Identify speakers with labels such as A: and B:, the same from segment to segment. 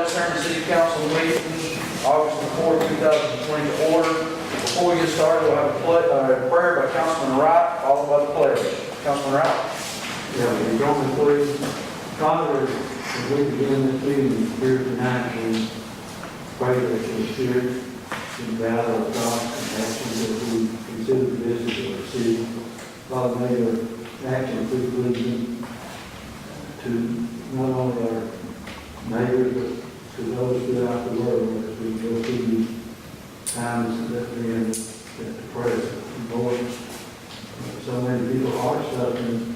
A: this Harriman City Council meeting, August the 4th, 2020 to order. Before we get started, we'll have a prayer by Councilman Wright, followed by the pledge. Councilman Wright.
B: Yeah, we don't please. Father, as we begin this meeting here tonight, we pray that your spirit in battle of God's compassion as we consider the business of our city. Father, may your actions be pleasing to not only our neighbors, but to those throughout the world as we go through these times that we're in at the present. Lord, so many people are suffering,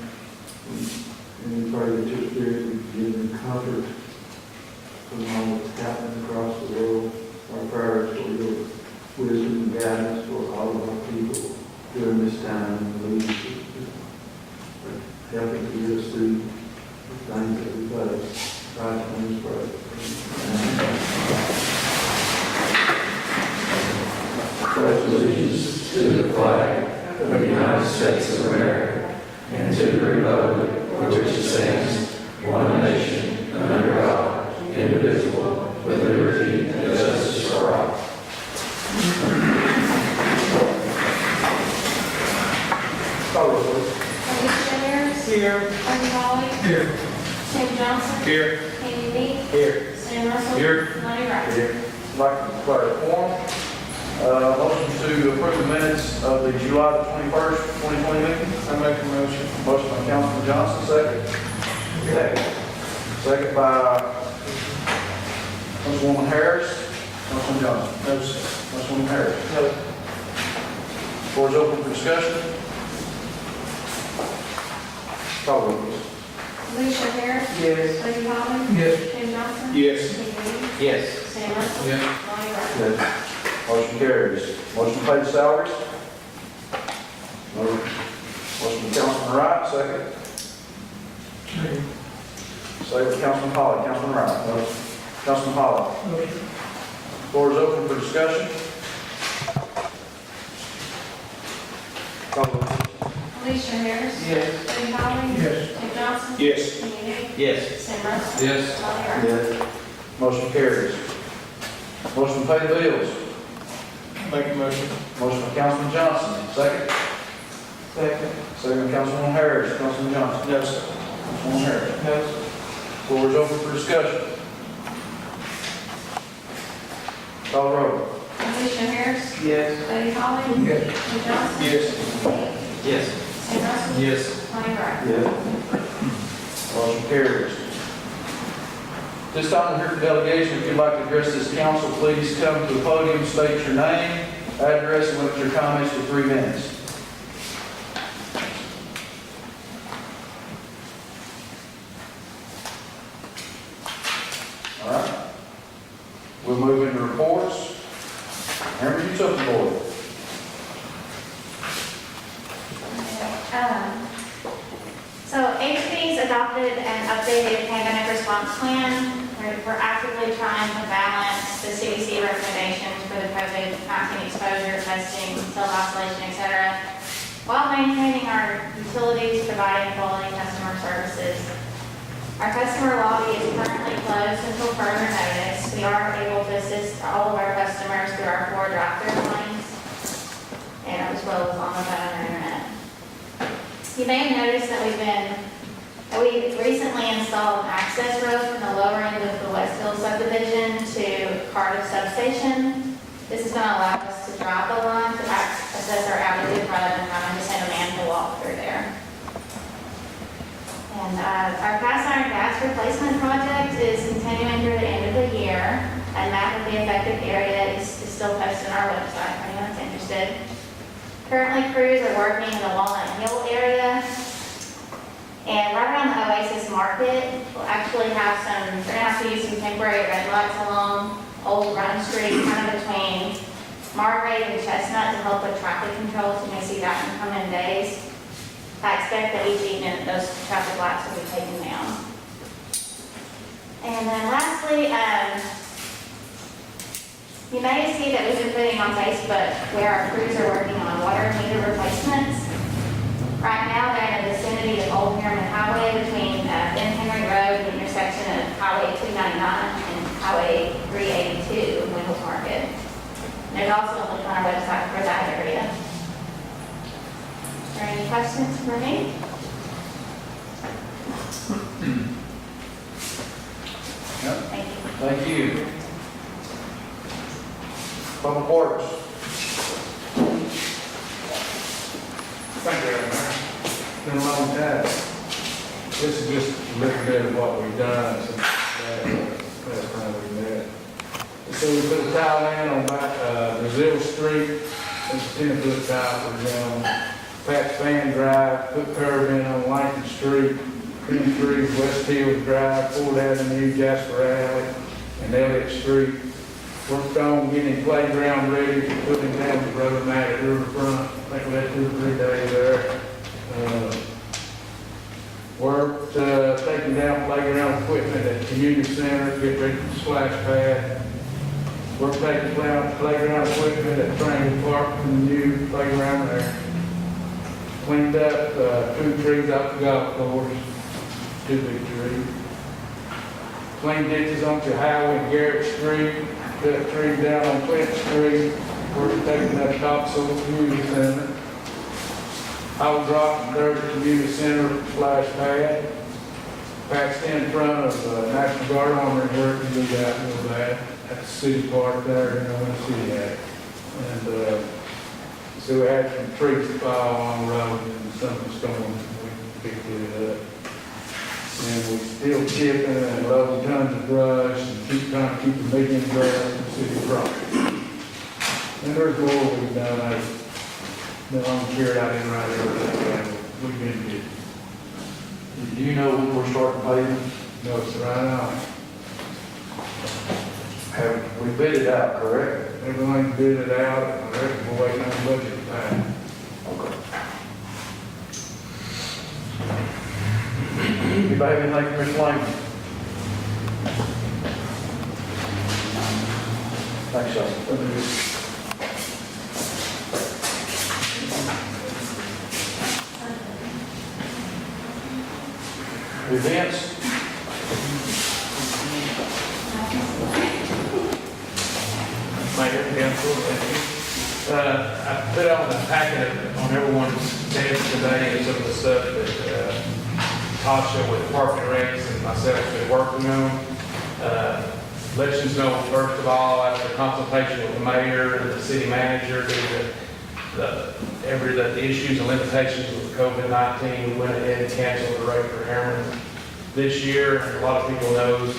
B: and we pray that your spirit would give them comfort from all that's happening across the world. Our prayers for your wisdom and guidance for all of our people during this time and leadership. Helping to get us through the things that we face. Christ, in His prayer.
C: Pledge allegiance to the flag of the United States of America and to the republic for which it stands, one nation, under God, indivisible, with liberty and justice for all.
D: Here. Ernie Holly.
A: Here.
D: Tim Johnson.
A: Here.
D: Kenny Me.
A: Here.
D: Sam Russell.
A: Here.
D: Lonnie Wright.
A: Here. I'd like to declare a quorum. Motion to approve the minutes of the July the 21st, 2020 meeting. I make a motion. Motion by Councilman Johnson, second. Second by Councilwoman Harris. Councilman Johnson. No, sir. Councilwoman Harris. No. Floor is open for discussion. Call roll, please.
D: Alicia Harris.
A: Yes.
D: Ernie Holly.
A: Yes.
D: Tim Johnson.
A: Yes.
D: Kenny Me.
A: Yes.
D: Sam Russell.
A: Yes.
D: Lonnie Wright.
B: Yes.
A: Motion carries. Motion to pay the salaries. Motion by Councilman Wright, second. Second by Councilman Holly. Councilman Wright. Councilman Holly. Floor is open for discussion. Call roll.
D: Alicia Harris.
A: Yes.
D: Ernie Holly.
A: Yes.
D: Tim Johnson.
A: Yes.
D: Kenny Me.
A: Yes.
D: Sam Russell.
A: Yes.
D: Lonnie Wright.
B: Yes.
A: Motion carries. Motion to pay the bills.
E: Make a motion.
A: Motion by Councilman Johnson, second.
E: Second.
A: Second by Councilwoman Harris. Councilman Johnson.
E: No, sir.
A: Councilwoman Harris.
E: No, sir.
A: Floor is open for discussion. Call the roll.
D: Alicia Harris.
E: Yes.
D: Ernie Holly.
A: Yes.
D: Tim Johnson.
A: Yes.
D: Kenny Me.
A: Yes.
D: Sam Russell.
A: Yes.
D: Lonnie Wright.
B: Yes.
A: Motion carries. This time, we'll hear from delegation. If you'd like to address this council, please come to the podium, state your name, address, and limit your comments to 3 minutes. All right. We'll move into reports. Amber, you took the board.
F: So HP's adopted an updated pandemic response plan. We're actively trying to balance the CDC recommendations for the COVID-19 exposure, testing, self-isolation, etc., while maintaining our utilities, providing quality customer services. Our customer lobby is currently closed until further notice. We are able to assist all of our customers through our 4 drive-through lanes, and as well as on the phone or internet. You may have noticed that we recently installed an access road from the lower end of the Westfield subdivision to Cardiff substation. This is going to allow us to drive the line to access our outages rather than having to send a man to walk through there. And our cast iron gas replacement project is continuing through the end of the year. A map of the affected area is still posted on our website for anyone's interested. Currently, crews are working in the Walnut Hill area. And right around the Oasis Market, we'll actually have they're going to have to use some temporary red lights along Old Run Street, kind of between Margrave and Chestnut to help with traffic control. So you may see that in coming days. I expect that each evening those traffic lights will be taken down. And then lastly, you may see that we've been putting on Facebook where our crews are working on water meter replacements. Right now, they're in the vicinity of Old Harriman Highway between Ben Henry Road and the intersection of Highway 299 and Highway 382 Wendell's Market. There's also a link on our website for that area. Are there any questions for me?
A: Yep.
F: Thank you.
A: Thank you. Public Works.
G: Thank you, Mayor. Been a long time. This is just a little bit of what we've done since last time we met. So we put a tile in on Brazil Street. It's a 10-foot tile for them. Patch Fan Drive, put curb in on Lincoln Street, Green Street, West Hills Drive, Ford Avenue, Jasper Alley, and Elliott Street. Worked on getting playground ready, putting down the Brother Matt Riverfront. I think we had 2 or 3 days there. Worked taking down playground equipment at the community center, get ready for the splash pad. Worked taking down playground equipment at Triangle Park for the new playground there. Cleaned up 2 trees out the golf course, 2 big trees. Cleaned ditches onto Highway and Garrett Street. Cut trees down on Flint Street, we're taking that topsoil community center. I was dropping dirt at community center splash pad. Patched in front of National Guard Armory work to do that real bad at the city park there, in the city at. And so we had some trees that fall on the road and some storms, we picked it up. And we're still chipping and loading tons of brush and keep trying to keep the median grass in the city property. And there's more we've done. I've been on the carrot out in right there. We've been good.
A: Do you know when we're starting paving?
G: No, it's right now.
A: Have we bid it out, correct?
G: Everything's bidded out. I reckon we're waiting on the budget to pass.
A: Okay. Anybody have anything for Mr. Lane? Thanks, sir. Events?
H: Mayor, Council, I put on the packet on everyone's desk today some of the stuff that Tasha with Park and Recs and myself have been working on. Let you know, first of all, after consultation with the mayor and the city manager, due to the issues and limitations with COVID-19, we went ahead and canceled the rate for Harriman this year. And a lot of people know, as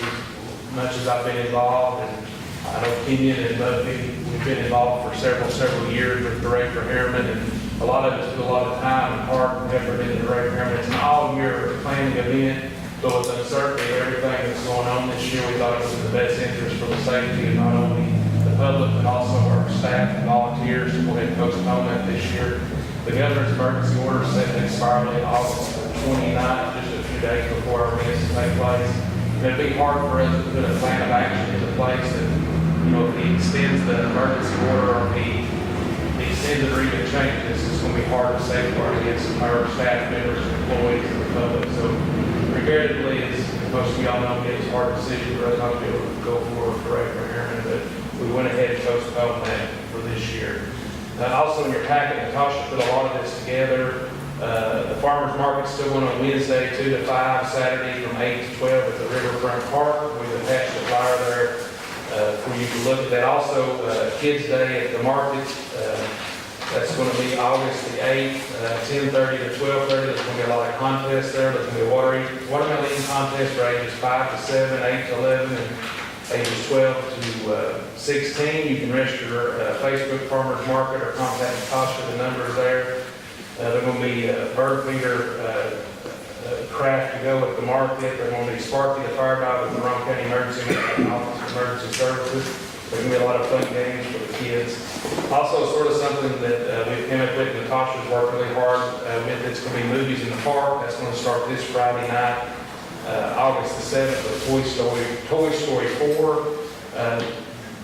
H: much as I've been involved, and I know Kenyon and Murphy, we've been involved for several years with the rate for Harriman, and a lot of us put a lot of time and heart and effort into the rate for Harriman. It's an all-year planning event, but with uncertainty of everything that's going on this year, we thought it was in the best interest for the safety of not only the public, but also our staff and volunteers to go ahead and postpone that this year. The governor's emergency order set to expire on August 29th, just a few days before our events take place. And it'd be hard for us to put a plan of action into place that, if he extends the emergency order or if he extends it or even changes, it's going to be hard to safeguard against our staff members, employees, and the public. So regrettably, as most of y'all know, it's a hard decision for us not to be able to go forward for rate for Harriman, but we went ahead and postponed that for this year. Also in your packet, Natasha put a lot of this together. The farmer's market's still going on Wednesday 2 to 5, Saturday from 8 to 12 at the Riverfront Park. We've attached a flyer there for you to look at that. Also, Kids Day at the market. That's going to be August the 8th, 10:30 to 12:30. There's going to be a lot of contests there. There's going to be a watermelon eating contest for ages 5 to 7, 8 to 11, and ages 12 to 16. You can register your Facebook Farmers Market or contact Tasha. The number is there. There's going to be bird feeder craft to go at the market. There's going to be Sparky the fire dog with the Rowan County Emergency Office of Emergency Services. There's going to be a lot of fun games for the kids. Also, sort of something that we've come up with, and Natasha's worked really hard with. It's going to be movies in the park. That's going to start this Friday night, August the 7th, with Toy Story 4.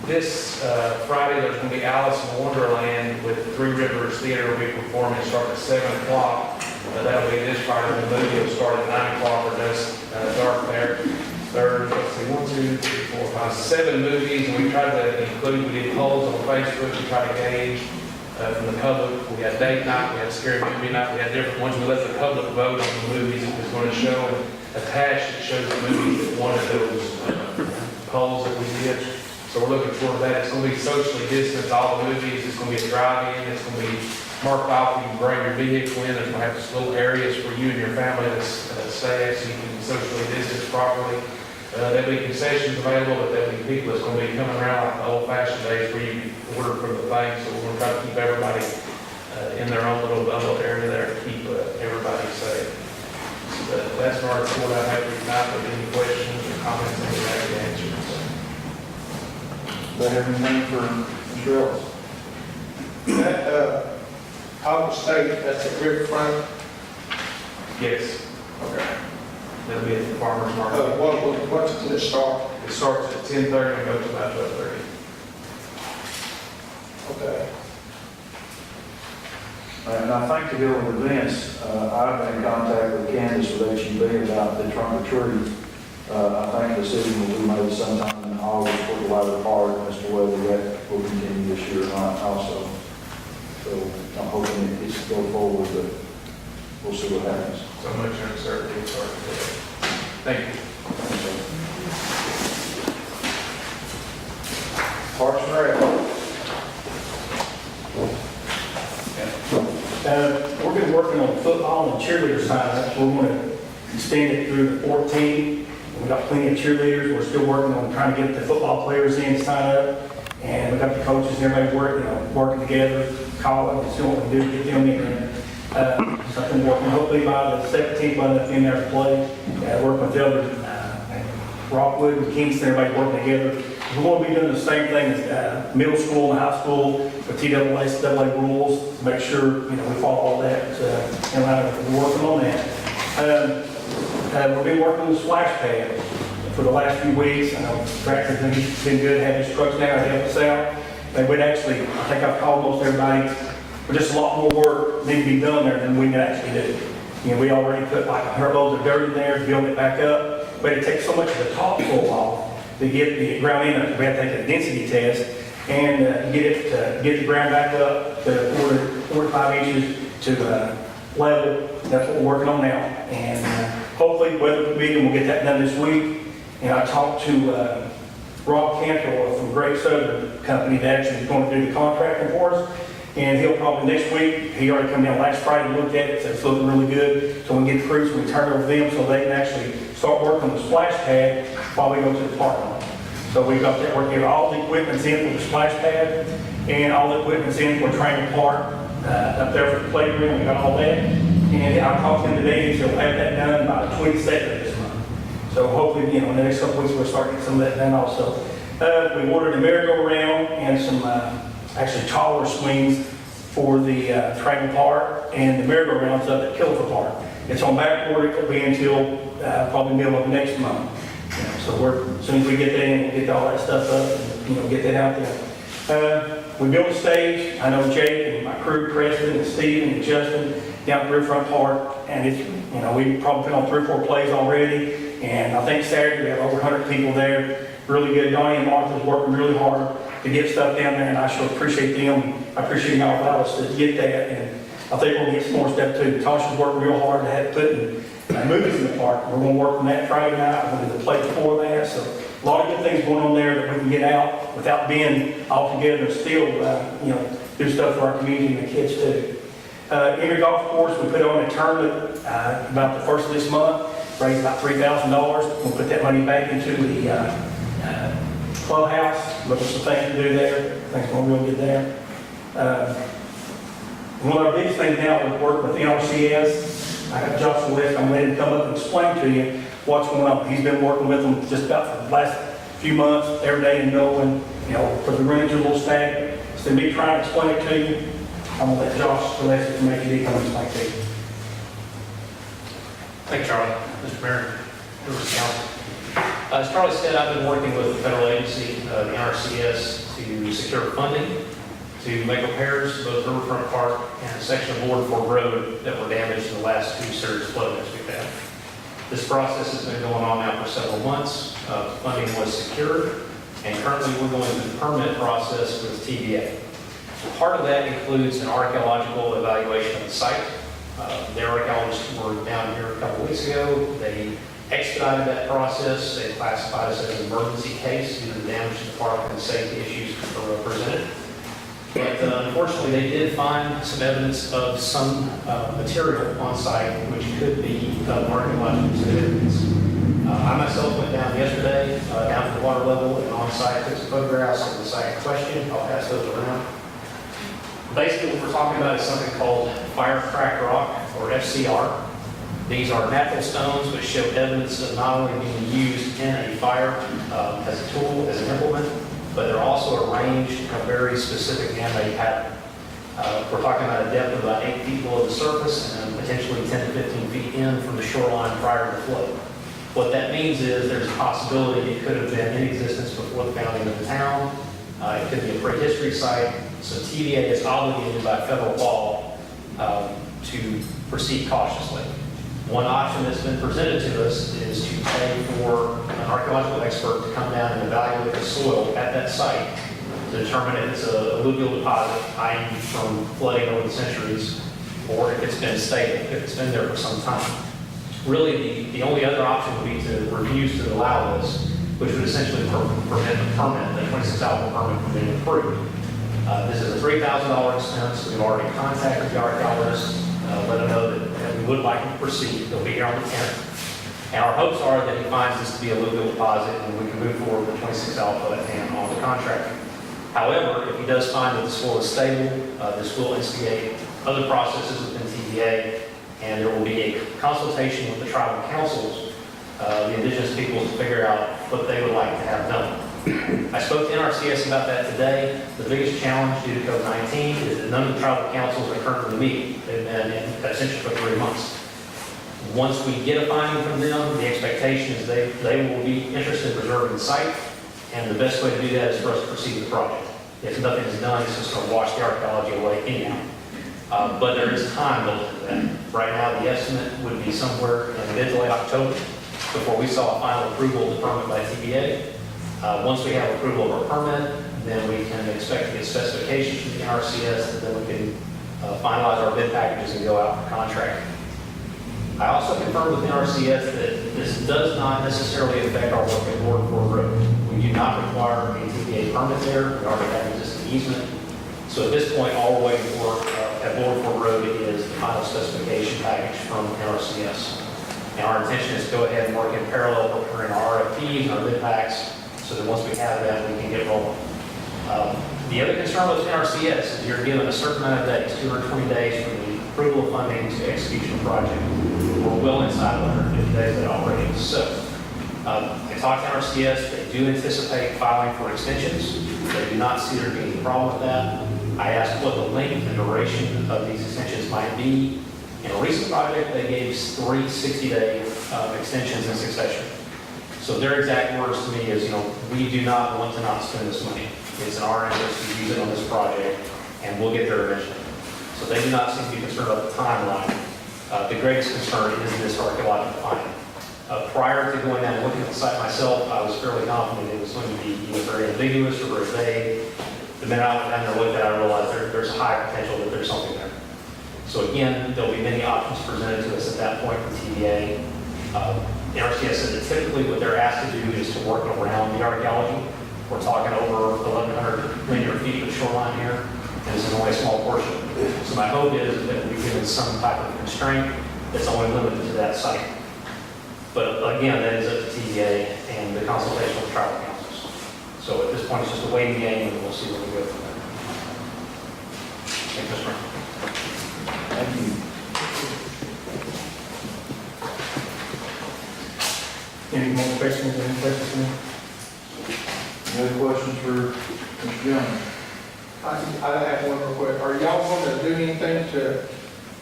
H: This Friday, there's going to be Alice in Wonderland with Three Rivers Theater will be performing starting at 7 o'clock. That'll be this Friday. The movie will start at 9 o'clock or just dark there. there's, let's see, 1, 2, 3, 4, 5, 7 movies, and we tried to include, we did polls on Facebook, we tried to gauge from the public. We had date night, we had scary movie night, we had different ones. We let the public vote on the movies it was going to show, and attached, it shows the movies that won those polls that we did. So we're looking forward to that. It's going to be socially distanced, all the movies. It's going to be a drive-in. It's going to be marked off. You can bring your vehicle in. There's going to have just little areas for you and your family to stay at so you can socially distance properly. There'll be concessions available, but there'll be people that's going to be coming around like the old-fashioned days where you can order from the thing. So we're going to try to keep everybody in their own little bubble area there to keep everybody safe. But that's our report I have for tonight. But any questions or comments that we have to answer?
A: Do I have anything for Mr. Ellis?
E: That, August 8th, that's at Riverfront.
H: Yes,
E: Okay.
H: that'll be at the farmer's market.
E: What's it start?
H: It starts at 10:30 and goes to about 12:30.
E: Okay.
A: And I think to go with events, I've been in contact with Candace with HEB about the trunk or treat. I think the decision will be made sometime in August for the latter part, as to whether that will continue this year or not also. So I'm hoping it gets to go forward, but we'll see what happens.
H: So much uncertainty. It's hard to tell. Thank you.
A: Parks and Rec.
I: We're going to be working on football and cheerleader sign-ups. We're going to extend it through the 14th. We've got plenty of cheerleaders. We're still working on trying to get the football players in to sign up. And we've got the coaches and everybody working together, calling, and see what we can do to get them in. Something working, hopefully by the 17th, by enough in there to play. Working with the other, Rockwood and Kingston, everybody working together. We're going to be doing the same thing as middle school and high school with TAA rules to make sure, we follow all that. And we're working on that. We've been working on the splash pad for the last few weeks. I know Tractor's been good, had his trucks down to help us out. They would actually, I think I've called most everybody, but just a lot more work need to be done there than we can actually do. We already put like 100 loads of dirt in there to build it back up, but it takes so much of the topsoil off to get the ground in. We have to take a density test and get the ground back up to 4 to 5 inches to level. That's what we're working on now. And hopefully, weather permitting, we'll get that done this week. And I talked to Rob Cantor from Great Southern Company that actually is going to do the contracting for us. And he'll probably next week, he already come down last Friday and looked at it, so it's looking really good. So we can get the crews, we can turn it over to them so they can actually start working on the splash pad while we go to the parking lot. So we've got that working. All the equipment's in for the splash pad, and all the equipment's in for Trainer Park up there for the playground. We got all that. And I talked to him today, and he'll have that done by the 22nd of this month. So hopefully, in the next couple weeks, we'll start getting some of that done also. We ordered a merry-go-round and some actually taller swings for the Trainer Park, and the merry-go-round's up at Kilfer Park. It's on back order. It'll be until probably middle of next month. So as soon as we get that in, we'll get all that stuff up and get that out there. We built a stage. I know Jake and my crew, Preston and Steven and Justin, down at Riverfront Park, and it's we probably put on 3 or 4 plays already. And I think Saturday we have over 100 people there. Really good. Donnie and Martha's working really hard to get stuff down there, and I sure appreciate them. I appreciate y'all allowing us to get that, and I think we'll get some more stuff too. Tasha's working real hard to have putting movies in the park. We're going to work on that Friday night. We're going to do the play before that. So a lot of good things going on there that we can get out without being all together and still, do stuff for our community and the kids too. In the golf course, we put on a tournament about the first of this month, raised about $3,000. We'll put that money back into the clubhouse. Look at some things to do there. Things going real good there. One of our biggest things now is working with NRCS. I got Josh West. I'm letting him come up and explain to you what's going on. He's been working with them just about for the last few months, every day and knowing, because we run into a little stagnant. So me trying to explain it to you, I'm going to let Josh West make it come and explain to you.
J: Thank you, Charlie. Mr. Mayor, members of council. As Charlie said, I've been working with the federal agency, the NRCS, to secure funding to make repairs to both Riverfront Park and a section of Ward 4 Road that were damaged in the last 2 serious flood events we've had. This process has been going on now for several months. Funding was secured, and currently we're going through the permit process with TVA. Part of that includes an archaeological evaluation of the site. The archaeologists were down here a couple weeks ago. They expedited that process. They classified us as an emergency case due to the damage to the park and the safety issues that were presented. But unfortunately, they did find some evidence of some material on site which could be archaeological significance. I myself went down yesterday, down to the water level and on site, took some photographs of the site in question. I'll pass those around. Basically, what we're talking about is something called fire cracked rock, or FCR. These are natural stones which show evidence of not only being used in a fire as a tool, as an implement, but they're also arranged in a very specific man-made pattern. We're talking about a depth of about 8 feet below the surface and potentially 10 to 15 feet in from the shoreline prior to the flood. What that means is there's a possibility it could have been in existence before the founding of the town. It could be a prehistory site. So TVA is obligated by federal law to proceed cautiously. One option that's been presented to us is to pay for an archaeological expert to come down and evaluate the soil at that site to determine if it's a alluvial deposit, i.e. from flooding over the centuries, or if it's been stable, if it's been there for some time. Really, the only other option would be to refuse to allow this, which would essentially prevent the permit, the 26 alpha permit from being approved. This is a $3,000 expense. We've already contacted the archaeologist, let them know that we would like him to proceed. They'll be here on the 10th. And our hopes are that he finds this to be a alluvial deposit and we can move forward with 26 alpha and on the contract. However, if he does find that the soil is stable, this will instigate other processes within TVA, and there will be a consultation with the tribal councils, the indigenous peoples, to figure out what they would like to have done. I spoke to NRCS about that today. The biggest challenge due to COVID-19 is that none of the tribal councils are currently meeting. They've been essentially for 3 months. Once we get a finding from them, the expectation is they will be interested in preserving the site, and the best way to do that is for us to proceed with the project. If nothing is done, it's just going to wash the archaeology away anyhow. But there is time built into that. Right now, the estimate would be somewhere in mid to late October before we saw a final approval of the permit by TVA. Once we have approval of our permit, then we can expect to get specifications from the NRCS, and then we can finalize our bid packages and go out for contract. I also confirmed with the NRCS that this does not necessarily affect our work at Board Ford Road. We do not require a TVA permit there. We already have existing easement. So at this point, all we're waiting for at Board Ford Road is the final specification package from NRCS. And our intention is to go ahead and work in parallel, preparing our RFPs and our bid packs, so that once we have that, we can get rolling. The other concern with NRCS is you're given a certain amount of days, 220 days from the approval of funding to execution of the project. We're well inside of 150 days of that already. So I talked to NRCS. They do anticipate filing for extensions. They do not see there being any problem with that. I asked what the length and duration of these extensions might be. In a recent project, they gave 3 60-day extensions in succession. So their exact words to me is, we do not want to not spend this money. It's in our interest to use it on this project, and we'll get there eventually. So they do not seem to be concerned about the timeline. The greatest concern is this archaeological finding. Prior to going down and looking at the site myself, I was fairly confident it was going to be either very ambiguous or very vague. The minute I went down there and looked at it, I realized there's a high potential that there's something there. So again, there'll be many options presented to us at that point from TVA. NRCS said that typically what they're asked to do is to work around the archaeology. We're talking over 1,100 linear feet of shoreline here, and this is only a small portion. So my hope is that we've given some type of constraint that's only limited to that site. But again, that is up to TVA and the consultation with tribal councils. So at this point, it's just a waiting game, and we'll see where we go from there. Thank you, Mr. Brown.
A: Thank you.
I: Any more questions? Any questions for me?
A: Any other questions for Mr. Jones?
E: I have one real quick. Are y'all going to do anything to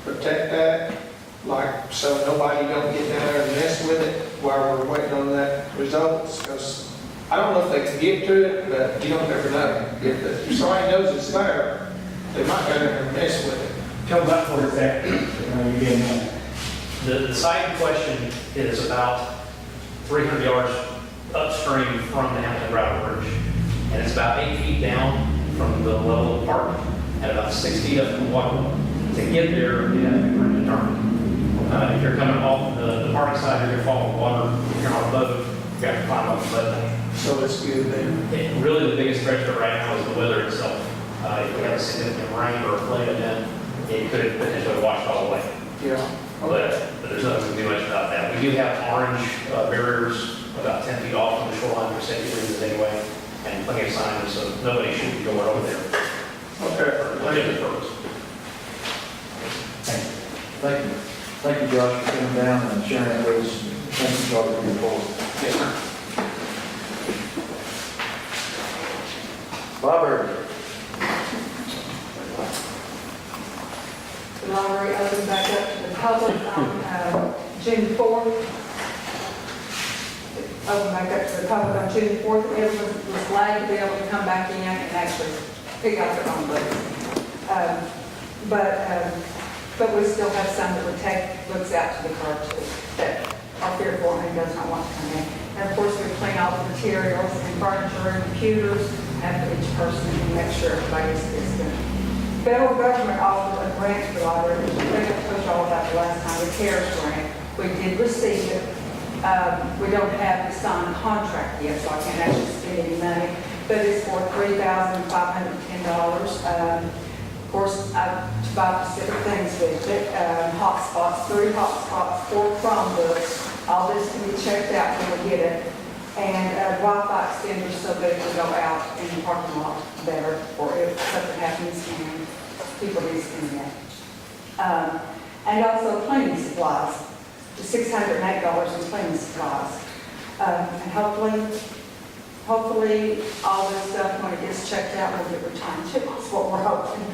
E: protect that? Like, so nobody don't get down there and mess with it while we're waiting on that results? Because I don't know if they can get to it, but you don't ever know. If somebody knows it's there, they might go there and mess with it.
I: Tell them about where it's at. You didn't know.
J: The site in question is about 300 yards upstream from the Hampton Gravel Bridge. And it's about 8 feet down from the level of the park and about 6 feet up from the water level. To get there, you have to turn to turn. If you're coming off the parking side, you're going to fall in the water. If you're on a boat, you have to climb up the boat bank.
E: So it's good then.
J: Really, the biggest threat right now is the weather itself. If we have a significant rain or a flood event, it could potentially wash all away.
E: Yeah.
J: But there's nothing we can do much about that. We do have orange barriers about 10 feet off from the shoreline for safety reasons anyway, and plenty of signage, so nobody should be going over there
E: Okay.
J: for legitimate purpose.
A: Thank you. Thank you, Josh, for coming down and sharing that with us. Thank you, Charlie, for your report.
E: Yes, sir.
A: Library.
K: The library opened back up to the public on June 4th. Opened back up to the public on June 4th. Everyone was glad to be able to come back in and actually pick up their own books. But we still have some that would take books out to the car too, that are fearful and does not want to come in. And of course, we clean all the materials and furniture and computers after each person and make sure everybody is good. Federal government offered a grant to the library, which I think I told you all about the last time, the CARES grant. We did receive it. We don't have the signed contract yet, so I can't actually spend any money, but it's for $3,510. Of course, to buy specific things with it, hotspots, 3 hotspots, 4 Chromebooks. All this can be checked out when we get it. And Wi-Fi extenders so that it will go out in the parking lot better, or if something happens and people need internet. And also cleaning supplies, $608 in cleaning supplies. And hopefully all this stuff, when it gets checked out, will get returned to us, what we're hoping.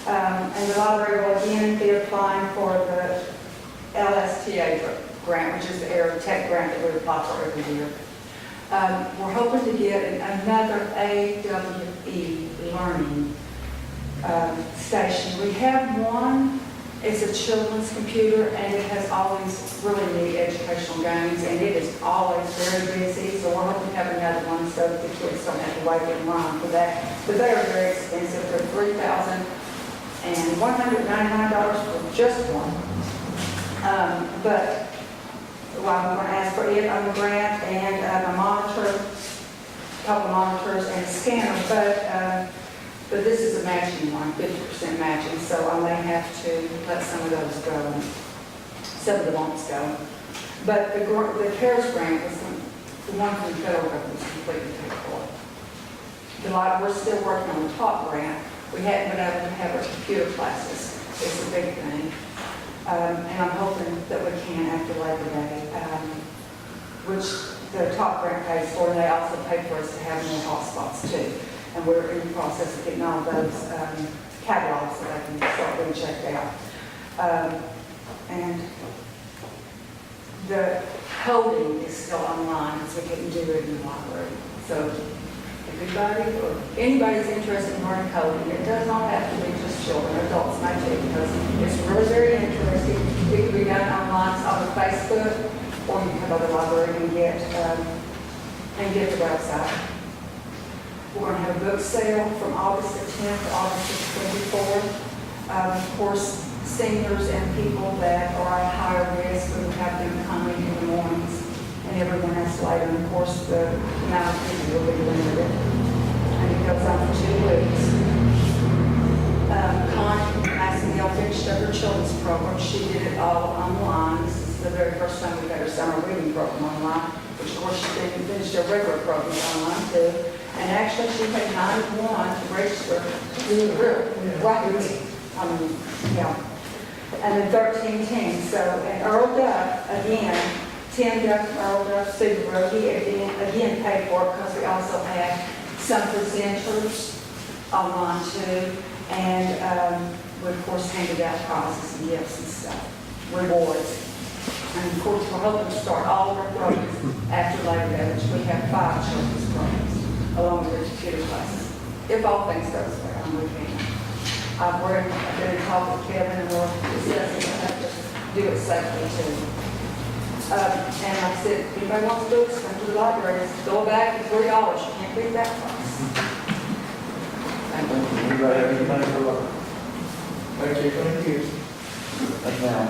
K: And the library will again be applying for the LSTA grant, which is the Air Tech grant that we apply for every year. We're hoping to get another AWE learning station. We have one. It's a children's computer, and it has always really neat educational games, and it is always very busy, so we're hoping to have another one so that the kids don't have to wait in line for that. But they are very expensive. They're $3,199 for just one. But well, I'm going to ask for it on the grant and a monitor, a couple of monitors and a scanner, but this is a matching one, 50% matching, so I may have to let some of those go, some of the ones go. But the CARES grant was the one from the federal government was completely paid for. We're still working on the top grant. We hadn't been able to have our computer classes. It's a big thing. And I'm hoping that we can after Labor Day, which the top grant pays for, and they also pay for us to have more hotspots too. And we're in the process of getting all those catalogs so they can start being checked out. And the coding is still online, so we couldn't do it in the library. So if anybody's interested in learning coding, it does not have to be just children, adults may too, because it's really very interesting. It can be done online, it's on Facebook, or you can go to the library and get the website. We're going to have a book sale from August the 10th to August the 24th. Of course, seniors and people that are at higher risk, we will have them coming in the mornings and everyone else later. And of course, the amount of people will be limited. And it goes on for 2 weeks. Connie Massendale finished up her children's program. She did it all online. This is the very first time we've had her summer reading program online, which of course she did finished her regular program online too. And actually, she had 91 to register. Right. And then 13 teams. So, and Earl Duff, again, Tim Duff from Earl Duff Subaru, he again paid for it because we also had some presenters online too. And we, of course, handed out prizes and gifts and stuff, rewards. And of course, we're hoping to start all of our programs after Labor Day, which we have 5 children's programs, along with the computer classes. If all things goes well, and we can. I've been in talk with Kevin, and we're discussing do it safely too. And like I said, if anybody wants books, come to the library, go back, it's $3, you can't beat that price. Thank you.
A: Anybody have anything for Laura?
E: Thank you. Thank you.
A: Thank you, ma'am.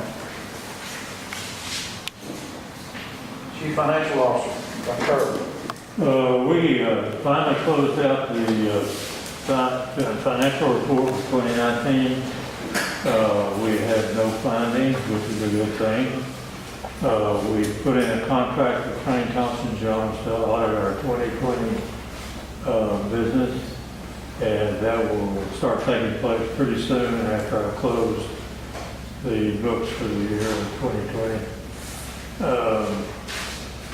A: Chief Financial Officer, Dr. Kirby.
L: We finally closed out the financial report for 2019. We had no findings, which is a good thing. We put in a contract with Crane Thompson Jones to audit our 2020 business, and that will start taking place pretty soon after I close the books for the year of 2020.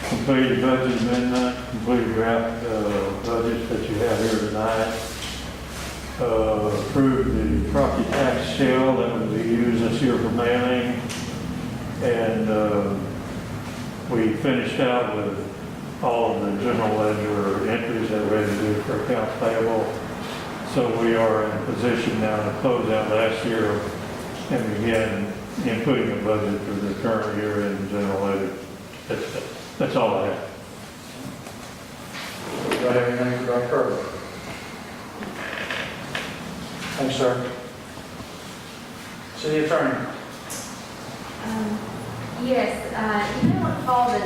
L: Completed budget amendment, completed draft budgets that you have here tonight. Approved the property tax shell that will be used this year for mailing. And we finished out with all of the general ledger entries that we're ready to do for accounts payable. So we are in position now to close out last year and begin inputting a budget for the current year in general ledger. That's all I have.
A: Do I have anything for Dr. Kirby? Thanks, sir. City Attorney.
M: Yes, you may recall the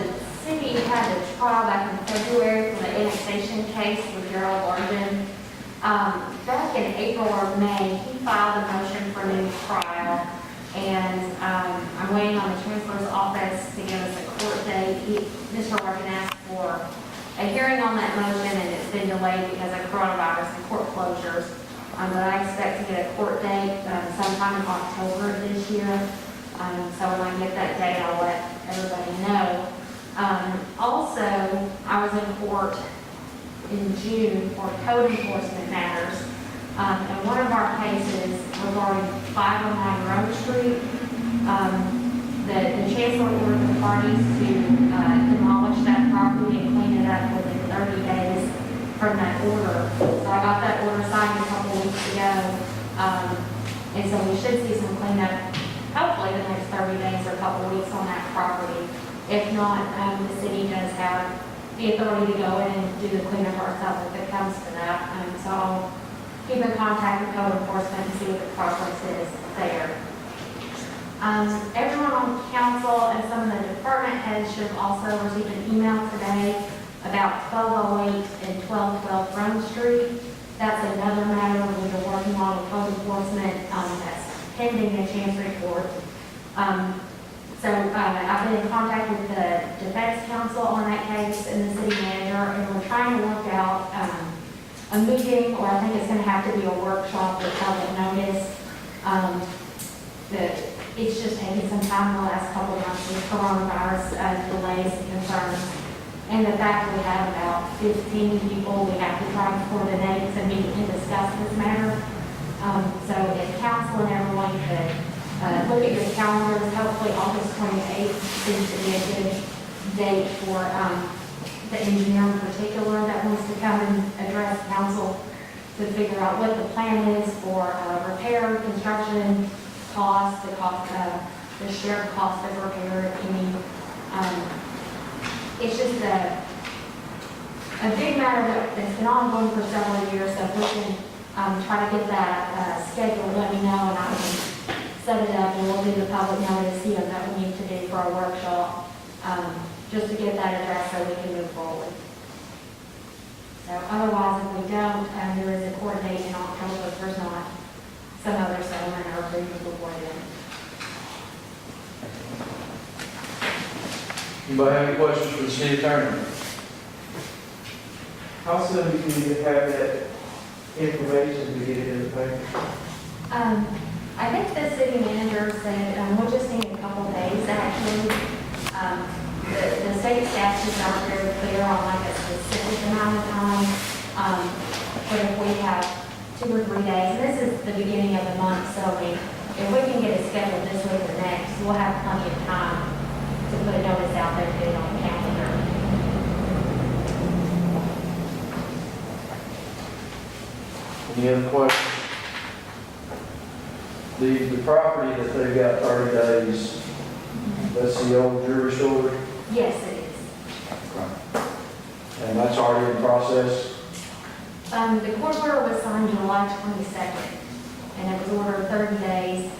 M: city had a trial back in February for the annexation case with Gerald Orton. Back in April or May, he filed a motion for a new trial, and I'm waiting on the Chancellor's office to give us a court date. Mr. Orton asked for a hearing on that motion, and it's been delayed because of coronavirus and court closures. But I expect to get a court date sometime in October of this year. So when I get that date, I'll let everybody know. Also, I was in court in June for code enforcement matters. And one of our cases regarding 509 Grove Street, the Chancellor ordered the parties to demolish that property and clean it up within 30 days from that order. So I got that order signed a couple weeks ago. And so we should see some cleanup hopefully the next 30 days or a couple of weeks on that property. If not, the city does have the authority to go in and do the cleanup ourselves if it comes to that. So I'll keep in contact with code enforcement and see what the progress is there. Everyone on council and some of the department heads should have also received an email today about 1208 and 1212 Front Street. That's another matter we've been working on with code enforcement that's pending a Chancery Court. So I've been in contact with the defense counsel on that case and the city manager, and we're trying to work out a meeting, or I think it's going to have to be a workshop with public notice. It's just taken some time in the last couple of months with coronavirus delays and concerns. And the fact we have about 15 people we have to try to coordinate to meet and discuss this matter. So if council and everyone could look at your calendars, hopefully August 28th seems to be a good date for the engineer in particular that wants to come and address council to figure out what the plan is for repair, construction costs, the shared cost of repair, if any. It's just a big matter that's been ongoing for several years, so if we can try to get that scheduled, let me know, and I can set it up, and we'll do the public notice, that we need to do for our workshop, just to get that addressed so we can move forward. So otherwise, if we don't, there is a court date in October, if there's not some other settlement or agreement before then.
A: Anybody have any questions for the city attorney?
B: How soon do you have that information to get it in the paper?
M: I think the city manager said we'll just need a couple of days, actually. The state statutes aren't very clear on like a specific amount of time, but if we have 2 or 3 days, and this is the beginning of the month, so if we can get it scheduled this week or next, we'll have plenty of time to put a notice out there and get it on the calendar.
A: Any other questions? The property that they've got 30 days That's the old jewelry store,
M: Yes, it is.
A: and that's already in process.
M: The court order was signed July 22nd, and it was ordered 30 days.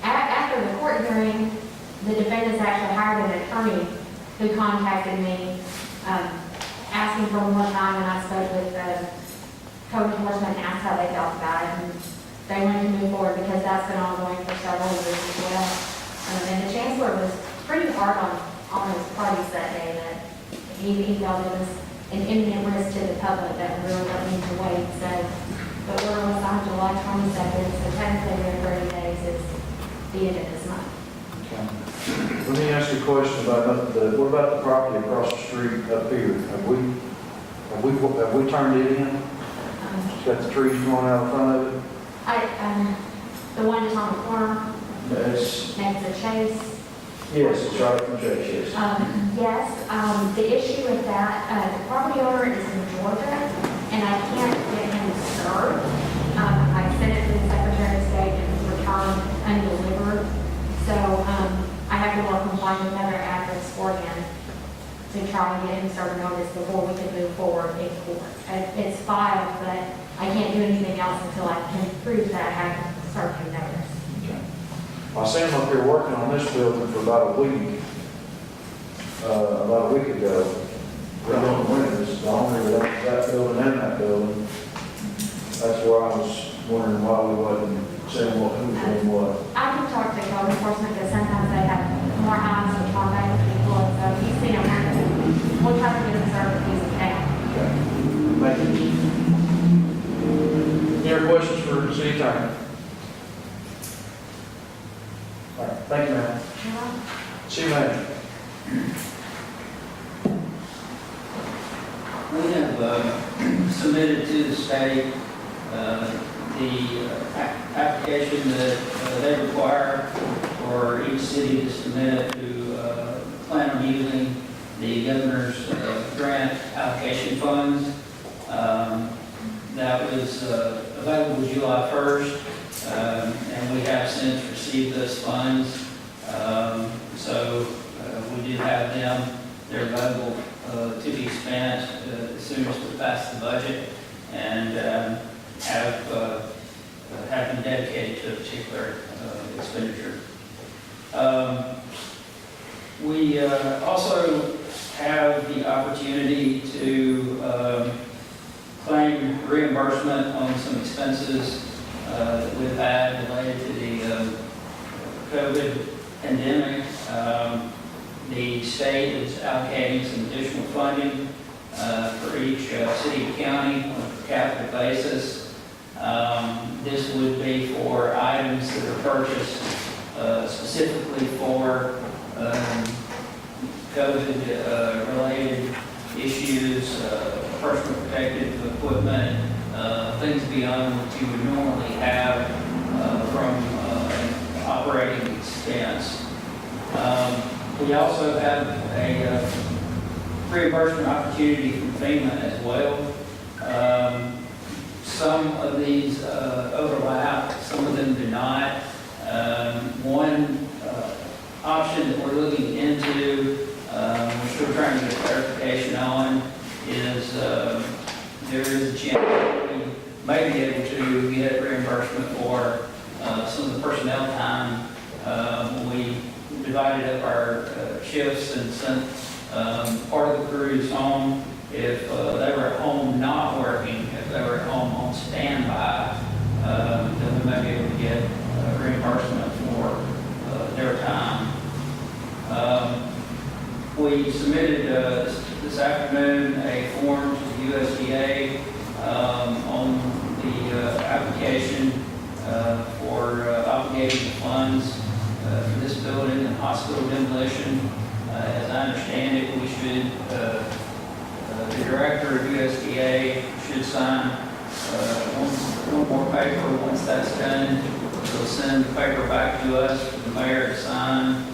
M: After the court hearing, the defendants actually hired an attorney who contacted me, asking for more time, and I spoke with the code enforcement and asked how they felt about it, and they wanted to move forward because that's been ongoing for several years as well. And the chancellor was pretty hard on his parties that day, that he felt it was an imminent risk to the public that we really don't need to wait. So the order was on July 22nd, so technically their 30 days is the end of this month.
A: Okay. Let me ask you a question about what about the property across the street up here? Have we turned it in? It's got the trees growing out in front of it.
M: The one just on the corner,
A: It's,
M: next to Chase.
A: yes, it's right from Chase, yes.
M: Yes, the issue with that, the property owner is in Georgia, and I can't get him served. I sent it to the Secretary of State and it was returned undelivered. So, I have to work on finding another address for him to try and get him served notice before we can move forward in court. It's filed, but I can't do anything else until I can prove that I have served him notice.
A: Okay. I seen them up here working on this building for about a week ago. We're doing windows, the owner of that building and that building. That's where I was wondering why we wasn't saying what, who's doing what.
M: I can talk to code enforcement because sometimes they have more eyes to contact with people, and so if you see them, we'll try to get them served if we can.
A: Okay. Thank you. Any other questions for the city attorney? All right, thank you, ma'am. City manager.
N: We have submitted to the state the application that they require for each city to submit to plan on using the governor's grant allocation funds. That was available July 1st, and we have since received those funds. So we do have them. They're available to be spent as soon as we pass the budget, and have been dedicated to a particular expenditure. We also have the opportunity to claim reimbursement on some expenses that we've had related to the COVID pandemic. The state is allocating some additional funding for each city and county on a per capita basis. This would be for items that are purchased specifically for COVID-related issues, personal protective equipment, things beyond what you would normally have from operating expense. We also have a reimbursement opportunity from FEMA as well. Some of these overlap, some of them do not. One option that we're looking into, we're still trying to get clarification on, is there is a chance that we may be able to get reimbursement for some of the personnel time. We divided up our shifts and sent part of the crews home. If they were at home not working, if they were at home on standby, then we may be able to get reimbursement for their time. We submitted this afternoon a form to the USDA on the application for obligating the funds for this building and hospital demolition. As I understand it, we should, the director of USDA should sign one more paper. Once that's done, they'll send the paper back to us for the mayor to sign.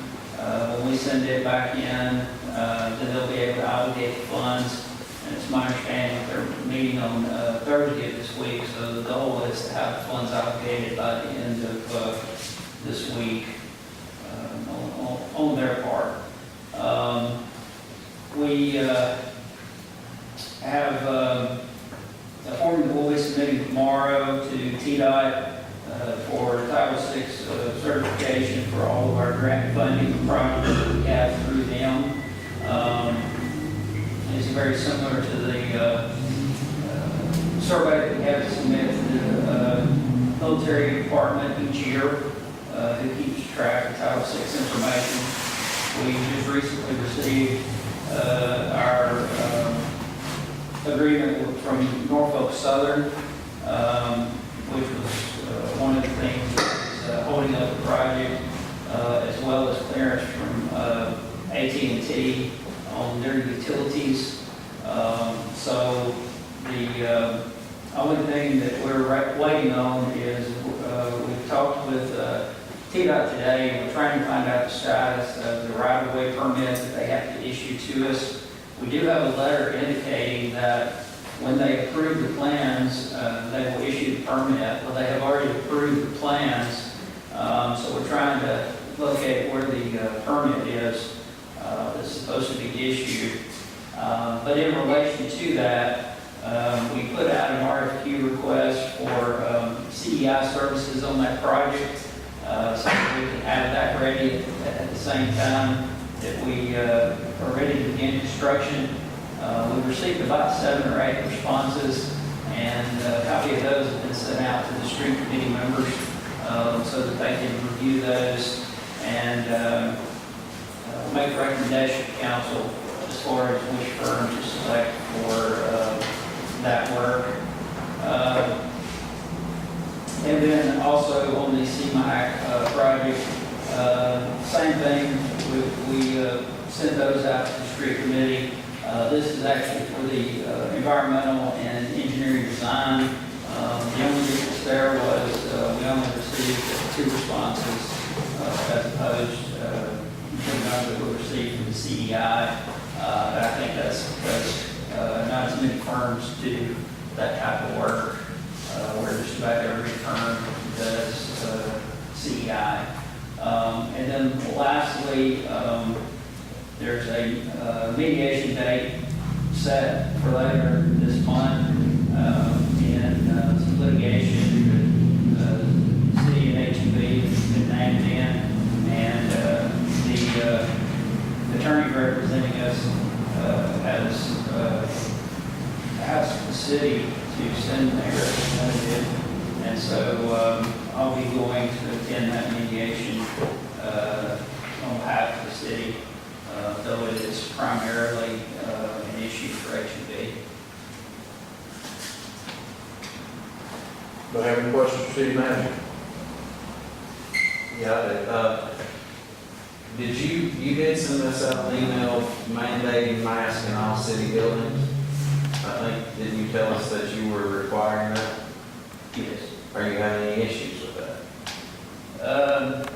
N: When we send it back in, then they'll be able to obligate the funds. And it's my understanding they're meeting on Thursday of this week, so the goal is to have the funds obligated by the end of this week. On certification for all of our grant funding projects that we have through them. It's very similar to the survey that we have to submit to the military department each year, who keeps track of Title VI information. We just recently received our agreement from Norfolk Southern, which was one of the things that was holding up the project, as well as clearance from AT&T on their utilities. So the only thing that we're waiting on is we've talked with TDOT today, and we're trying to find out the status of the right-of-way permit that they have to issue to us. We do have a letter indicating that when they approve the plans, they will issue the permit. Well, they have already approved the plans, so we're trying to locate where the permit is that's supposed to be issued. But in relation to that, we put out an RFQ request for CEI services on that project, so that we can have that ready at the same time that we are ready to begin construction. We've received about 7 or 8 responses, and a copy of those have been sent out to the street committee members so that they can review those and make a recommendation to council as far as which firm to select for that work. And then also on the CMAC project, same thing, we sent those out to the street committee. This is actually for the environmental and engineering design. The only difference there was we only received 2 responses as opposed to the number that we received from the CEI. But I think that's because not as many firms do that type of work, where just about every firm does CEI. And then lastly, there's a mediation date set for later this month in some litigation that the city and HEB has been named in, and the attorney representing us has asked the city to send their representative, and so I'll be going to attend that mediation on behalf of the city, though it is primarily an issue for HEB.
A: Do I have any questions for city manager?
C: Yeah, you did send us out an email mandating masks in all city buildings? I think, didn't you tell us that you were requiring that?
N: Yes.
C: Are you having any issues with that?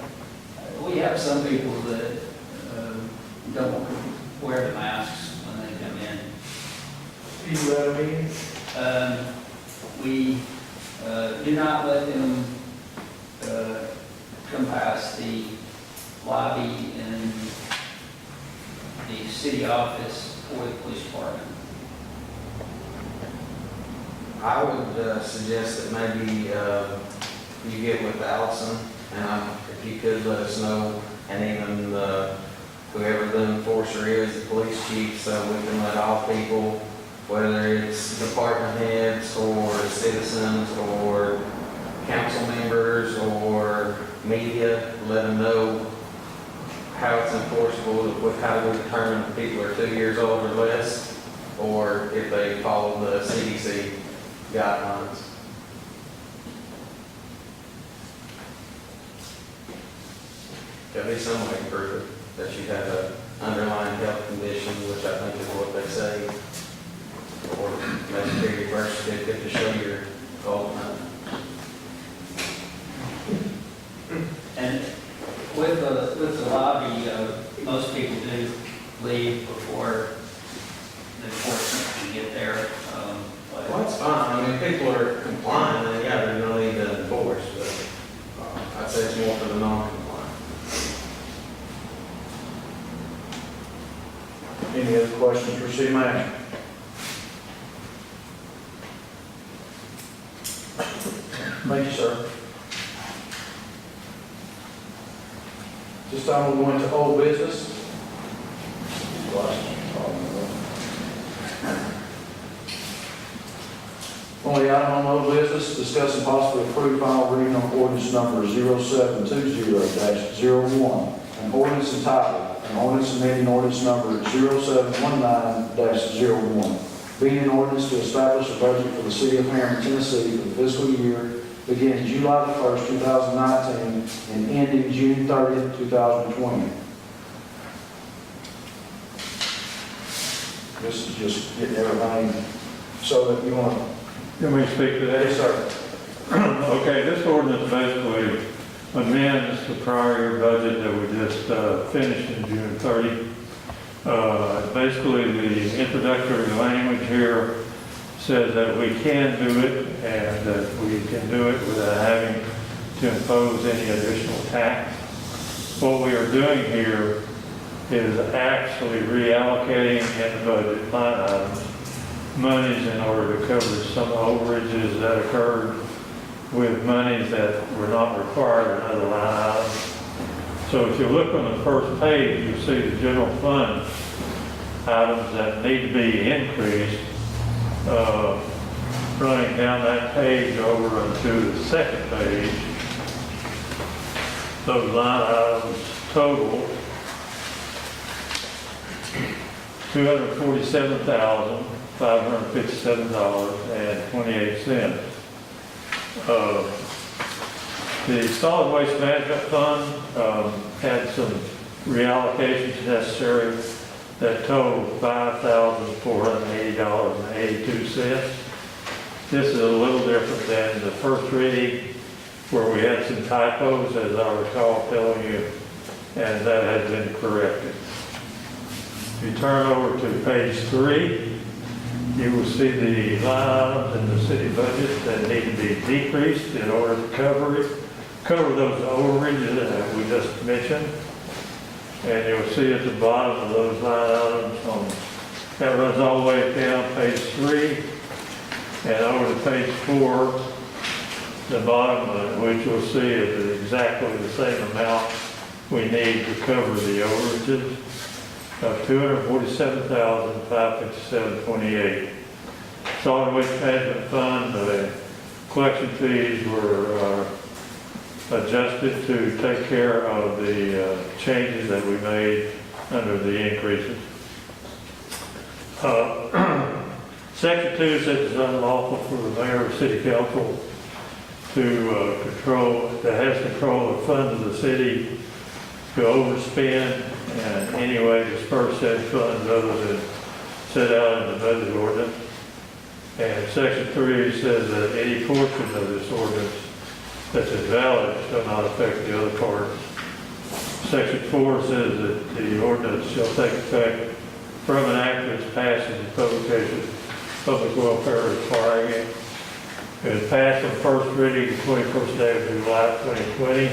N: We have some people that don't wear the masks when they come in. We do not let them come past the lobby in the city office or the police department.
C: I would suggest that maybe you get with Allison, and if you could let us know, and even whoever the enforcer is, the police chief, so we can let all people, whether it's department heads or citizens or council members or media, let them know how it's enforceable, with how we determine if people are 2 years old or less, or if they follow the CDC guidelines. There'll be some way to prove it, that you have an underlying health condition, which I think is what they say, or maybe carry your birth certificate to show your ultimate.
N: And with the lobby, most people do leave before the enforcement can get there.
C: Well, that's fine. I mean, if people are complying, then yeah, there's no need to enforce, but I'd say it's more for the non-compliant.
A: Any other questions for city manager? Thank you, sir. This time we'll go into old business. Only item on old business, discuss and possibly approve final reading on ordinance number 0720-01, an ordinance entitled, an ordinance amending ordinance number 0719-01, being an ordinance to establish a budget for the city of Harriman, Tennessee for the fiscal year beginning July the 1st, 2019, and ending June 30th, 2020. This is just getting everything so that you want to.
L: Can we speak to that?
A: Yes, sir.
L: Okay, this ordinance basically amends the prior year budget that we just finished in June 30. Basically, the introductory language here says that we can do it and that we can do it without having to impose any additional tax. What we are doing here is actually reallocating in the budget line items monies in order to cover some overages that occurred with monies that were not required in other line items. So if you look on the first page, you see the general fund items that need to be increased. Running down that page over to the second page, those line items total $247,557.28. The solid waste management fund had some reallocations necessary that totaled $5,480.82. This is a little different than the first reading where we had some typos, as I recall telling you, and that has been corrected. If you turn over to page 3, you will see the line items in the city budget that need to be decreased in order to cover those overages that we just mentioned. And you'll see at the bottom of those line items, that runs all the way down page 3 and over to page 4, the bottom of which you'll see is exactly the same amount we need to cover the overages of $247,557.28. Solid waste management fund, the collection fees were adjusted to take care of the changes that we made under the increases. Section 2 says it's unlawful for the mayor or city council to has control of funds of the city to overspend and in any way disperse said funds other than set out in the budget ordinance. And Section 3 says that any portion of this ordinance that's invalid shall not affect the other parts. Section 4 says that the ordinance shall take effect from an act of its passage and publication, public welfare requiring it. It was passed on first reading the 21st day of July 2020,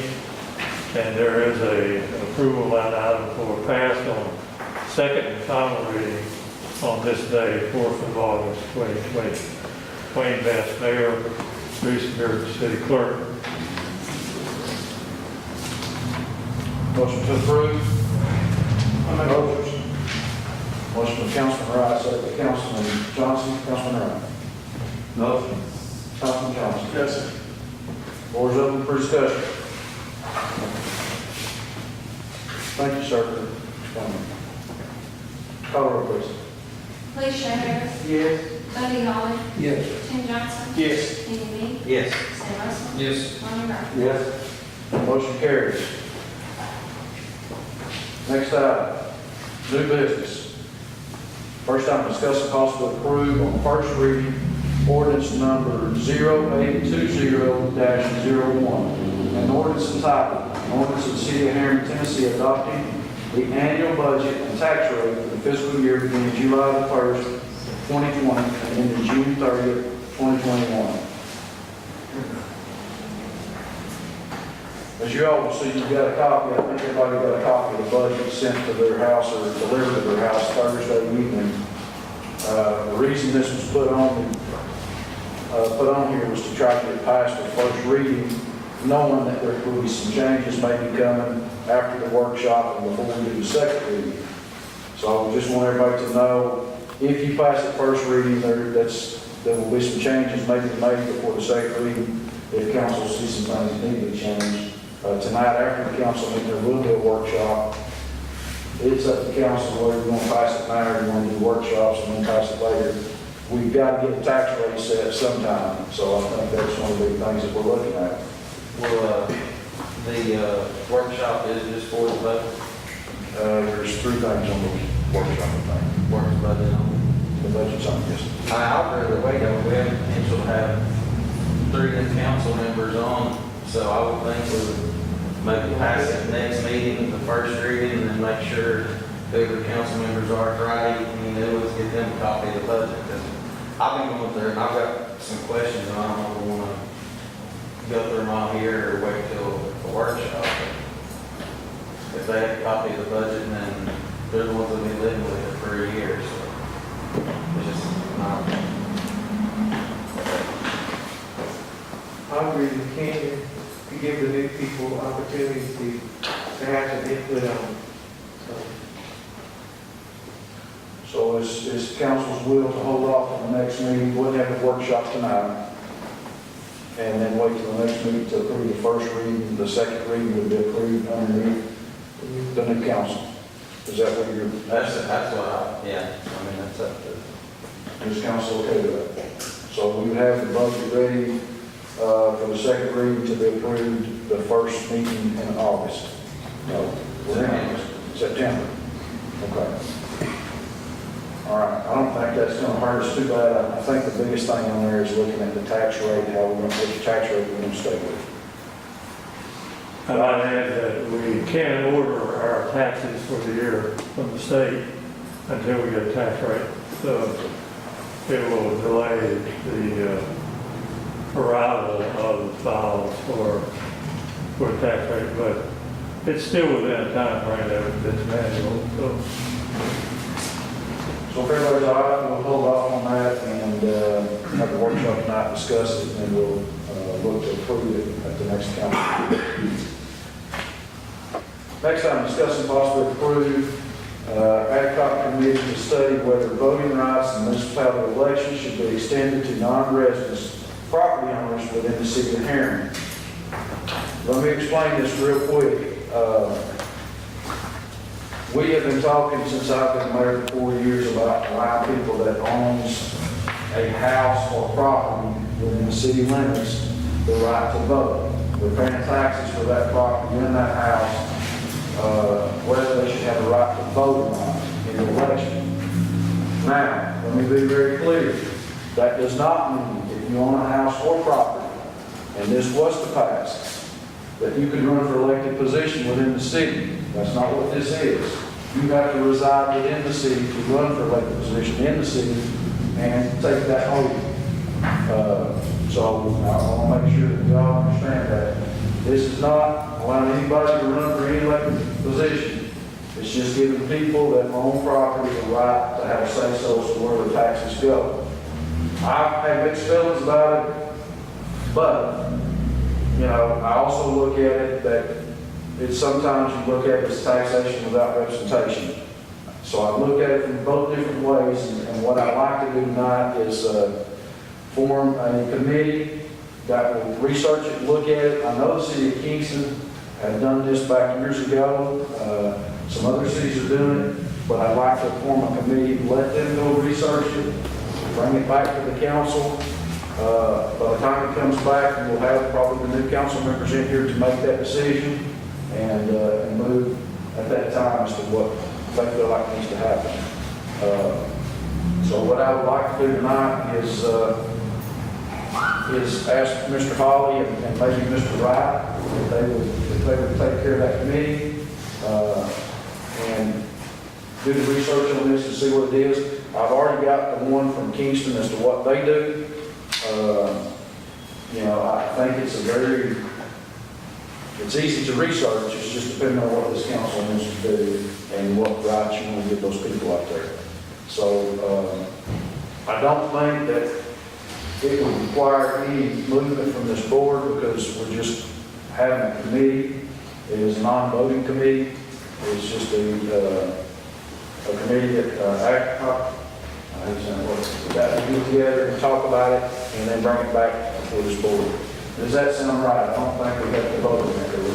L: and there is an approval line item for passed on second and final reading on this day, 4th of August 2020. Wayne Bass, Mayor, Reese Beard, City Clerk.
A: Motion to approve. Motion from Councilman Wright, second by Councilman Johnson. Councilman Wright.
B: Motion.
A: Councilman Johnson.
E: Yes, sir.
A: Floor is open for discussion. Thank you, sir, for coming. Call roll, please.
D: Alicia Harris,
B: Yes.
D: Buddy Holly,
B: Yes.
D: Tim Johnson,
E: Yes.
D: Kenny Me,
C: Yes.
D: Sam Russell,
C: Yes.
D: Lonnie Wright.
B: Yes.
A: Motion carries. Next item, new business. First time discussing possible approve on first reading ordinance number 0820-01. An ordinance entitled, an ordinance of the city of Harriman, Tennessee adopting the annual budget and tax rate for the fiscal year beginning July the 1st, 2020 and ending June 30th, 2021. As you all will see, you've got a copy, I think everybody got a copy of the budget sent to their house or delivered to their house Thursday evening. The reason this was put on here was to try to get past the first reading knowing that there will be some changes maybe coming after the workshop and before we do the second reading. So I just want everybody to know, if you pass the first reading, there will be some changes maybe made before the second reading, if council sees some things that need to be changed. Tonight, after the council meeting, there will be a workshop. It's up to council whether you want to pass it now or you want to do workshops and then pass it later. We've got to get the tax rate set sometime, so I think that's one of the big things that we're looking at.
C: Well, the workshop is just for the budget,
A: There's three things on the workshop, I think.
C: work the budget on.
A: The budget's on this.
C: I'd rather wait, though, we have the potential to have 3 new council members on, so I would think we would maybe pass it next meeting, the first reading, and then make sure whoever the council members are Friday, let's get them a copy of the budget, because I've been going through it, and I've got some questions, and I don't know if we want to go through them all here or wait till the workshop. But if they have a copy of the budget, then they're the ones that will be living with it for a year, so it's just not.
B: I agree with Ken, to give the new people opportunity to have some input on it.
A: So is council's will to hold off on the next meeting, we'll have a workshop tonight, and then wait till the next meeting to approve the first reading, the second reading would be approved underneath the new council. Is that what you're,
C: That's what that's up to.
A: is council okay with that? So we would have the budget ready for the second reading to be approved the first meeting in August. No, we're in August, September. Okay. All right, I don't think that's gonna hurt us too bad. I think the biggest thing on there is looking at the tax rate, how we're gonna, which tax rate we're gonna stay with.
L: I might add that we can't order our taxes for the year from the state until we get a tax rate. So it will delay the arrival of the files for the tax rate, but it's still within a time frame that's manual.
A: So if everybody's all right, we'll hold off on that and have the workshop tonight, discuss it, and we'll look to approve it at the next council. Next item, discuss and possibly approve ad hoc committee to study whether voting rights in municipality elections should be extended to non-residents, property owners within the city of Harriman. Let me explain this real quick. We have been talking since I've been mayor for 4 years about allowing people that owns a house or property within the city limits the right to vote. They're paying taxes for that property in that house, whether they should have the right to vote or not in the election. Now, let me be very clear. That does not mean if you own a house or property, and this was to pass, that you can run for elected position within the city. That's not what this is. You have to reside within the city to run for elected position in the city and take that home. So I want to make sure that y'all understand that. This is not allowing anybody to run for any elected position. It's just giving people that own property the right to have a say-so as to where the taxes go. I've had mixed feelings about it, but, I also look at it that it's sometimes you look at it as taxation without representation. So I look at it from both different ways, and what I'd like to do tonight is form a committee that will research it, look at it. I know the city of Kingston had done this back years ago. Some other cities are doing it, but I'd like to form a committee, let them go research it, bring it back to the council. By the time it comes back, we'll have probably the new council members in here to make that decision and move at that time as to what they feel like needs to happen. So what I would like to do tonight is ask Mr. Hawley and maybe Mr. Wright if they would take care of that committee and do the research on this and see what it is. I've already got the one from Kingston as to what they do. I think it's easy to research. It's just depending on what this council wants to do and what rights you want to give those people out there. So I don't think that it would require any movement from this board because we're just having a committee. It is a non-voting committee. It's just a committee that, that get together and talk about it and then bring it back to this board. Does that sound right? I don't think we have to vote on that, do we?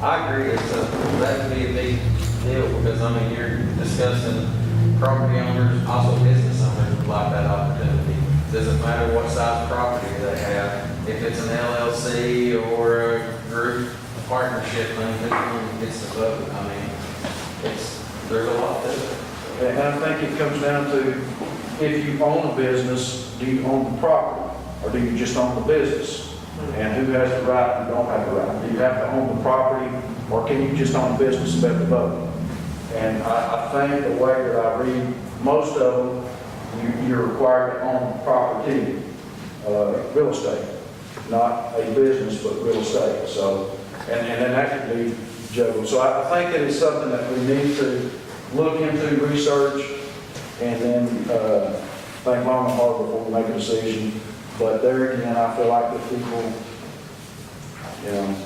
C: I agree, that could be a big deal, because, I mean, you're discussing property owners, also business owners would like that opportunity. Doesn't matter what size property they have, if it's an LLC or a group partnership, I mean, who gets to vote? I mean, there's a lot to it.
A: And I think it comes down to, if you own a business, do you own the property? Or do you just own the business? And who has the right, who don't have the right? Do you have to own the property, or can you just own the business and bet the vote? And I think the way that I read most of them, you're required to own property, real estate, not a business, but real estate. So, and then that could be juggled. So I think that it's something that we need to look into, research, and then think long and hard before we make a decision. But there again, I feel like the people, you know,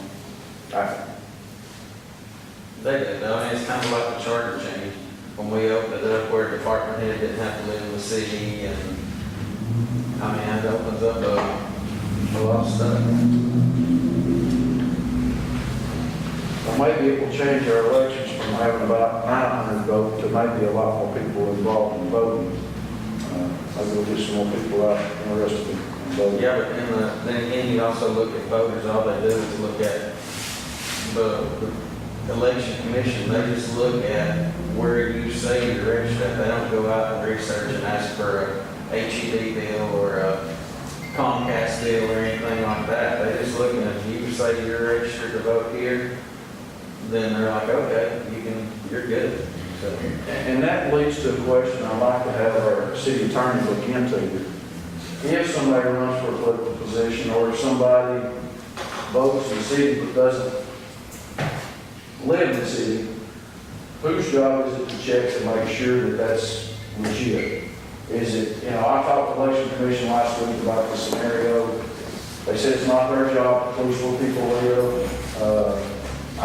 C: They did, I mean, it's kind of like the charter change. When we opened it up where department head didn't have to live in the city, and, I mean, it opens up a lot of stuff.
A: well, maybe it will change our elections from having about 900 votes to maybe a lot more people involved in voting. Maybe we'll get some more people out interested in voting.
C: Yeah, but then again, you also look at voters, all they do is look at the election commission, they just look at where you say you're registered. They don't go out and research and ask for a HED bill or a Comcast bill or anything like that. They just look at, if you say you're registered to vote here, then they're like, okay, you're good. So,
A: And that leads to a question I'd like to have our city attorney look into. If somebody runs for a political position, or if somebody votes in the city but doesn't live in the city, whose job is it to check to make sure that that's legit? Is it, you know, I talked to the election commission last week about the scenario. They said it's not their job to police where people live. I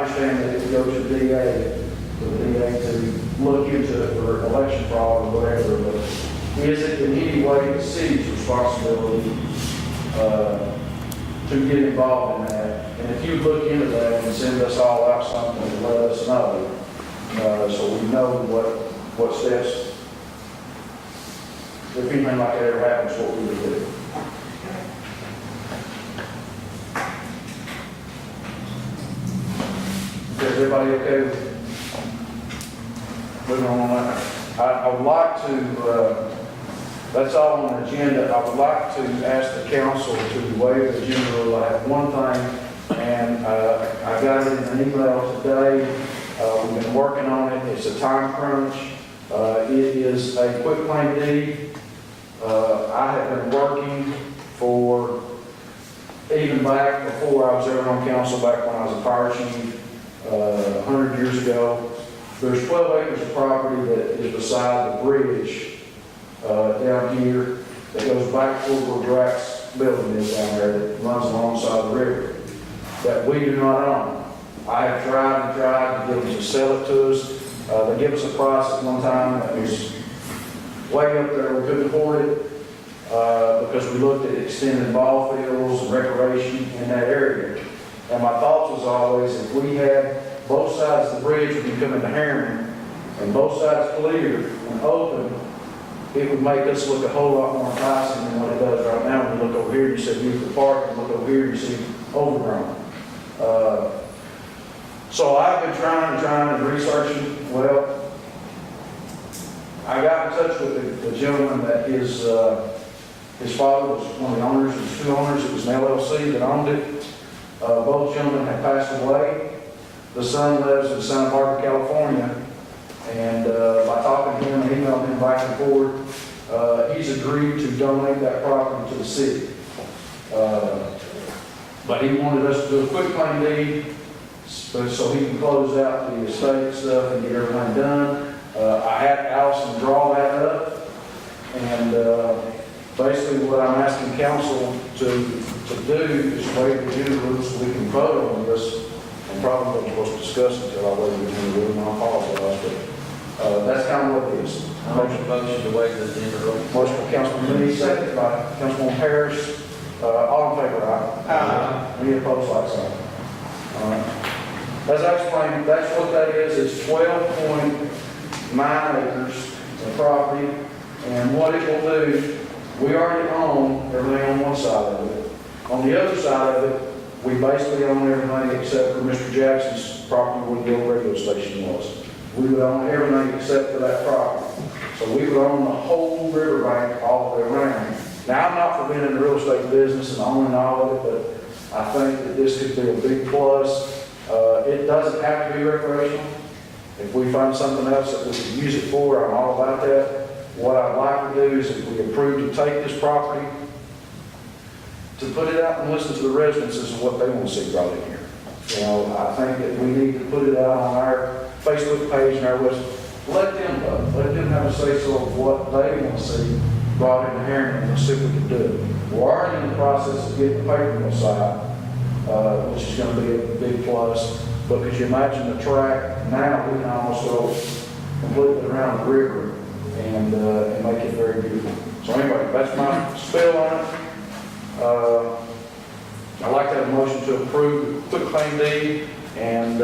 A: understand that it goes to the DA, for the DA to look into it for election fraud or whatever, but is it in any way the city's responsibility to get involved in that? And if you look into that and send us all out something to let us know, so we know what steps, if anything like that ever happens, what we would do. Is everybody okay with moving on that? I would like to, that's all on the agenda. I would like to ask the council to waive the agenda rule. I have one thing, and I got it in an email today. We've been working on it. It's a time crunch. It is a quitclaim deed. I have been working for, even back before I was ever on council, back when I was a fire chief, 100 years ago. There's 12 acres of property that is beside the bridge down here that goes back toward where Drax building is down there, that runs alongside the river, that we do not own. I have tried and tried to get them to sell it to us. They give us a price at one time that was way up there. We couldn't afford it because we looked at extending ball fields and recreation in that area. And my thoughts was always, if we had both sides of the bridge when you come into Harriman, and both sides clear and open, it would make us look a whole lot more enticing than what it does right now. When you look over here, you see beautiful park, and look over here, you see overgrown. So I've been trying and researching. Well, I got in touch with the gentleman that his father was one of the owners. There was two owners. It was an LLC that owned it. Both gentlemen have passed away. The son lives in Santa Barbara, California, and by talking to him and emailing him back and forth, he's agreed to donate that property to the city. But he wanted us to do a quitclaim deed so he can close out the estate stuff and get everything done. I had Allison draw that up, and Basically, what I'm asking council to do is waive the general rules so we can vote on this, and probably wasn't supposed to discuss it until I waive the general rule, and I apologize, but that's kind of what it is.
C: Motion to waive the general rule.
A: Motion by Councilman Lee, second by Councilman Harris. All in favor, aye? Any opposed, like sign? All right. As I explained, that's what that is. It's 12.9 acres of property, and what it will do, we already own everything on one side of it. On the other side of it, we basically own everything except for Mr. Jackson's property where the old radio station was. We would own everything except for that property. So we would own the whole riverbank all the way around. Now, I'm not forbidden the real estate business and owning all of it, but I think that this could be a big plus. It doesn't have to be recreational. If we find something else that we can use it for, I'm all about that. What I'd like to do is if we approve to take this property, to put it out and listen to the residents as to what they want to see brought in here. You know, I think that we need to put it out on our Facebook page and our website. Let them vote. Let them have a say-so of what they want to see brought into Harriman and see if we can do it. We're already in the process of getting the paper mill site, which is going to be a big plus. But could you imagine the track? Now we can almost go completely around the river and make it very beautiful. So anyway, that's my spiel on it. I'd like to have a motion to approve the quitclaim deed and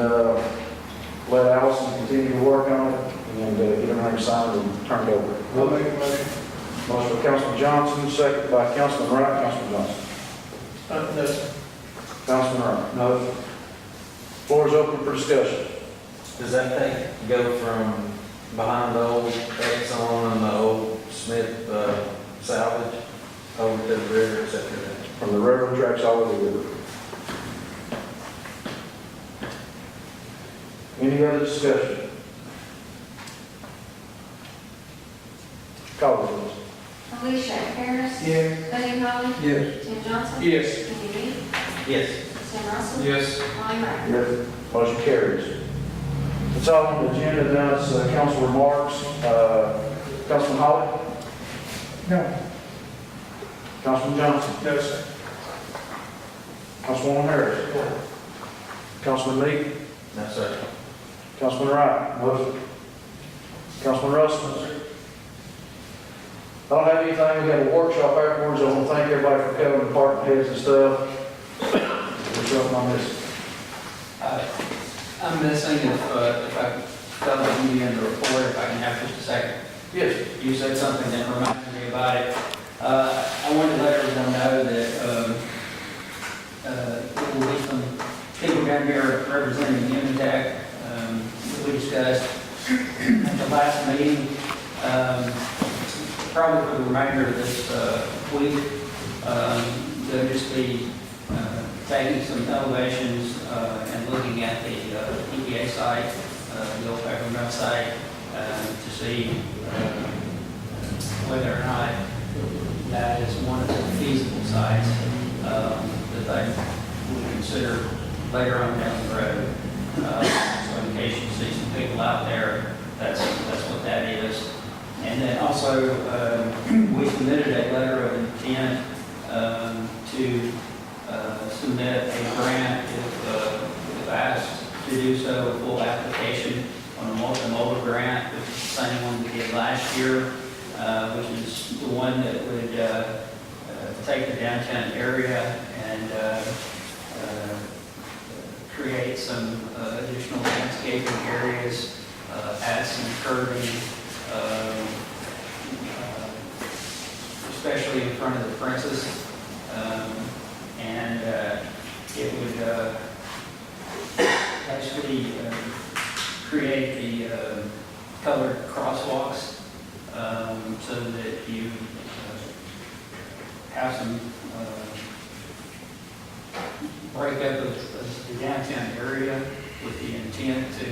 A: let Allison continue to work on it and get everything signed and turned over.
E: I'll make a motion.
A: Motion by Councilman Johnson, second by Councilman Wright. Councilman Johnson.
E: No, sir.
A: Councilman Wright. No. Floor is open for discussion.
C: Does that thing go from behind the old Exxon and the old Smith salvage over to the river, et cetera?
A: From the railroad tracks all over the river. Any other discussion? Call the please.
D: Alicia Harris.
E: Yes.
D: Buddy Holly.
E: Yes.
D: Tim Johnson.
E: Yes.
D: Kenny Me.
C: Yes.
D: Sam Russell.
E: Yes.
D: Lonnie Wright.
A: Yes. Motion carries. That's all on the agenda. Now it's council remarks. Councilman Holly?
E: No.
A: Councilman Johnson?
E: No, sir.
A: Councilwoman Harris? Councilman Meek?
C: No, sir.
A: Councilman Wright? No. Councilman Russell? I don't have anything. We have a workshop afterwards. I want to thank everybody for coming, department heads and stuff. What's up on this?
N: I'm missing if I tell you in the report, if I can have just a second.
A: Yes.
N: You said something that reminded me about it. I wanted to let everyone know that there will be some people down here representing Unitech. We discussed at the last meeting, probably for the remainder of this week, they'll just be taking some elevations and looking at the EPA site, the old paper mill site, to see whether or not that is one of the feasible sites that they would consider later on down the road. So in case you see some people out there, that's what that is. And then also, we submitted a letter of intent to submit a grant if asked to do so, a full application on a multimodal grant, which is the same one we did last year, which is the one that would take the downtown area and create some additional landscaping areas, add some curbing, especially in front of the Princess. And it would basically create the colored crosswalks so that you have some breakup of the downtown area with the intent to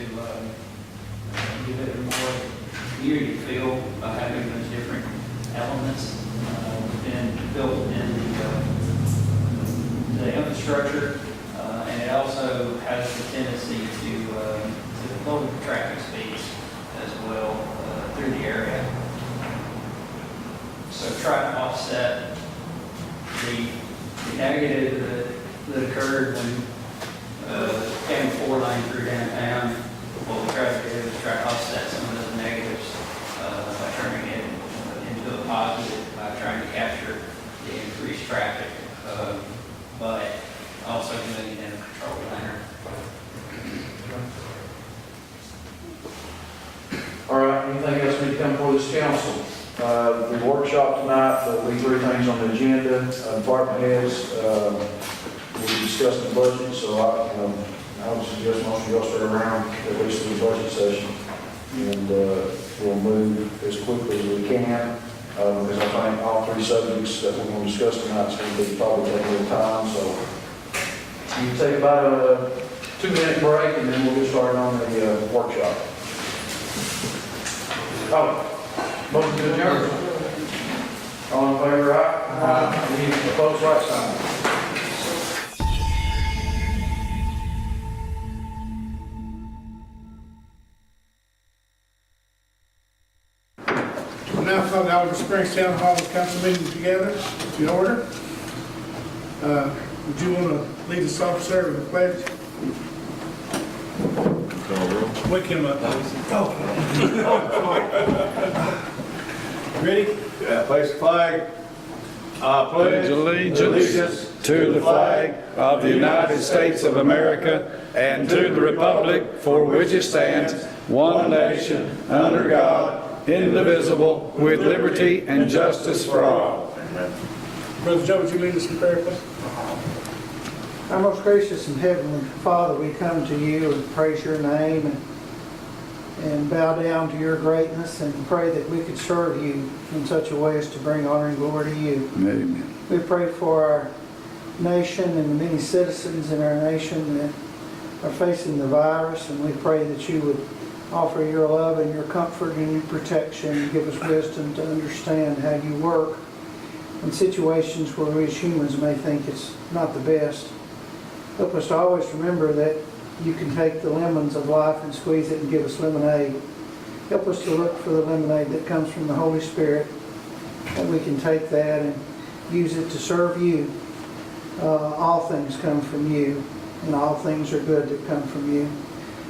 N: give it a more community feel by having those different elements built in the infrastructure, and it also has the tendency to lower the traffic speeds as well through the area. So try to offset negative that occurred when came 4-lane through downtown. What we tried to do is try to offset some of those negatives by turning it into a positive, by trying to capture the increased traffic, but also doing it in a controlled manner.
A: All right, anything else need to come before this council? The workshop tonight, there'll be 3 things on the agenda. Department heads, we'll be discussing the budget, so I would suggest most of y'all stay around at least through the budget session. And we'll move as quickly as we can, because I think all 3 subjects that we're going to discuss tonight is going to be probably take a little time, so you can take about a 2-minute break, and then we'll get started on the workshop. Oh, motion to adjourn. All in favor, aye? Any opposed, right sign.
G: We'll now call the Oliver Springs Town Hall Council meeting together to order. Would you want to lead us off, sir, with the pledge? Wake him up. Ready?
O: Yeah, place the flag. I pledge allegiance to the flag of the United States of America and to the republic for which it stands, one nation, under God, indivisible, with liberty and justice for all.
G: Brother Joe, would you lead us in prayer, please?
P: Our most gracious and heavenly Father, we come to you and praise your name and bow down to your greatness and pray that we could serve you in such a way as to bring honor and glory to you.
O: Amen.
P: We pray for our nation and the many citizens in our nation that are facing the virus, and we pray that you would offer your love and your comfort and your protection and give us wisdom to understand how you work in situations where we as humans may think it's not the best. Help us to always remember that you can take the lemons of life and squeeze it and give us lemonade. Help us to look for the lemonade that comes from the Holy Spirit, that we can take that and use it to serve you. All things come from you, and all things are good that come from you.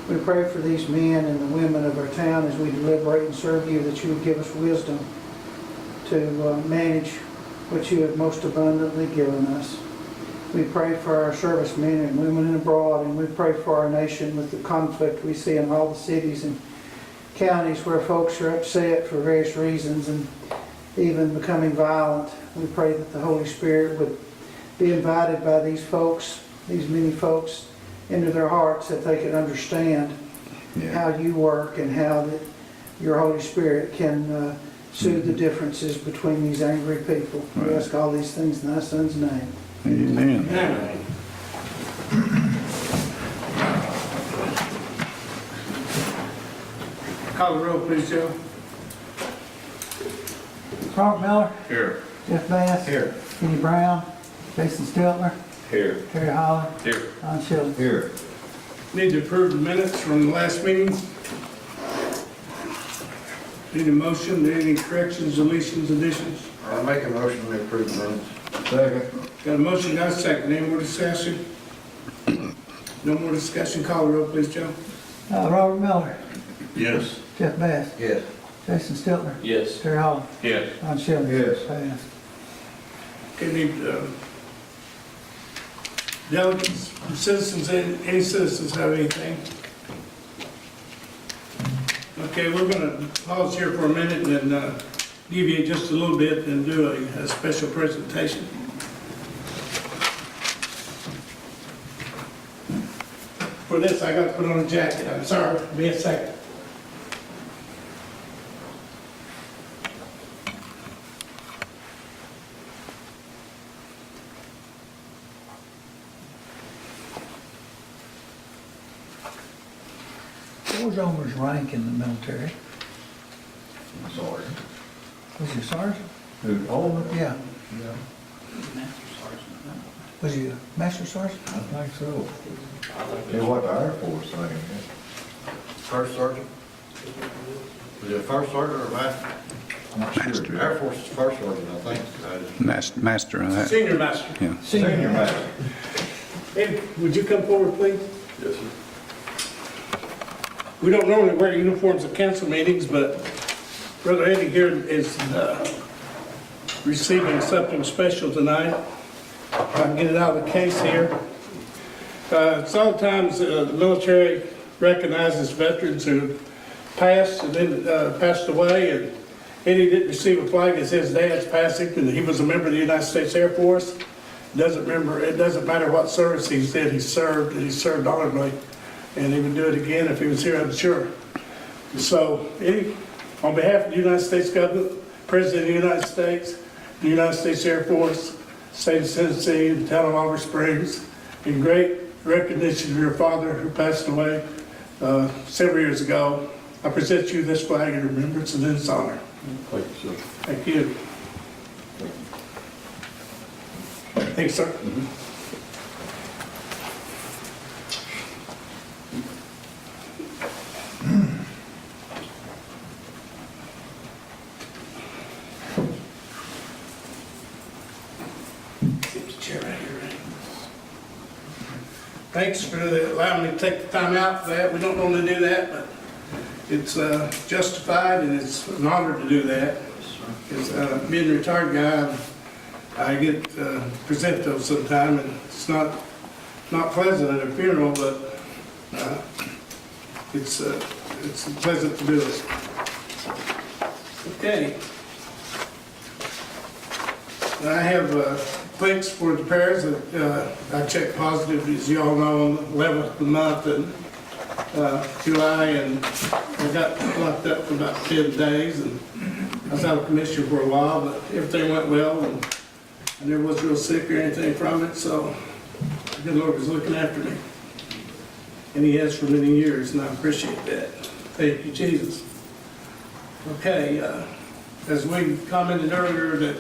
P: We pray for these men and the women of our town as we deliberate and serve you, that you would give us wisdom to manage what you have most abundantly given us. We pray for our servicemen and women abroad, and we pray for our nation with the conflict we see in all the cities and counties where folks are upset for various reasons and even becoming violent. We pray that the Holy Spirit would be invited by these folks, these many folks, into their hearts, that they could understand how you work and how that your Holy Spirit can soothe the differences between these angry people. We ask all these things in thy Son's name.
O: Amen.
G: Call the roll, please, Joe.
P: Robert Miller.
O: Here.
P: Jeff Bass.
O: Here.
P: Kenny Brown. Jason Stiltner.
O: Here.
P: Terry Holland.
O: Here.
P: Ron Schilling.
O: Here.
G: Need to approve the minutes from the last meeting. Need a motion, any corrections, deletions, additions?
O: I'll make a motion to approve the minutes. Second.
G: Got a motion, got a second. Any more discussion? No more discussion. Call the roll, please, Joe.
P: Robert Miller.
O: Yes.
P: Jeff Bass.
O: Yes.
P: Jason Stiltner.
O: Yes.
P: Terry Holland.
O: Yes.
P: Ron Schilling.
O: Yes.
P: Passed.
G: Okay, need delegates, citizens, any citizens have anything? Okay, we're going to pause here for a minute and give you just a little bit and do a special presentation. For this, I got to put on a jacket. I'm sorry, be a second.
P: What was Omer's rank in the military?
O: Sergeant.
P: Was he a sergeant?
O: Who? Omer?
P: Yeah.
O: Yeah.
P: Was he a master sergeant?
O: I think so. Yeah, what the Air Force saying? First sergeant? Was it first sergeant or master? Master.
C: Air Force is first sergeant, I think.
O: Master on that.
B: Senior master.
O: Yeah.
C: Senior master.
B: Ed, would you come forward, please?
C: Yes, sir.
B: We don't normally wear uniforms at council meetings, but Brother Eddie here is receiving something special tonight. If I can get it out of the case here. Sometimes the military recognizes veterans who passed and then passed away, and Eddie didn't receive a flag as his dad's passing, and he was a member of the United States Air Force. It doesn't matter what service he did, he served, and he served honorably, and he would do it again if he was here, I'm sure. So, Eddie, on behalf of the United States government, President of the United States, the United States Air Force, State of Tennessee, the town of Oliver Springs, in great recognition of your father who passed away several years ago, I present you this flag in remembrance and in his honor.
C: Thank you, sir.
B: Thank you. Thanks, sir. Get the chair right here. Thanks for allowing me to take the time out for that. We don't normally do that, but it's justified and it's an honor to do that. As being a retired guy, I get present those sometime, and it's not pleasant at a funeral, but it's pleasant to do it. Okay. I have thanks for the prayers that I checked positive, as you all know, on the 11th of the month in July, and I got locked up for about 10 days, and I was out of commission for a while, but everything went well, and I never was real sick or anything from it, so the good Lord was looking after me. And He has for many years, and I appreciate that. Thank you, Jesus. Okay, as we commented earlier that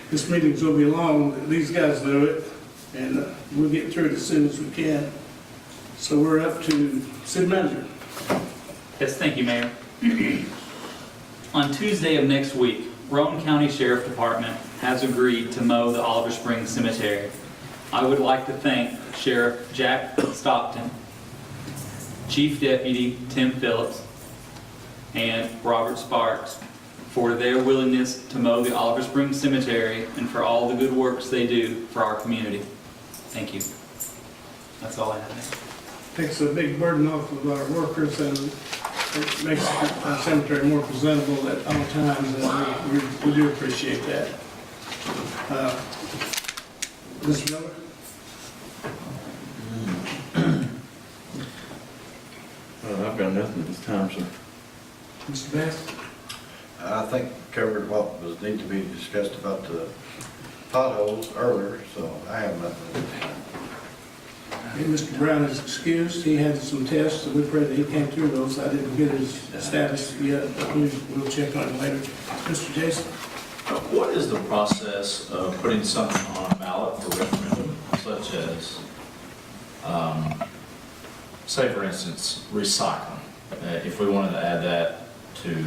B: this meeting's will be long, these guys know it, and we'll get through it as soon as we can. So we're up to City Manager.
Q: Yes, thank you, Mayor. On Tuesday of next week, Roane County Sheriff Department has agreed to mow the Oliver Springs Cemetery. I would like to thank Sheriff Jack Stockton, Chief Deputy Tim Phillips, and Robert Sparks for their willingness to mow the Oliver Springs Cemetery and for all the good works they do for our community. Thank you. That's all I have.
B: Takes a big burden off of our workers, and it makes our cemetery more presentable at all times, and we do appreciate that. Mr. Miller?
L: I've got nothing at this time, sir.
B: Mr. Bass?
C: I think covered what was need to be discussed about the potholes earlier, so I have nothing.
B: Okay, Mr. Brown is excused. He had some tests, and we pray that he came through those. I didn't get his status yet, but we'll check on it later. Mr. Jason?
R: What is the process of putting something on a ballot for referendum, such as, say for instance, recycling? If we wanted to add that to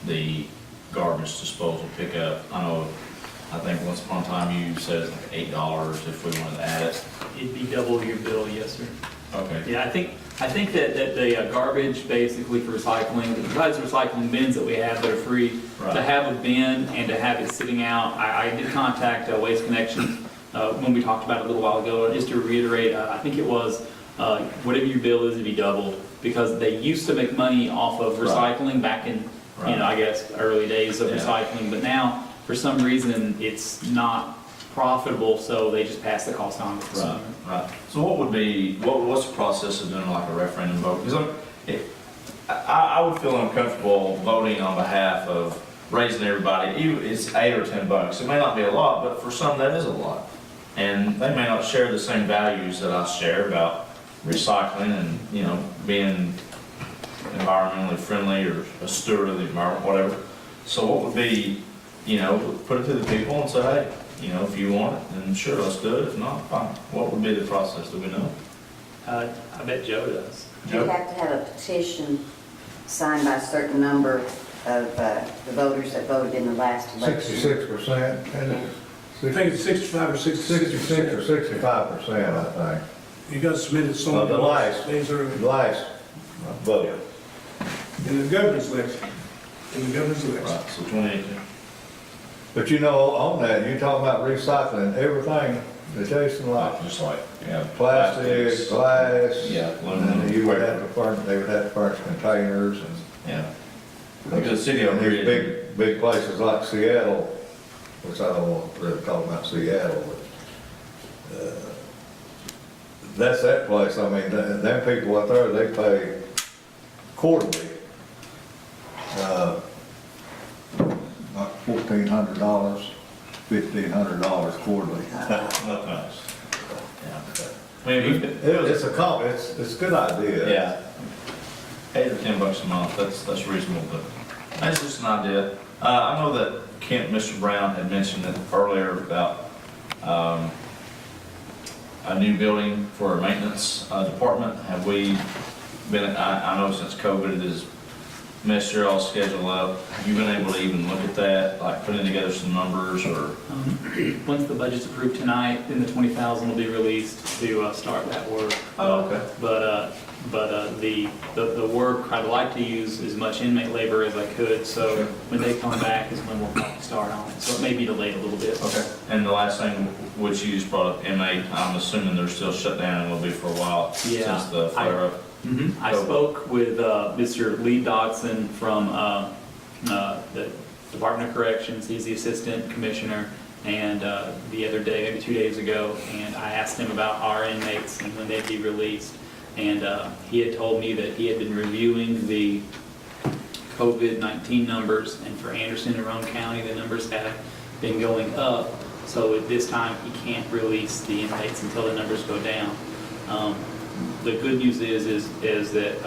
R: the garbage disposal pickup, I think once upon a time you said it's like $8 if we wanted to add it.
Q: It'd be double your bill, yes, sir.
R: Okay.
Q: Yeah, I think that the garbage basically for recycling, besides recycling bins that we have that are free,
R: Right.
Q: to have a bin and to have it sitting out, I did contact Waste Connections when we talked about it a little while ago, just to reiterate, I think it was whatever your bill is, it'd be doubled, because they used to make money off of recycling back in, I guess, early days of recycling, but now, for some reason, it's not profitable, so they just pass the cost on to the consumer.
R: Right. So what's the process of doing like a referendum vote? Because I would feel uncomfortable voting on behalf of raising everybody. It's $8 or $10. It may not be a lot, but for some that is a lot. And they may not share the same values that I share about recycling and, being environmentally friendly or a steward of the environment, whatever. So what would be, put it to the people and say, hey, if you want it, then sure, let's do it. If not, fine. What would be the process? Do we know?
Q: I bet Joe does.
S: You have to have a petition signed by a certain number of the voters that voted in the last election.
C: 66%, and
B: I think it's 65 or 66.
C: 66 or 65%, I think.
B: You got submitted so
C: Of the last,
B: days early.
C: last vote.
B: In the governor's election. In the governor's election.
R: Right, so 2018.
C: But you know, on that, you talk about recycling everything that Jason likes.
R: Just like, yeah.
C: Plastic, glass.
R: Yeah.
C: And then you would have to furnish, they would have to furnish containers and.
R: Yeah. Like the city
C: And
R: over
C: these
R: here.
C: big places like Seattle, which I don't want to really talk about Seattle, but, that's that place. I mean, them people out there, they pay quarterly, like $1,400, $1,500 quarterly. It's a good idea.
R: Yeah. $8 or $10 a month, that's reasonable, but that's just an idea. I know that Mr. Brown had mentioned it earlier about, a new building for our maintenance, department. Have we been, I know since COVID has messed your all schedule up, have you been able to even look at that, like putting together some numbers or?
Q: Once the budget's approved tonight, then the 20,000 will be released to start that work.
R: Oh, okay.
Q: But the work, I'd like to use as much inmate labor as I could, so when they come back is when we'll probably start on it. So it may be delayed a little bit.
R: Okay. And the last thing, which you just brought up, inmate, I'm assuming they're still shut down and will be for a while since the flare up.
Q: I spoke with Mr. Lee Dodson from the Department of Corrections. He's the assistant commissioner. And the other day, maybe 2 days ago, and I asked him about our inmates and when they'd be released. And he had told me that he had been reviewing the COVID-19 numbers, and for Anderson and Roane County, the numbers have been going up. So at this time, he can't release the inmates until the numbers go down. The good news is that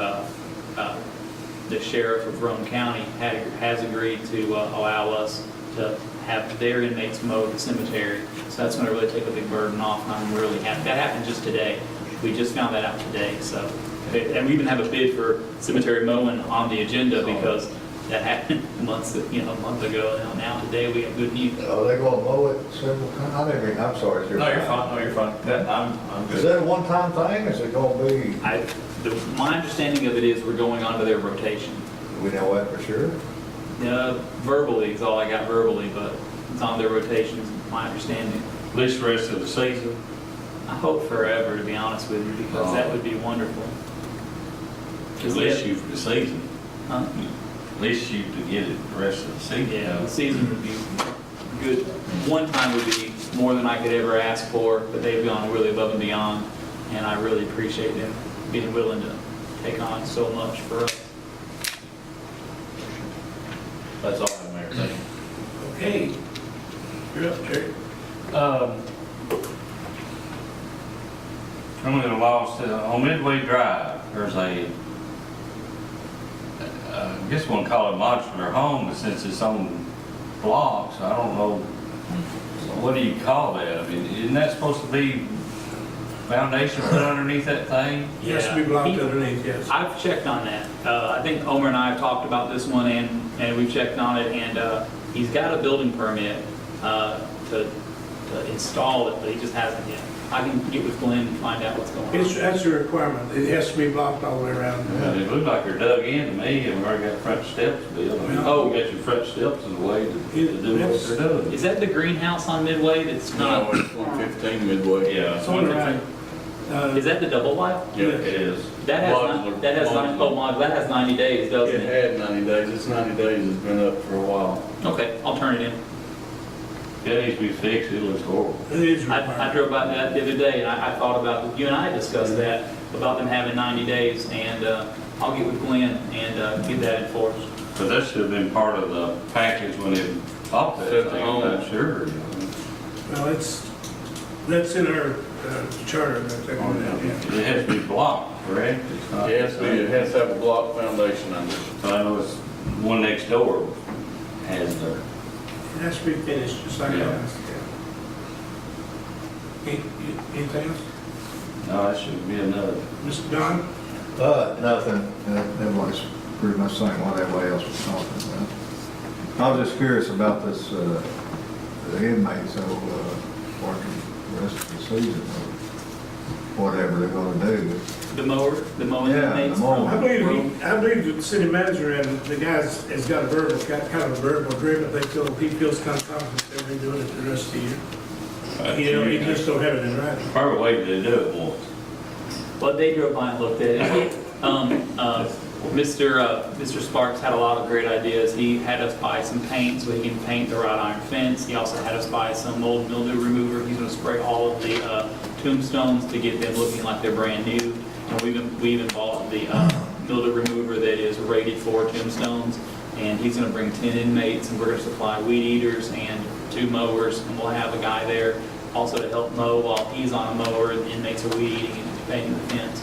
Q: the sheriff of Roane County has agreed to allow us to have their inmates mow the cemetery. So that's going to really take a big burden off, and I'm really happy. That happened just today. We just found that out today. So, and we even have a bid for cemetery mowing on the agenda because that happened a month ago. Now today we have good news.
C: Are they going to mow it several times? I'm sorry.
R: No, you're fine. No, you're fine. I'm good.
C: Is that a one-time thing? Is it going to be?
Q: My understanding of it is we're going on to their rotation.
C: Do we know that for sure?
Q: Verbally is all I got verbally, but it's on their rotations, my understanding.
L: At least the rest of the season?
Q: I hope forever, to be honest with you, because that would be wonderful.
L: At least you for the season.
Q: Huh?
L: At least you to get it the rest of the season.
Q: Yeah, the season would be good. One time would be more than I could ever ask for, but they've gone really above and beyond, and I really appreciate them being willing to take on so much for us.
R: That's all I have, Mayor. Thank you.
B: Okay. You're up, Jerry.
L: I'm at a loss. On Midway Drive, there's I guess we'll call it modular home, but since it's on blocks, I don't know, what do you call that? I mean, isn't that supposed to be foundation put underneath that thing?
B: Yes, we blocked underneath, yes.
Q: I've checked on that. I think Omer and I have talked about this one, and we've checked on it, and he's got a building permit to install it, but he just hasn't yet. I can get with Glenn and find out what's going on.
B: That's a requirement. It has to be blocked all the way around.
L: Yeah, it looked like they're dug in to me, and we already got front steps built. You got your front steps in the way to do what they're doing.
Q: Is that the greenhouse on Midway that's not?
L: No, it's 115 Midway. Yeah.
B: It's on the right.
Q: Is that the double wide?
L: Yeah, it is.
Q: That has 90 days, doesn't it?
L: It had 90 days. It's 90 days. It's been up for a while.
Q: Okay, I'll turn it in.
L: It needs to be fixed. It looks horrible.
B: It is
Q: I drove by that the other day, and I thought about, you and I discussed that, about them having 90 days, and I'll get with Glenn and get that enforced.
L: But that should have been part of the package when it bought that thing, I'm sure.
B: Well, that's in our charter.
L: It has to be blocked, correct? It has to have a block foundation under it. So I know it's one next door has the.
B: It has to be finished, just like that. Anything else?
L: No, that should be another.
B: Mr. Don?
C: Nothing. Everyone's pretty much saying what everybody else was talking about. I was just curious about this, the inmates, working the rest of the season, or whatever they're gonna do.
Q: The mowing
C: Yeah,
Q: inmates.
C: the mowing.
T: I believe the city manager and the guys has got kind of a verbal agreement. They feel, he feels kind of confident they'll be doing it the rest of the year. You know, he just don't have it in writing.
L: Probably wait till they do it once.
Q: Well, they drove by and looked at it. Mr. Sparks had a lot of great ideas. He had us buy some paint so he can paint the wrought iron fence. He also had us buy some old mildew remover. He's going to spray all of the tombstones to get them looking like they're brand new. And we even bought the mildew remover that is rated for tombstones. And he's going to bring 10 inmates, and we're going to supply weed eaters and 2 mowers, and we'll have a guy there also to help mow while he's on a mower and the inmates are weed eating and painting the fence.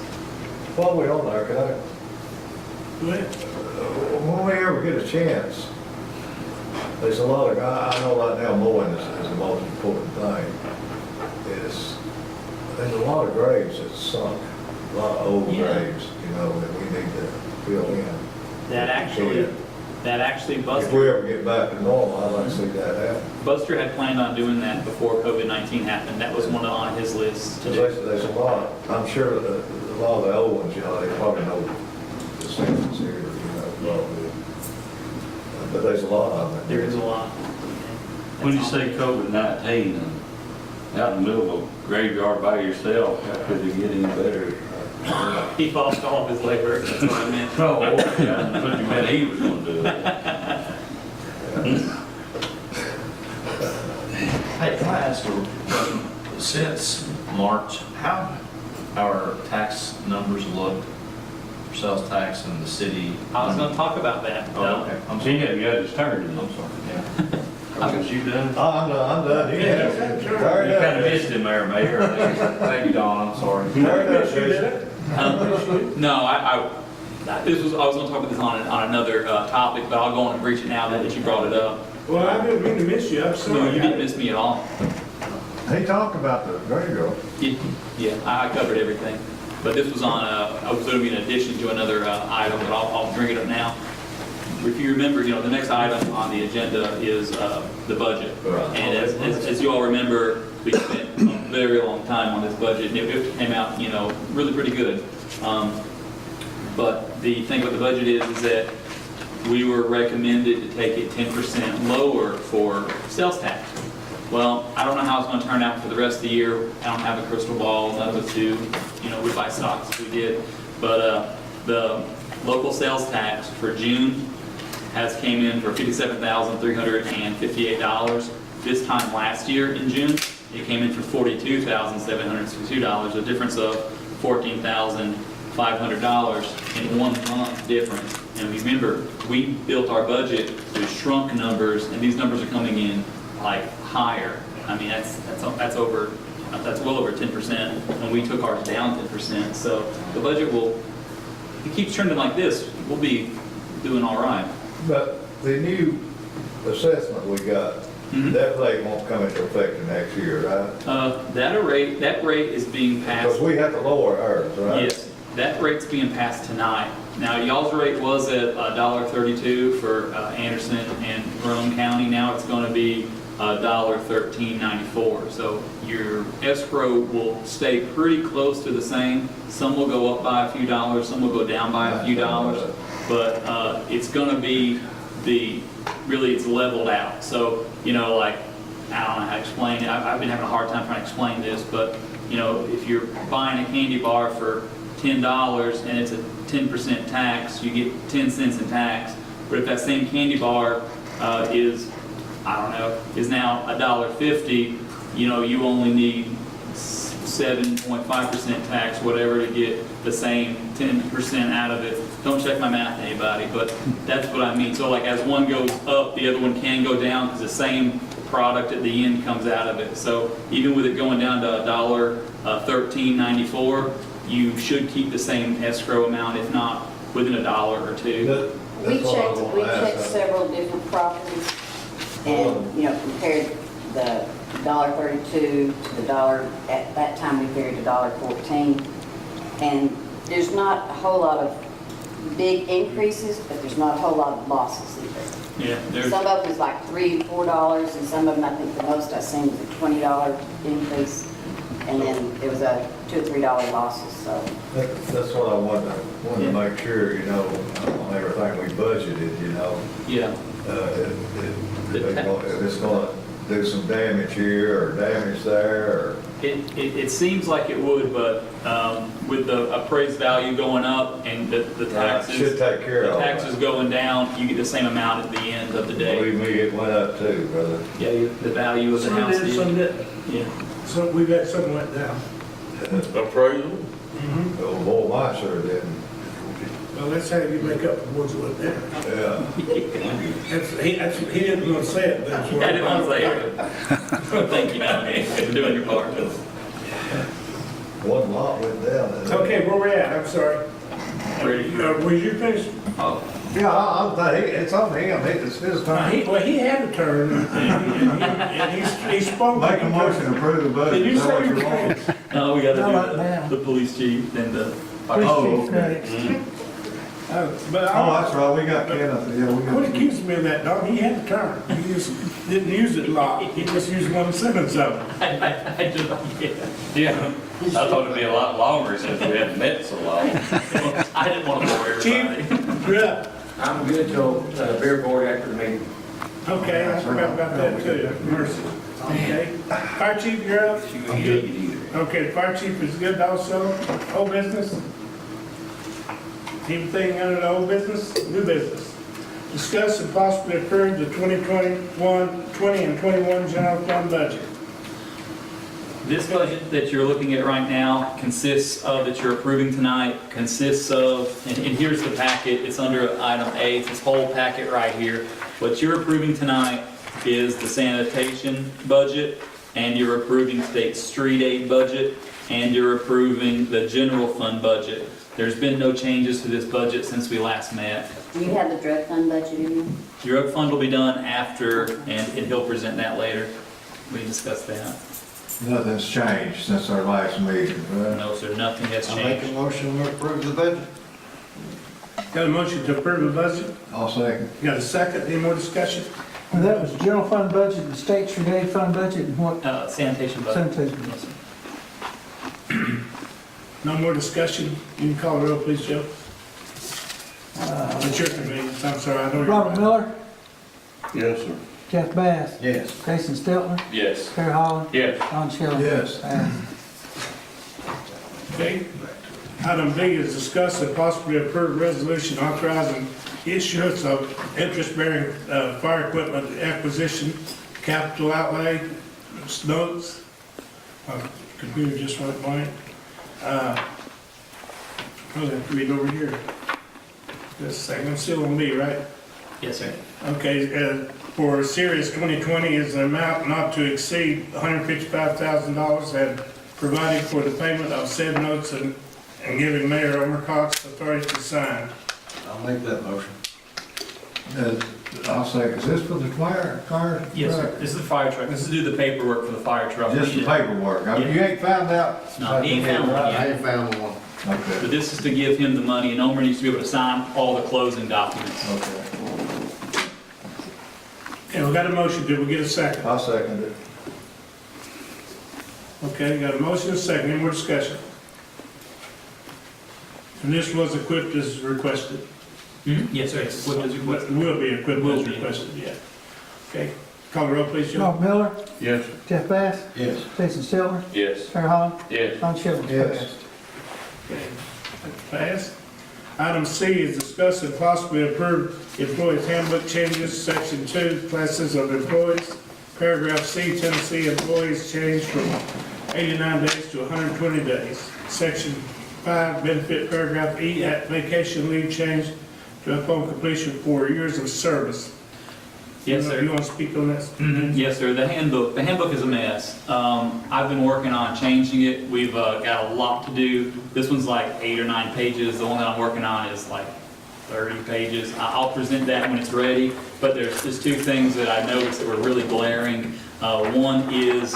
C: While we're on there, can I?
T: Go ahead.
C: When we ever get a chance, there's a lot of guys, I know right now mowing is the most important thing. There's a lot of graves that's sunk, a lot of old graves, you know, that we need to fill in.
Q: That actually,
C: If
Q: Buster,
C: we ever get back to normal, I'd like to see that happen.
Q: Buster had planned on doing that before COVID-19 happened. That was one on his list to do.
C: There's a lot, I'm sure that a lot of the old ones, you know, they probably know the sentence here, you know, probably. But there's a lot of them.
Q: There is a lot.
L: When you say COVID-19, and out in the middle of a graveyard by yourself, how could it get any better?
Q: He lost all of his labor, that's what I meant.
L: Oh, yeah, but you meant he was gonna do it.
R: Hey, can I ask you, since March, how our tax numbers looked, sales tax in the city?
Q: I was gonna talk about that.
R: Oh, okay. I'm
L: He
R: sorry.
L: hadn't got his turn, I'm sorry.
R: Yeah.
L: Was you done?
C: I'm done. You
L: Yeah.
C: can-
L: You kind of missed him there, Mayor.
R: Thank you, Don, I'm sorry.
Q: No, I was gonna talk about this on another topic, but I'll go on and breach it now that you brought it up.
T: Well, I didn't mean to miss you, I'm
Q: No,
T: sorry.
Q: you didn't miss me at all.
C: He talked about the graveyard.
Q: Yeah, I covered everything. But this was was going to be in addition to another item, but I'll bring it up now. If you remember, the next item on the agenda is the budget. And as you all remember, we spent a very long time on this budget, and it came out, really pretty good. But the thing with the budget is that we were recommended to take it 10% lower for sales tax. Well, I don't know how it's going to turn out for the rest of the year. I don't have a crystal ball, none of us do. We buy stocks if we did. But the local sales tax for June came in for $57,358. This time last year in June, it came in for $42,762, a difference of $14,500 in 1 month difference. And remember, we built our budget with shrunk numbers, and these numbers are coming in like higher. I mean, that's well over 10%, and we took ours down 10%. So the budget if it keeps trending like this, we'll be doing all right.
C: But the new assessment we got, that rate won't come into effect the next year, right?
Q: That rate is being passed.
C: Because we have to lower ours, right?
Q: Yes, that rate's being passed tonight. Now, y'all's rate was at $1.32 for Anderson and Roane County. Now it's going to be $1.1394. So your escrow will stay pretty close to the same. Some will go up by a few dollars, some will go down by a few dollars, but it's going to be it's leveled out. So, I don't know how to explain it. I've been having a hard time trying to explain this, but, if you're buying a candy bar for $10 and it's a 10% tax, you get 10 cents in tax. But if that same candy bar is now $1.50, you only need 7.5% tax, whatever, to get the same 10% out of it. Don't check my math, anybody, but that's what I mean. So as one goes up, the other one can go down because the same product at the end comes out of it. So even with it going down to $1.1394, you should keep the same escrow amount, if not within $1 or $2.
S: We checked several different properties and, compared the $1.32 to the dollar, at that time we figured $1.14. And there's not a whole lot of big increases, but there's not a whole lot of losses either.
Q: Yeah, there's,
S: Some of them is like $3, $4, and some of them, I think the most I seen was a $20 increase, and then there was a $2 or $3 losses, so.
C: That's what I wanted to make sure, you know, on everything we budgeted, you know.
Q: yeah.
C: If it's gonna do some damage here or damage there, or.
Q: It seems like it would, but with the appraised value going up and the taxes.
C: Should take care of
Q: The
C: all that.
Q: taxes going down, you get the same amount at the end of the day.
C: Believe me, it went up too, brother.
Q: Yeah, the value of the
T: Some
Q: house
T: did,
Q: did.
T: some didn't.
Q: Yeah.
T: So we've had some went down.
C: Appraisal? Oh, boy, mine sure didn't.
T: Well, let's have you make up the ones that went down.
C: Yeah.
T: He didn't want to say it, but that's what.
Q: I didn't want to say it. Thank you, man, for doing your part.
C: One lot went down.
T: Okay, where we at? I'm sorry.
Q: Ready?
T: Was you finished?
C: Yeah, I'm thinking, it's on him, it's his turn.
T: He had a turn, and he spoke.
C: Make a motion to approve the budget.
T: Did you
C: Is that
T: say
C: what
T: you
C: you want?
Q: No, we got
P: No,
Q: to
P: right
Q: do
P: now.
Q: the police chief and the.
P: Police
C: Oh,
P: chief
C: okay.
P: next.
T: But
C: Oh, that's right, we got Kenneth, yeah, we
T: Quit
C: got.
T: accusing me of that, dog. He had a turn. He just didn't use it a lot. He just used one sentence of it.
Q: I just,
U: Yeah, I thought it'd be a lot longer since we hadn't met so long.
Q: I didn't want to bore everybody.
T: Chief, you're up.
I: I'm good till beer board after the meeting.
T: Okay, I forgot about that too. Mercy. Okay. Fire chief, you're up. Okay, fire chief is good also. Old business? Anything under the old business? New business? Discuss and possibly approve the 20 and 21 general fund budget.
Q: This budget that you're looking at right now consists of, that you're approving tonight, consists of, and here's the packet, it's under item A, it's this whole packet right here. What you're approving tonight is the sanitation budget, and you're approving state street aid budget, and you're approving the general fund budget. There's been no changes to this budget since we last met.
S: Do you have the drug fund budget in there?
Q: Your drug fund will be done after, and he'll present that later. We discussed that.
C: Nothing's changed since our last meeting, right?
Q: No, sir, nothing has
C: I make a
Q: changed.
C: motion to approve the budget.
T: Got a motion to approve the budget?
C: I'll second.
T: Got a second? Any more discussion?
P: And that was general fund budget, the state street aid fund budget, and what?
Q: Sanitation budget.
P: Sanitation.
Q: Yes, sir.
T: No more discussion? You can call the roll, please, Joe. It's your convenience. I'm sorry, I don't.
P: Robert Miller,
C: Yes, sir.
P: Jeff Bass,
C: Yes.
P: Jason Steltner,
U: Yes.
P: Terry Holland,
U: Yes.
P: Ron Shell.
C: Yes.
T: Okay. Item B is discuss and possibly approve resolution authorizing issuance of interest-bearing fire equipment acquisition, capital outlay, notes. My computer just went blank. Probably have to read over here. Just a second, I'm still on me, right?
Q: Yes, sir.
T: Okay, for Series 2020 is an amount not to exceed $155,000 and providing for the payment of said notes and giving Mayor Overcox authority to sign.
C: I'll make that motion. I'll say, is this for the fire?
Q: Yes, sir. This is the fire truck. This is to do the paperwork for the fire truck.
C: Just the paperwork. I mean, you ain't found out?
Q: No, he ain't found one yet.
C: I ain't found one. Okay.
Q: But this is to give him the money, and Omer needs to be able to sign all the closing documents.
C: Okay.
T: Okay, we got a motion. Did we get a second?
C: I'll second it.
T: Okay, got a motion and a second. Any more discussion? And this was equipped as requested.
Q: Yes, sir. It's equipped as requested.
T: Will be equipped
Q: Will
T: as
Q: be.
T: requested, yeah. Okay, call the roll, please, Joe.
P: Robert Miller,
C: Yes.
P: Jeff Bass,
C: Yes.
P: Jason Steltner,
U: Yes.
P: Terry Holland,
U: Yes.
P: Ron Shell.
C: Yes.
T: Okay, that's passed. Item C is discuss and possibly approve employees handbook changes, section 2, classes of employees. Paragraph C, Tennessee employees changed from 89 days to 120 days. Section 5, benefit paragraph E, at vacation leave changed to upon completion of 4 years of service.
Q: Yes, sir.
T: You want to speak on this?
Q: Yes, sir. The handbook is a mess. I've been working on changing it. We've got a lot to do. This one's like 8 or 9 pages. The one that I'm working on is like 30 pages. I'll present that when it's ready, but there's just 2 things that I noticed that were really glaring. One is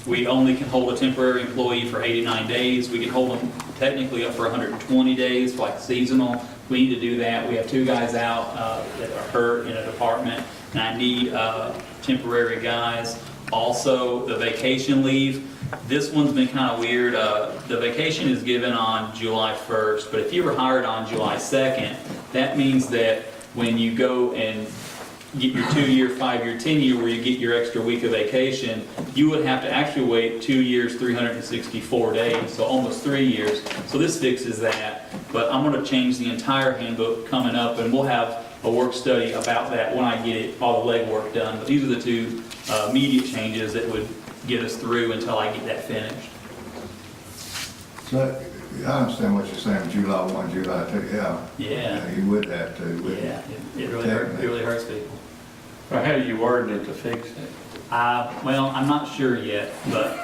Q: we only can hold a temporary employee for 89 days. We can hold them technically up for 120 days, for like seasonal, we need to do that. We have 2 guys out that are hurt in a department, and I need temporary guys. Also, the vacation leave, this one's been kind of weird. The vacation is given on July 1st, but if you were hired on July 2nd, that means that when you go and get your 2-year, 5-year, 10-year, where you get your extra week of vacation, you would have to actually wait 2 years, 364 days, so almost 3 years. So this fixes that, but I'm going to change the entire handbook coming up, and we'll have a work study about that when I get it, all the legwork done. But these are the 2 immediate changes that would get us through until I get that finished.
F: So, I understand what you're saying, July 1, July 2, yeah.
Q: Yeah.
F: You would have to, wouldn't you?
Q: Yeah, it really hurts people.
U: Or how you wording it to fix it?
Q: Well, I'm not sure yet, but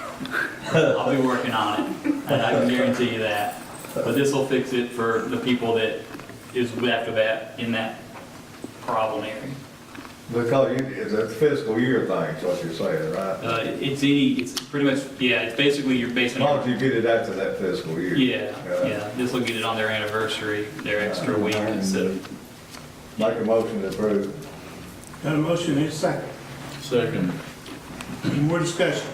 Q: I'll be working on it, and I can guarantee you that. But this will fix it for the people that is after that in that problem area.
F: Because it's a fiscal year thing, is what you're saying, right?
Q: It's pretty much, yeah, it's basically you're basing
F: As long as you get it after that fiscal year.
Q: Yeah, this will get it on their anniversary, their extra week instead of.
F: Make a motion to approve.
T: Got a motion, need a second.
U: Second.
T: Any more discussion?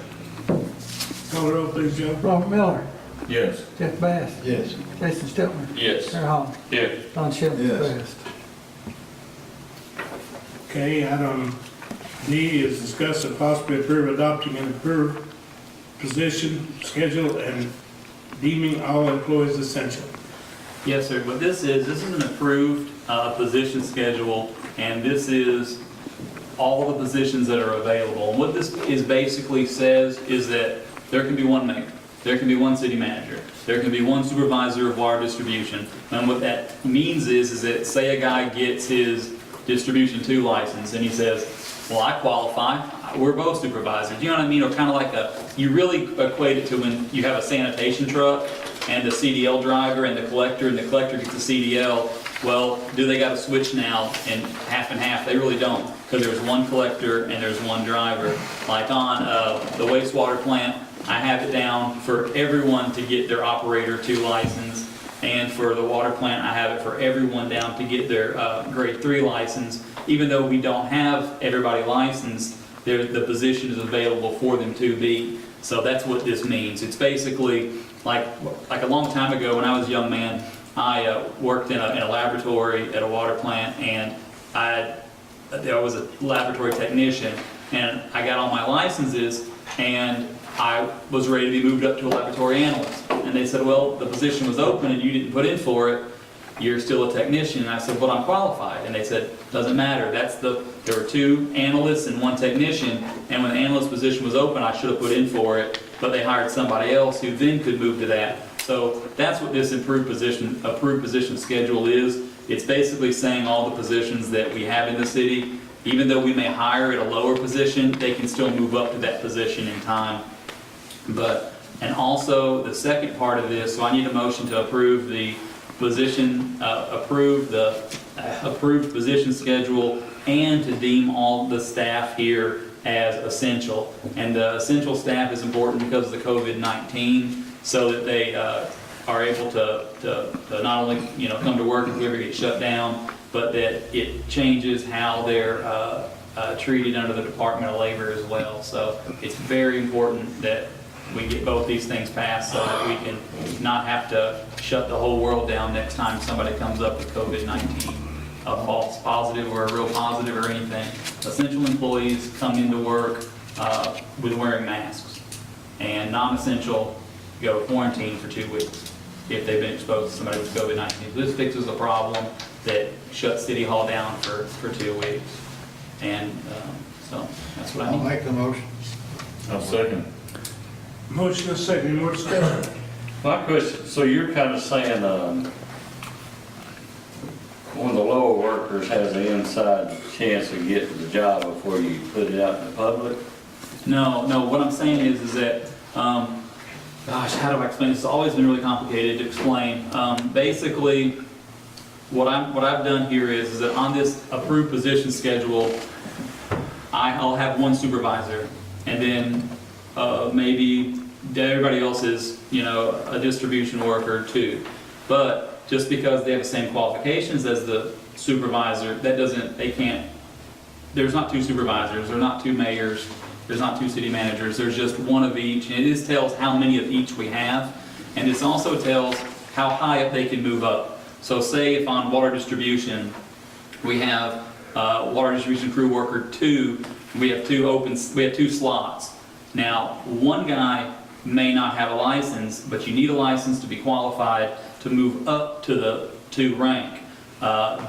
T: Call the roll, please, Joe.
P: Robert Miller,
U: Yes.
P: Jeff Bass,
F: Yes.
P: Jason Stiltner,
U: Yes.
P: Terry Hall,
U: Yes.
P: Don Shelby,
F: Yes.
P: passed.
T: Okay, item D is discuss and possibly approve adopting an approved position schedule and deeming all employees essential.
Q: Yes, sir. What this is an approved position schedule, and this is all the positions that are available. And what this is basically says is that there can be one mayor, there can be one city manager, there can be one supervisor of water distribution. And what that means is that say a guy gets his Distribution 2 license and he says, well, I qualify, we're both supervisors. You know what I mean? Or kind of like you really equate it to when you have a sanitation truck and the CDL driver and the collector gets the CDL. Well, do they got to switch now and half? They really don't, because there's one collector and there's one driver. Like on the wastewater plant, I have it down for everyone to get their Operator 2 license, and for the water plant, I have it for everyone down to get their grade 3 license. Even though we don't have everybody licensed, the position is available for them to be. So that's what this means. It's basically like a long time ago when I was a young man, I worked in a laboratory at a water plant, and I was a laboratory technician, and I got all my licenses, and I was ready to be moved up to a laboratory analyst. And they said, well, the position was open and you didn't put in for it, you're still a technician. And I said, well, I'm qualified. And they said, doesn't matter. There were 2 analysts and 1 technician, and when the analyst position was open, I should have put in for it, but they hired somebody else who then could move to that. So that's what this approved position schedule is. It's basically saying all the positions that we have in the city, even though we may hire at a lower position, they can still move up to that position in time. And also the second part of this, so I need a motion to approve the position, approve the approved position schedule, and to deem all the staff here as essential. And the essential staff is important because of the COVID-19, so that they are able to not only come to work if we ever get shut down, but that it changes how they're treated under the Department of Labor as well. So it's very important that we get both these things passed so that we can not have to shut the whole world down next time somebody comes up with COVID-19, a false positive or a real positive or anything. Essential employees come into work with wearing masks, and non-essential go quarantine for 2 weeks if they've been exposed to somebody with COVID-19. This fixes the problem that shut City Hall down for 2 weeks. And so that's what I need.
F: I'll make the motion.
U: I'll second.
T: Motion and second, any more discussion?
U: My question, so you're kind of saying, one of the lower workers has an inside chance of getting the job before you put it out in the public?
Q: No, what I'm saying is that, gosh, how do I explain this? It's always been really complicated to explain. Basically, what I've done here is that on this approved position schedule, I'll have 1 supervisor, and then maybe everybody else is, a distribution worker too. But just because they have the same qualifications as the supervisor, that doesn't, they can't, there's not two supervisors, there's not two mayors, there's not two city managers, there's just one of each, and it just tells how many of each we have, and this also tells how high up they can move up. So say if on water distribution, we have water distribution crew worker 2, we have two slots. Now, one guy may not have a license, but you need a license to be qualified to move up to the 2 rank.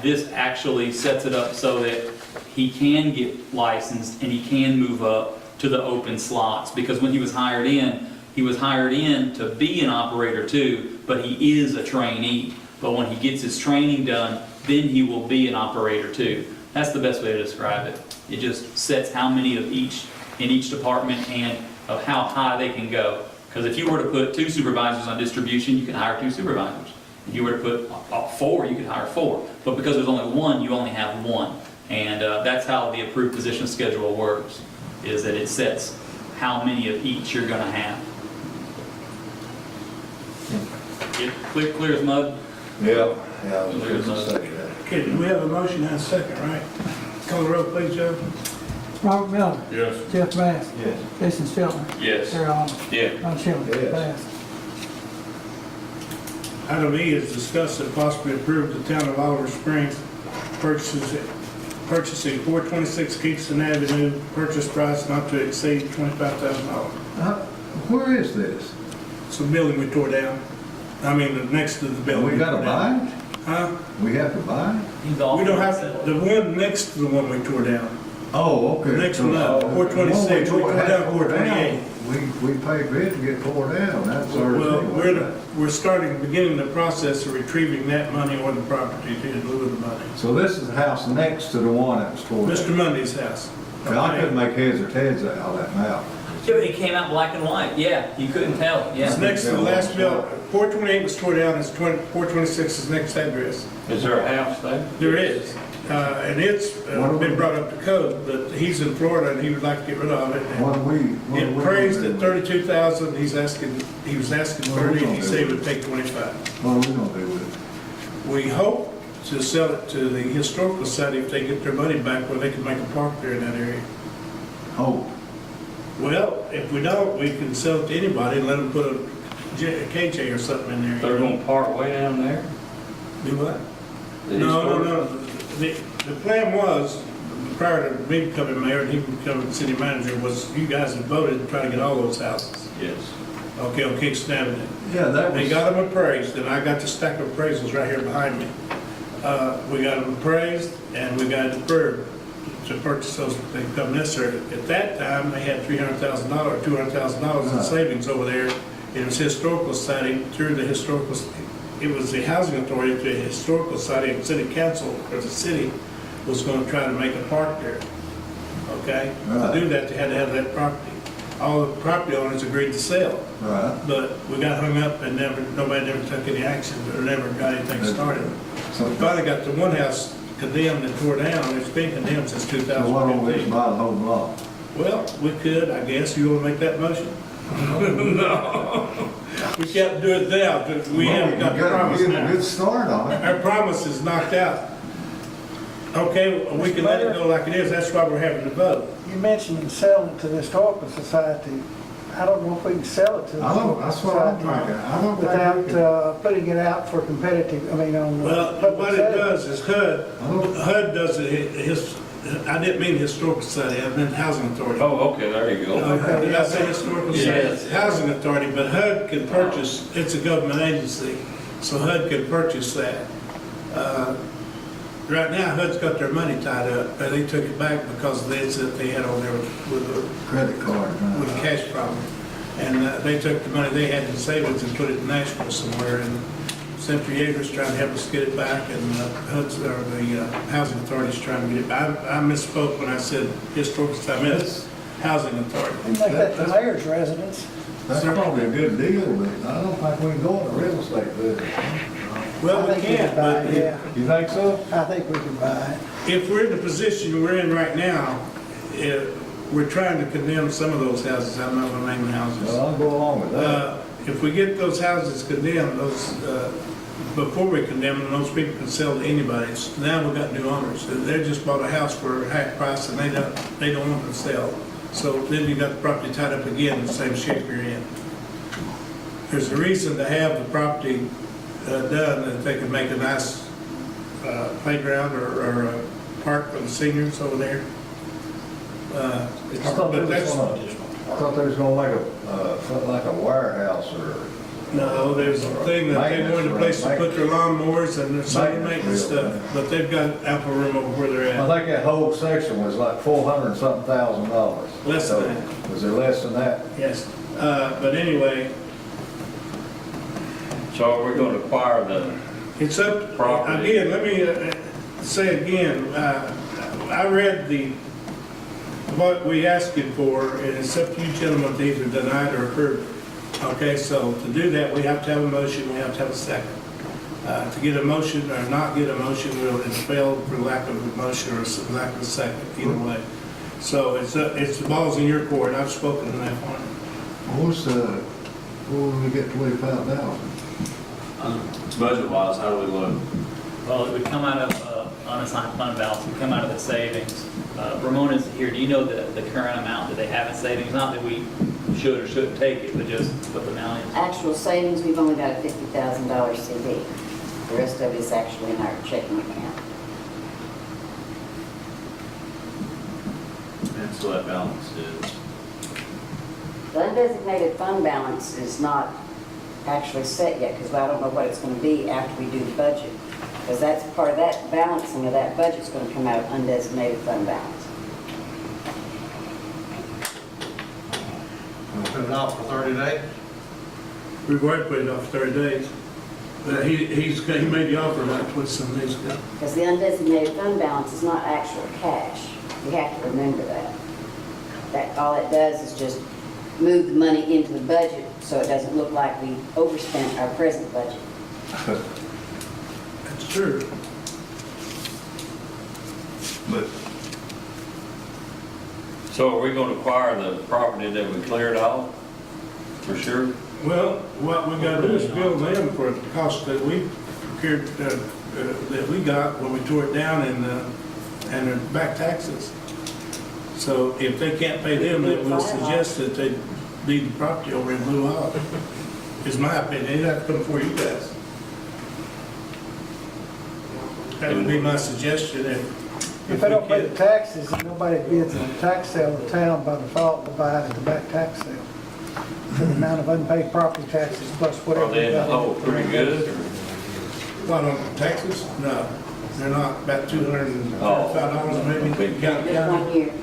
Q: This actually sets it up so that he can get licensed and he can move up to the open slots, because when he was hired in to be an operator 2, but he is a trainee. But when he gets his training done, then he will be an operator 2. That's the best way to describe it. It just sets how many of each in each department and of how high they can go. Because if you were to put 2 supervisors on distribution, you can hire 2 supervisors. If you were to put 4, you could hire 4. But because there's only 1, you only have 1. And that's how the approved position schedule works, is that it sets how many of each you're going to have. Get clear as mud?
F: Yeah, I was
Q: Clear as
F: going to
Q: mud.
F: say that.
T: Okay, do we have a motion and a second, right? Call the roll, please, Joe.
P: Robert Miller.
L: Yes.
P: Jeff Bass.
F: Yes.
P: Jason Stiltner.
J: Yes.
P: Terry Allen.
J: Yeah.
P: Ron Schilling.
F: Yes.
P: Passed.
T: Item E is discuss and possibly approve the town of Oliver Springs purchasing 426 Kingston Avenue, purchase price not to exceed $25,000.
F: Where is this?
T: It's a building we tore down. I mean, next to the building.
F: We gotta buy it?
T: Huh?
F: We have to buy it?
T: We don't have, the one next to the one we tore down.
F: Oh, okay.
T: The next one up, 426, we tore down 428.
F: We paid rent to get tore down, that's our.
T: Well, we're beginning the process of retrieving that money or the property in lieu of the money.
F: So this is the house next to the one that was tore down?
T: Mr. Mundy's house.
F: Well, I couldn't make heads or tails out of that map.
Q: It came out black and white. Yeah, you couldn't tell. Yeah.
T: It's next to the last building. 428 was tore down, it's 426 is next address.
J: Is there a house there?
T: There is, and it's been brought up to code, but he's in Florida and he would like to get rid of it. It appraised at $32,000, he was asking 30, and he said he would take 25.
F: What are we gonna do with it?
T: We hope to sell it to the historical society if they get their money back, where they can make a park there in that area.
F: Hope.
T: Well, if we don't, we can sell it to anybody and let them put a KJ or something in there.
J: They're gonna park way down there?
T: Do what?
J: The
T: No. The plan was, prior to me becoming mayor and he becoming city manager, was you guys had voted to try to get all those houses.
J: Yes.
T: Okay, on Kingston Avenue.
F: Yeah, that was.
T: They got them appraised, and I got the stack of appraisals right here behind me. We got them appraised, and we got it deferred to purchase those, they become necessary. At that time, they had $300,000, $200,000 in savings over there. It was historical society through the historical, it was the housing authority to the historical society and city council, or the city was going to try to make a park there. Okay?
F: Right.
T: To do that, they had to have that property. All the property owners agreed to sell.
F: Right.
T: But we got hung up and nobody never took any action or never got anything started.
F: So
T: We finally got the one house condemned and tore down. It's been condemned since
F: why don't we
T: 2015.
F: buy the whole block?
T: Well, we could, I guess. You want to make that motion? No. We can't do it now, but we haven't got the promise
F: Get a
T: now.
F: good start on it.
T: Our promise is knocked out. Okay, well, we can let it go like it is. That's why we're having the vote.
P: You mentioned selling to the historical society. I don't know if we can sell it to the
F: I don't,
P: historical
F: that's what I'm
P: society
F: thinking. I don't think we
P: without
F: can.
P: putting it out for competitive, on.
T: Well, what it does is HUD
F: don't-
T: does I didn't mean historical society, I meant housing authority.
J: Oh, okay, there you go.
T: Did I say historical society?
J: Yes.
T: Housing authority, but HUD can purchase, it's a government agency, so HUD can purchase that. Right now, HUD's got their money tied up, and they took it back because they had on there with
F: Credit card.
T: with a cash problem. And they took the money they had in savings and put it in Nashville somewhere, and Senator Yeager's trying to help us get it back, and HUD's, or the Housing Authority's trying to get it back. I misspoke when I said historical, I meant Housing Authority.
P: You make that the mayor's residence.
F: That's probably a good deal, but I don't think we can go into real estate business.
T: Well,
P: I
T: we
P: think
T: can't,
P: buy
T: but
P: it, yeah.
F: You think so?
P: I think we can buy it.
T: if we're in the position we're in right now, we're trying to condemn some of those houses. I'm not gonna name the houses.
F: Well, I'll go along with that.
T: If we get those houses condemned, those before we condemn them, those people can sell to anybody. Now we've got new owners. They just bought a house for half price and they don't want to sell. So then you got the property tied up again in the same shape you're in. There's a reason to have the property done, that they can make a nice playground or a park for the seniors over there.
F: I thought they was gonna make something like a warehouse or.
T: No, there's a thing that they wanted a place to put their lawnmowers and their site maintenance stuff, but they've got ample room over where they're at.
F: I think that whole section was like $400 and something thousand.
T: Less than that.
F: Was it less than that?
T: Yes, but anyway,
U: So are we going to acquire the
T: it's up,
U: property?
T: again, let me say again, I read what we asking for, and it's up to you gentlemen to either deny it or approve. Okay, so to do that, we have to have a motion, we have to have a second. To get a motion or not get a motion, it's failed for lack of a motion or lack of a second, either way. So it's the ball's in your court, I've spoken on that one.
F: Where will we get 25,000?
R: Budget-wise, how do we look?
Q: Well, it would come out of unassigned fund balance, it would come out of the savings. Ramona's here, do you know the current amount that they have in savings? Not that we should or shouldn't take it, but just what the amount is.
S: Actual savings, we've only got a $50,000 CD. The rest of it is actually in our checking account.
R: And so that balance is,
S: The undesignated fund balance is not actually set yet, because I don't know what it's going to be after we do the budget. Because that's part of that balancing of that budget's going to come out of undesignated fund balance.
C: We'll put it off for 30 days?
T: We've already put it off 30 days. But he made the offer like 20-some days ago.
S: Because the undesignated fund balance is not actual cash. We have to remember that. All it does is just move the money into the budget so it doesn't look like we overspent our present budget.
T: That's true.
R: but
U: So are we going to acquire the property that we cleared off? For sure?
T: Well, what we gotta do is bill them for the cost that we procured, that we got when we tore it down and their back taxes. So if they can't pay them, then we'll suggest that they deed the property over in Blue Isle. Is my opinion. It'd have to come before you guys. That would be my suggestion
P: If they don't pay the taxes and nobody bids on the tax sale, the town by default will buy it at the back tax sale. For the amount of unpaid property taxes plus whatever.
U: Are they in the hole pretty good? Or?
T: What, on taxes? No, they're not. About $235 maybe.
S: Just 1 year.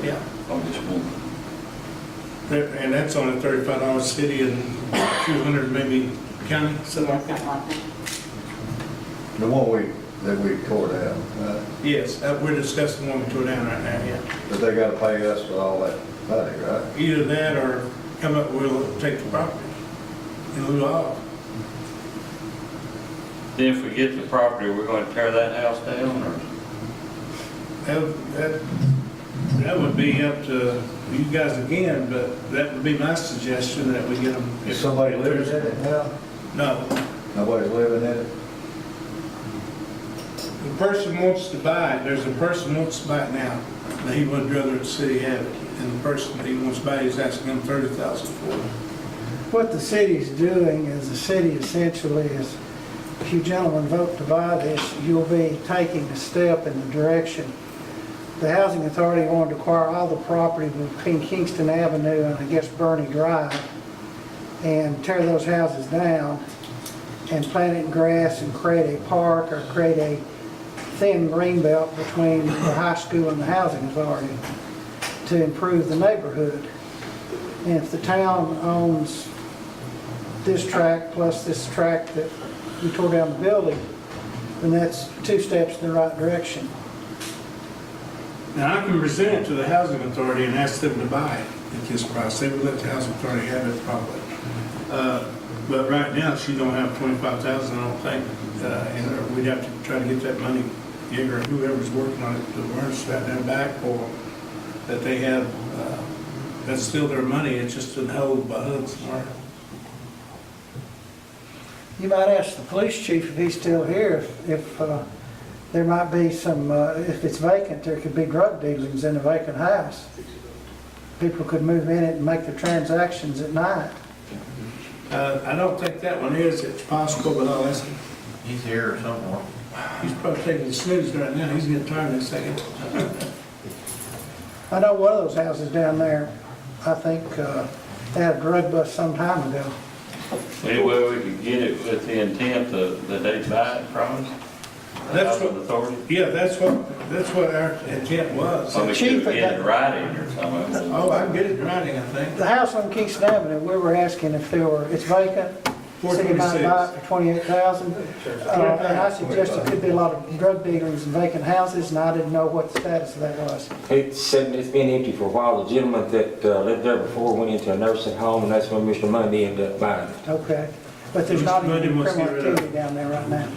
T: Yeah.
U: Oh, just one.
T: And that's on a $35 city and 200 maybe county, something like that.
F: The one that we tore down,
T: Yes, we're discussing one we tore down right now, yeah.
F: but they gotta pay us for all that money, right?
T: Either that or come up, we'll take the property in lieu of.
U: Then if we get the property, we're going to tear that house down or?
T: That would be up to you guys again, but that would be my suggestion that we get them.
F: Is somebody living in it now?
T: No.
F: Nobody's living in it?
T: The person wants to buy it, there's a person who wants to buy it now, but he would rather the city have it. And the person that he wants to buy it is asking him $30,000 for it.
P: What the city's doing is the city essentially is, if you gentlemen vote to buy this, you'll be taking a step in the direction. The Housing Authority wanted to acquire all the property between Kingston Avenue and I guess Bernie Drive and tear those houses down and plant it in grass and create a park or create a thin green belt between the high school and the Housing Authority to improve the neighborhood. And if the town owns this tract plus this tract that we tore down the building, then that's 2 steps in the right direction.
T: Now, I can present it to the Housing Authority and ask them to buy it at this price. They would let the Housing Authority have it probably. But right now, she don't have $25,000, I don't think. And we'd have to try to get that money, or whoever's working on it, to earn that down back, or that they have, that's still their money, it's just in hold by HUD somewhere.
P: You might ask the police chief if he's still here, if there might be some, if it's vacant, there could be drug dealings in a vacant house. People could move in it and make their transactions at night.
T: I don't think that one is, it's possible, but I'll ask him.
F: He's here somewhere.
T: He's probably taking the snooze right now, he's getting tired in a second.
P: I know one of those houses down there, I think, they had a drug bust some time ago.
U: Anyway, we could get it with the intent that they buy it from us.
T: That's
U: Housing
T: what,
U: authority.
T: yeah, that's what our intent was.
U: So we
P: Chief,
U: could get it in writing or something.
T: Oh, I can get it in writing, I think.
P: The house on Keystone Avenue, we were asking if it's vacant, city might buy it for $28,000. And I suggested it could be a lot of drug dealings in vacant houses, and I didn't know what the status of that was.
H: It's been empty for a while. The gentleman that lived there before went into a nursing home, and that's when Mr. Mundy ended up buying it.
P: Okay, but there's not
T: Mr. Mundy
P: any
T: wants to
P: criminal
T: get rid of
P: activity down there right now.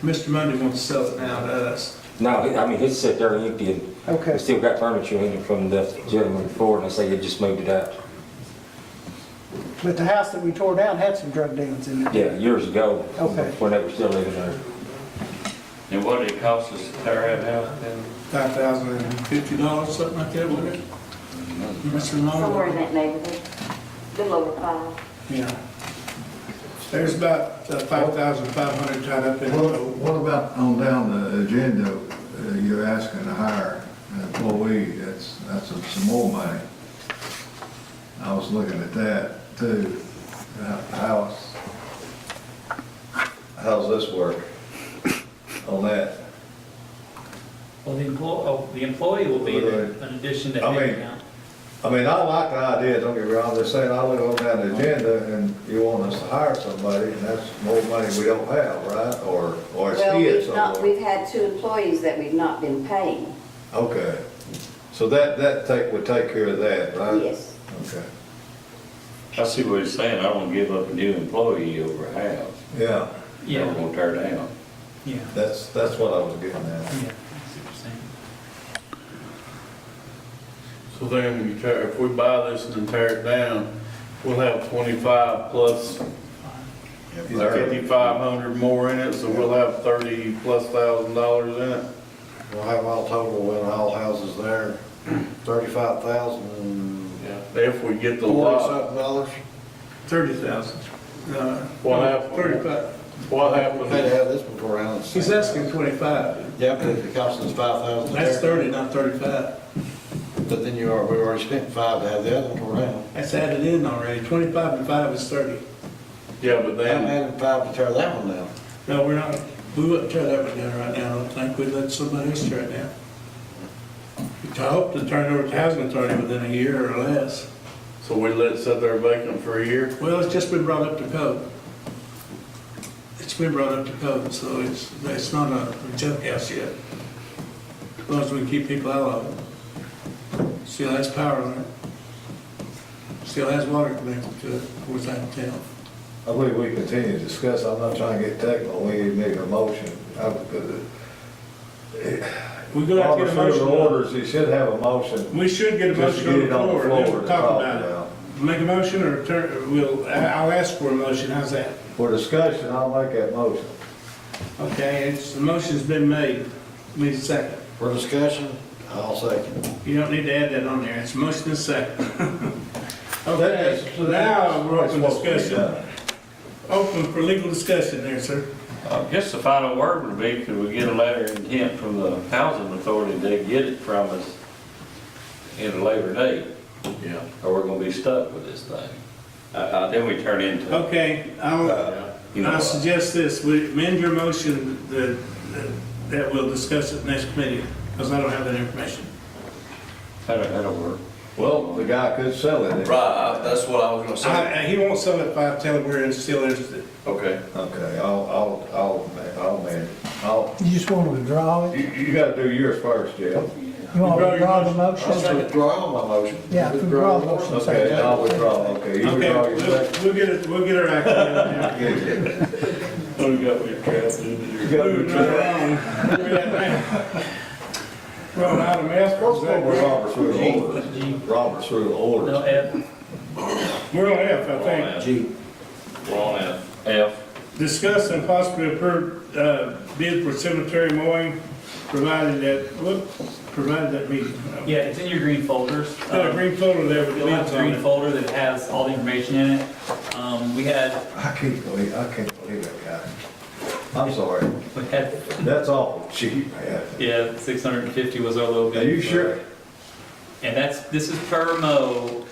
T: Mr. Mundy wants to sell it now to us.
H: No, I mean, it's sit there empty, and
P: Okay.
H: we still got furniture in it from the gentleman before, and they say they just moved it out.
P: But the house that we tore down had some drug dealings in it.
H: Yeah, years ago,
P: Okay.
H: when they were still living there.
U: And what did it cost us to tear that house down?
T: $5,050, something like that, wasn't it? Mr.
S: Somewhere in
T: Long?
S: that neighborhood, little over 5.
T: Yeah. There's about 5,500 tied up in it.
F: What about on down the agenda, you're asking to hire an employee, that's some more money. I was looking at that too. How's this work on that?
Q: Well, the employee will be there in addition to
F: I mean-
Q: headcount.
F: I mean, I like the idea, don't get me wrong, I'm just saying, I look on down the agenda and you want us to hire somebody, and that's more money we don't have, right? Or it's
S: Well,
F: here somewhere.
S: we've had 2 employees that we've not been paying.
F: Okay, so that would take care of that, right?
S: Yes.
F: Okay,
U: I see what he's saying. I don't want to give up a new employee over a house.
F: yeah,
Q: Yeah,
U: We're going to tear down.
Q: yeah,
F: that's what I was getting at.
Q: yeah. I see what you're saying.
G: So then if we buy this and then tear it down, we'll have 25 plus 5,500 more in it, so we'll have $30,000+ in it.
F: We'll have all total when all houses there, 35,000.
G: Yeah. If we get the lot.
F: dollars.
T: 30,000.
G: What happened?
T: 35.
G: What happened?
F: have this before, Alan.
T: He's asking 25.
F: Yeah, but if it costs us 5,000.
T: That's 30, not 35.
F: But then we already spent 5 to have the other one tore down.
T: That's added in already. 25 and 5 is 30.
G: Yeah, but then,
F: adding 5 to tear that one down.
T: No, we're not, we wouldn't tear that one down right now. I don't think we'd let somebody else tear it down. I hope to turn it over to housing authority within a year or less.
G: so we let it sit there vacant for a year?
T: Well, it's just been brought up to code. It's been brought up to code, so it's not a junk house yet. As long as we can keep people out of it. Still has power on it. Still has water connected to it, of course, I can tell.
F: I believe we continue to discuss, I'm not trying to get technical, we need to make a motion.
T: We're gonna have to get a motion.
F: Orders, you should have a motion.
T: We should get a
F: Just
T: motion on
F: get
T: the
F: it on the
T: floor, and then
F: floor
T: we'll
F: to
T: talk
F: talk
T: about
F: about.
T: it. Make a motion or I'll ask for a motion, how's that?
F: For discussion, I'll make that motion.
T: Okay, the motion's been made, need a second.
F: For discussion, I'll second.
T: You don't need to add that on there, it's a motion and a second. Okay, so now we're open discussion. Open for legal discussion there, sir.
U: I guess the final word would be, could we get a letter of intent from the housing authority to get it from us in a later date?
F: Yeah.
U: Or we're gonna be stuck with this thing. Then we turn into.
T: Okay, I'll suggest this, we amend your motion that we'll discuss it next committee, because I don't have that information.
U: That'll work.
F: Well, the guy could sell it.
R: Right, that's what I was gonna say.
T: He won't sell it if I tell him we're still interested.
R: Okay.
F: Okay, I'll amend.
P: You just want to withdraw it?
F: You gotta do yours first, Jeff.
P: You want to withdraw the
F: I'll
P: motion?
F: withdraw my motion.
P: Yeah, withdraw the motion.
F: Okay, I'll withdraw, okay, you withdraw your second.
T: We'll get her active.
G: What do you got with your traps?
T: Moving right along. We're on item F.
F: Let's go with Robert's Rule of Orders. Robert's Rule of Orders.
Q: No, F.
T: We're on F, I think.
F: G.
R: We're on F.
U: F.
T: Discuss and possibly approve bid for cemetery mowing provided that meeting.
Q: Yeah, it's in your green folders.
T: Got a green folder there with
Q: You'll have
T: bids
Q: a
T: on
Q: green
T: it.
Q: folder that has all the information in it. We had,
F: I can't believe that guy. I'm sorry.
Q: we had,
F: That's awful cheap, man.
Q: yeah, 650 was our low bid.
F: Are you sure?
Q: And this is per mow,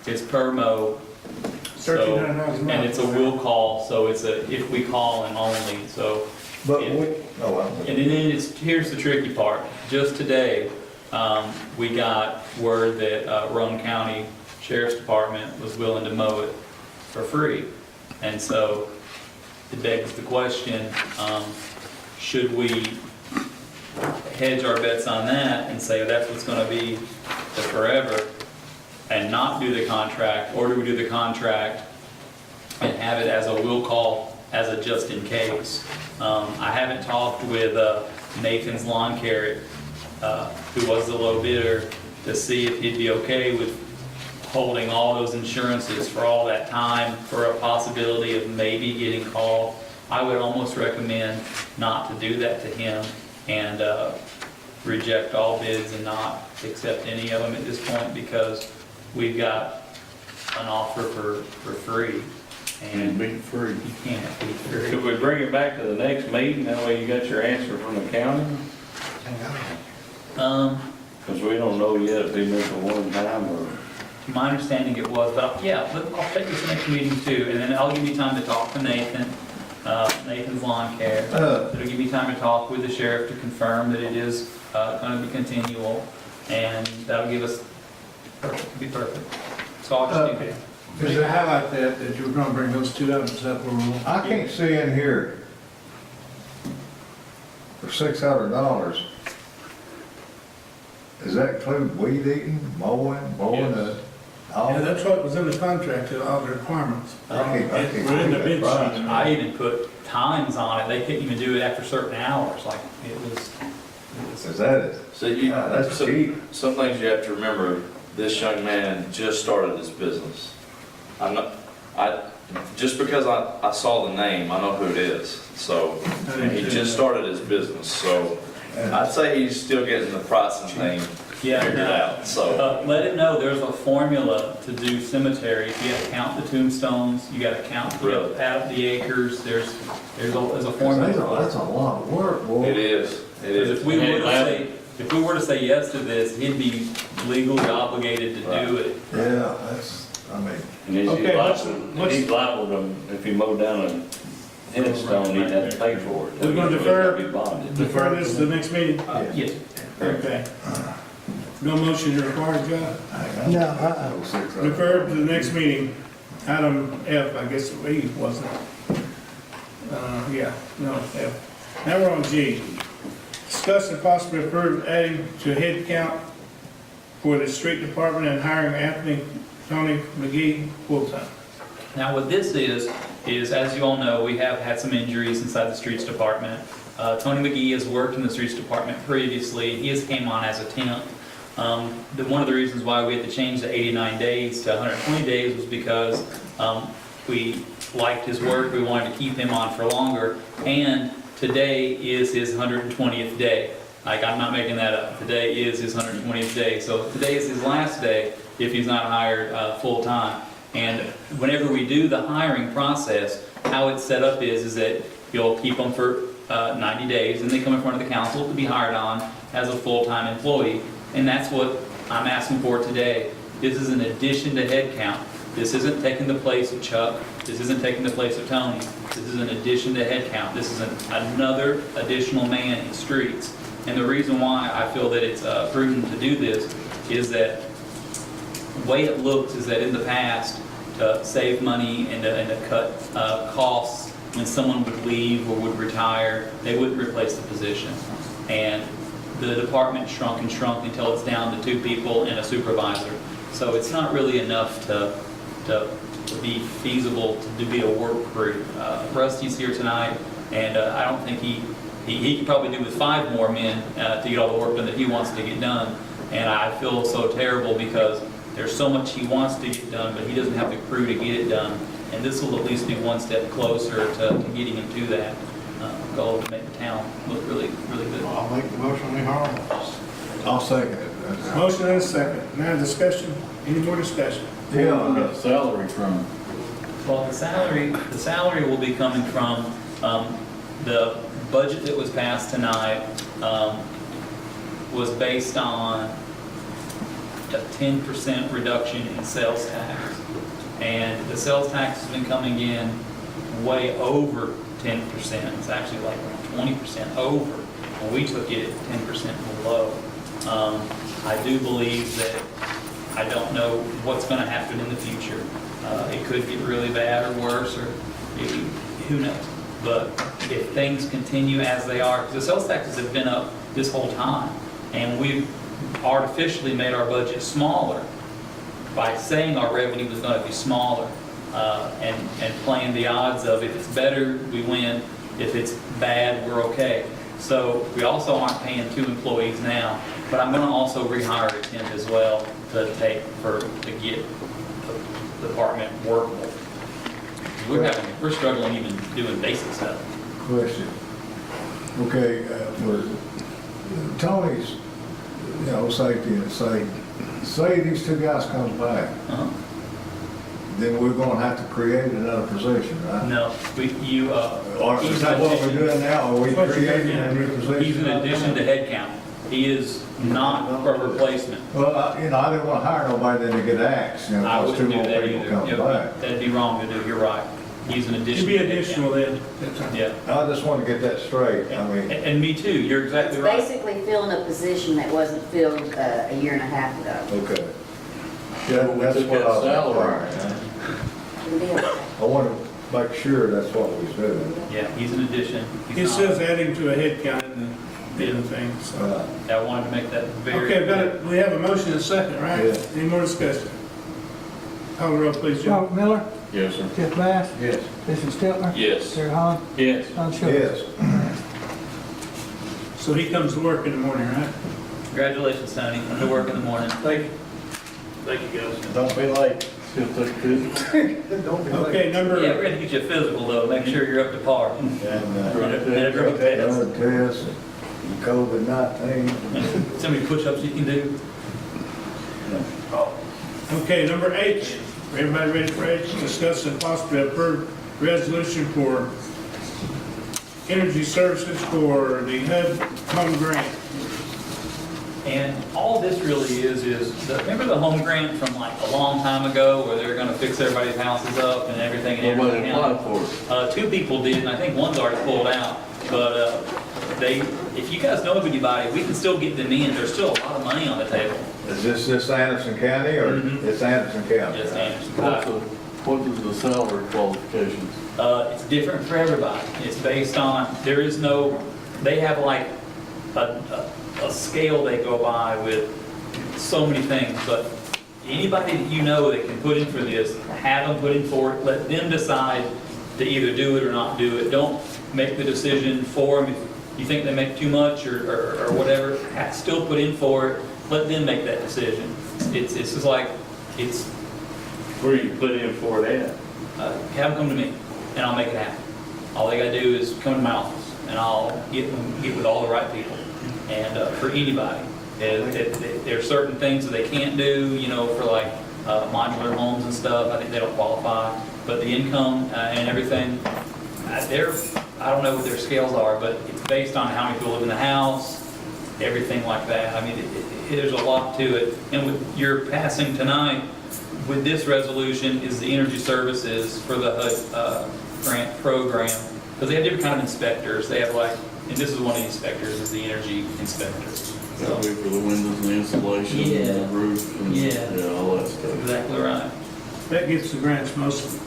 Q: it's per mow. So,
T: $1,300
Q: and it's a will call, so it's a if we call and only, so.
F: But
Q: Yeah.
F: well.
Q: And then here's the tricky part. Just today, we got word that Roane County Sheriff's Department was willing to mow it for free. And so it begs the question, should we hedge our bets on that and say that's what's going to be the forever and not do the contract, or do we do the contract and have it as a will call, as a just in case? I haven't talked with Nathan's Lawn Care, who was the low bidder, to see if he'd be okay with holding all those insurances for all that time for a possibility of maybe getting called. I would almost recommend not to do that to him and reject all bids and not accept any of them at this point, because we've got an offer for free. And
U: Be free.
Q: you can't be free.
U: Could we bring it back to the next meeting, that way you got your answer from the county? Because we don't know yet if he missed a one time or.
Q: My understanding it was, but yeah, I'll take this next meeting too, and then I'll give you time to talk to Nathan, Nathan's Lawn Care. It'll give you time to talk with the sheriff to confirm that it is going to be continual, and that'll give us, perfect, be perfect. So I'll just do that.
B: Because I highlight that you were gonna bring those two items up,
F: I can't see in here for $600. Does that include weed eating, mowing, all?
T: Yeah, that's what was in the contract, all the requirements.
F: I can't
T: We're in the bid sheet.
Q: I even put times on it. They couldn't even do it after certain hours. Like it was.
F: Is that it?
R: So you,
F: That's
R: so-
F: cheap.
R: some things you have to remember, this young man just started his business. Just because I saw the name, I know who it is. So, and he just started his business, so I'd say he's still getting the pricing thing figured out, so.
Q: Let it know there's a formula to do cemeteries. You got to count the tombstones. You got to count, you got to add up the acres. There's a formula.
F: That's a lot of work, boy.
R: It is.
Q: If we were to say yes to this, he'd be legally obligated to do it.
F: Yeah,
U: And he's liable to, if he mowed down a headstone, he'd have to pay for it.
T: We're gonna
U: He'd have to be bonded.
T: defer this to the next meeting?
Q: Yes.
T: Okay. No motion required, John?
P: No,
T: Defer to the next meeting. Item F, I guess it E, wasn't it? Yeah, no, F. Now we're on G. Discuss and possibly approve adding to head count for the street department and hiring Tony McGee full-time.
Q: Now what this is as you all know, we have had some injuries inside the streets department. Tony McGee has worked in the streets department previously. He has came on as a temp. One of the reasons why we had to change the 89 days to 120 days was because we liked his work. We wanted to keep him on for longer. And today is his 120th day. Like, I'm not making that up. Today is his 120th day. So today is his last day if he's not hired full-time. And whenever we do the hiring process, how it's set up is that you'll keep them for 90 days, and they come in front of the council to be hired on as a full-time employee. And that's what I'm asking for today. This is an addition to head count. This isn't taking the place of Chuck. This isn't taking the place of Tony. This is an addition to head count. This is another additional man in streets. And the reason why I feel that it's prudent to do this is that the way it looks is that in the past, to save money and to cut costs, when someone would leave or would retire, they wouldn't replace the position. And the department shrunk and shrunk until it's down to 2 people and a supervisor. So it's not really enough to be feasible to be a work crew. Rusty's here tonight, and I don't think he could probably do with 5 more men to get all the work done that he wants to get done. And I feel so terrible because there's so much he wants to get done, but he doesn't have the crew to get it done. And this will at least be one step closer to getting him to that goal to make the town look really, really good.
F: I'll make the motion, we hire him. I'll second it.
T: Motion and a second. Now discussion. Any more discussion?
F: Yeah,
L: Salary from.
Q: Well, the salary will be coming from the budget that was passed tonight was based on a 10% reduction in sales tax. And the sales tax has been coming in way over 10%. It's actually like 20% over. And we took it at 10% below. I do believe that I don't know what's going to happen in the future. It could get really bad or worse, or who knows. But if things continue as they are, because the sales taxes have been up this whole time, and we've artificially made our budget smaller by saying our revenue was going to be smaller, and playing the odds of if it's better, we win. If it's bad, we're okay. So we also aren't paying 2 employees now, but I'm going to also rehire a temp as well to get the department workable. We're struggling even doing basic stuff.
F: question. Okay, for Tony's, safety and say these 2 guys come back, then we're gonna have to create another position, right?
Q: No,
F: Or is that what we're doing now? Are we creating a new position?
Q: He's in addition to headcount. He is not a replacement.
F: Well, I didn't want to hire nobody then to get axed,
Q: I
F: because 2
Q: wouldn't do
F: more
Q: that
F: people
Q: either.
F: come back.
Q: That'd be wrong to do, you're right. He's an addition.
T: Should be
Q: to
T: additional
Q: headcount.
T: then.
Q: Yeah.
F: I just want to get that straight, I mean.
Q: And me too, you're exactly
S: It's
Q: right.
S: basically filling a position that wasn't filled a year and a half ago.
F: Okay. Yeah, that's what I was inquiring.
S: Shouldn't be okay.
F: I want to make sure that's what we're doing.
Q: Yeah, he's an addition. He's
T: It
Q: not-
T: says adding to a head count in the thing, so.
Q: I wanted to make that very.
T: Okay, we have a motion and a second, right?
F: Yeah.
T: Any more discussion? Call the roll, please, Joe.
P: Robert Miller,
L: Yes, sir.
P: Jeff Bass,
F: Yes.
P: Jason Stiltner,
L: Yes.
P: Terry Holland,
L: Yes.
P: Don Schuster.
F: Yes.
T: So he comes to work in the morning, right?
Q: Congratulations, Tony. I'm to work in the morning.
T: Thank you. Thank you, guys.
F: Don't be late.
L: Still take physical.
T: Okay,
Q: Yeah,
T: number,
Q: we're gonna get you a physical though, make sure you're up to par.
F: And,
Q: And a drug test.
F: blood test, and COVID-19.
Q: So many push-ups you can do.
T: okay, number H. Everybody ready for H? Discuss and possibly approve resolution for energy services for the HUD home grant.
Q: And all this really is remember the home grant from like a long time ago where they were gonna fix everybody's houses up and everything in
L: Nobody
Q: every
L: applied
Q: county?
L: for it.
Q: 2 people did, and I think one's already pulled out. But if you guys know of anybody, we can still get them in. There's still a lot of money on the table.
F: Is this Anderson County or it's Anderson County?
Q: Just Anderson.
L: What is the salary qualifications?
Q: It's different for everybody. It's based on, they have like a scale they go by with so many things, but anybody that you know that can put in for this, have them put in for it, let them decide to either do it or not do it. Don't make the decision for them. If you think they make too much or whatever, still put in for it, let them make that decision. It's just like,
L: Where you put in for that?
Q: have them come to me, and I'll make it happen. All they gotta do is come to my office, and I'll get with all the right people. And for anybody, there are certain things that they can't do, for like modular homes and stuff. I think they don't qualify. But the income and everything, I don't know what their scales are, but it's based on how many people live in the house, everything like that. I mean, there's a lot to it. And with your passing tonight, with this resolution, is the energy services for the HUD grant program. Because they have different kind of inspectors. They have and this is one of the inspectors, is the energy inspector.
L: That'll be for the windows and the insulation and the roof and all that stuff.
Q: Exactly right.
T: That gets the grants most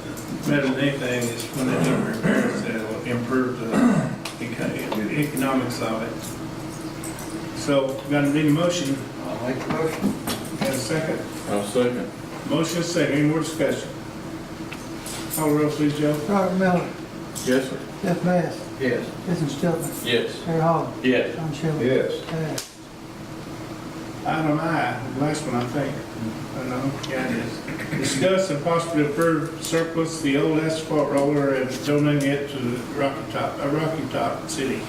T: better than anything is when they do repairs that will improve the economics of it. So, need a motion?
F: I'll make the motion.
T: Got a second?
L: I'll second.
T: Motion second. Any more discussion? Call the roll, please, Joe.
P: Robert Miller,
L: Yes, sir.
P: Jeff Bass,
F: Yes.
P: Jason Stiltner,
L: Yes.
P: Terry Holland,
L: Yes.
P: Don Schuster.
F: Yes.
P: Passed.
T: Item I, the last one, I think. I know, yeah, it is. Discuss and possibly approve surplus the old asphalt roller and donating it to the Rocky Top City.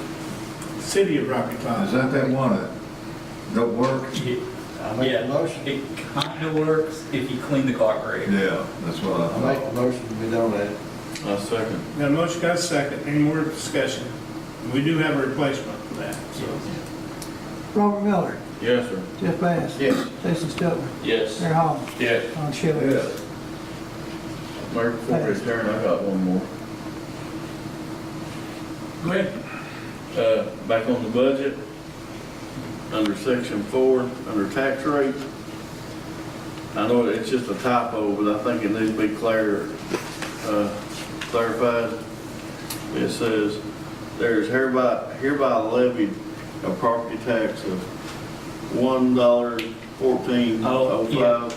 T: City of Rocky Top.
F: Is that one that don't work?
Q: I make the motion. It kind of works if you clean the carburetor.
F: Yeah, that's what I thought.
B: I make the motion to be donated.
U: I'll second.
T: Got a motion, got a second. Any more discussion? We do have a replacement for that, so.
P: Robert Miller,
U: Yes, sir.
P: Jeff Bass.
T: Yes.
P: Jason Stelter.
U: Yes.
P: Larry Hall.
U: Yes.
P: Ron Schiller.
F: Yes.
U: Mayor, before we adjourn, I got one more.
T: Go ahead.
U: Back on the budget, under section 4, under tax rate. I know it's just a typo, but I think it needs to be clarified. It says, there is hereby levied a property tax of $1.1405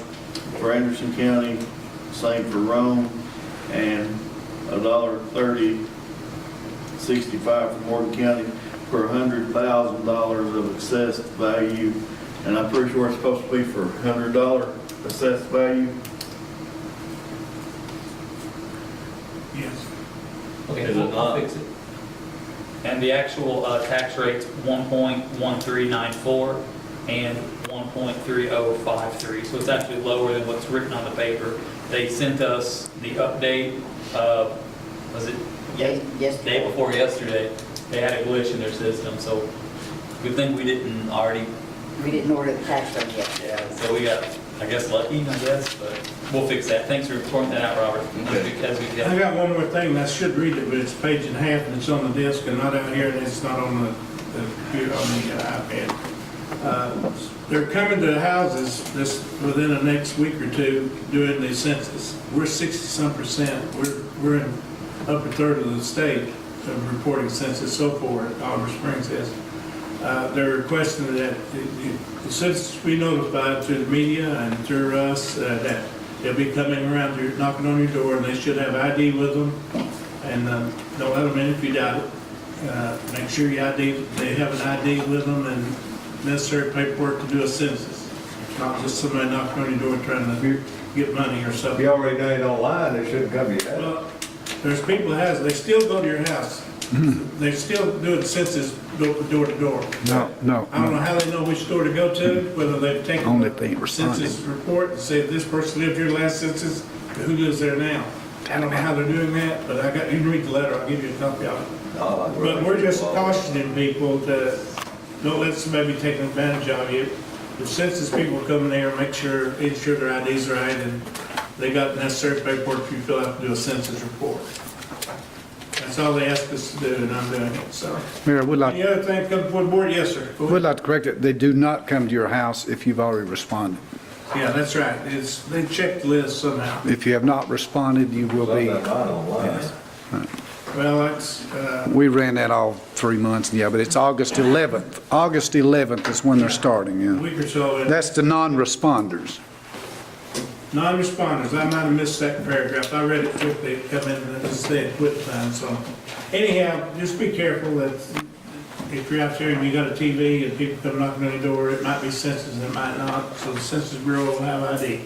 U: for Anderson County, same for Rome, and $1.3065 for Morgan County for $100,000 of assessed value. And I'm pretty sure it's supposed to be for $100 assessed value.
T: Yes.
Q: Okay,
U: Is it
Q: I'll
U: not?
Q: fix it. And the actual tax rate's 1.1394 and 1.3053, so it's actually lower than what's written on the paper. They sent us the update, was it day before yesterday? They had a glitch in their system, so good thing we didn't order the tax rate yet. Yeah, so we got, I guess, lucky, I guess, but we'll fix that. Thanks for pointing that out, Robert.
T: I got one more thing, I should read it, but it's a page and a half, and it's on the desk, and not out here, and it's not on the computer, on the iPad. They're coming to the houses within the next week or two doing the census. We're 60-some%. We're in upper third of the state of reporting census so far, Oliver Springs is. They're requesting that the citizens be notified through the media and through us that they'll be coming around, knocking on your door, and they should have ID with them. And don't let them in if you doubt it. Make sure they have an ID with them and necessary paperwork to do a census. Not just somebody knocking on your door trying to get money or something.
F: If you already done it online, they shouldn't come to your house.
T: Well, there's people that has, they still go to your house. They still do the census door to door.
O: No.
T: I don't know how they know which door to go to, whether they've taken
O: Only if they ain't
T: the census report and said this person lived here last census, who lives there now? I don't know how they're doing that, but you can read the letter, I'll give you a copy of it. But we're just cautioning people to don't let somebody be taking advantage of you. The census people come in there, make sure their IDs are right, and they got the necessary paperwork if you fill out to do a census report. That's all they ask us to do, and I'm doing it, so.
O: Mayor, would like,
T: Any other thing come before the board? Yes, sir. Go ahead.
O: would like to correct it. They do not come to your house if you've already responded.
T: Yeah, that's right. They check the list somehow.
O: If you have not responded, you will be.
T: Yes. Well, that's,
O: We ran that all 3 months, yeah, but it's August 11th. August 11th is when they're starting,
T: a
O: yeah.
T: week or so.
O: That's the non-responders.
T: Non-responders, I might have missed that paragraph. I read it quickly, it come in, and it said quit time, so. Anyhow, just be careful that if you're out there and you got a TV and people come knocking on your door, it might be census and it might not, so the Census Bureau will have ID.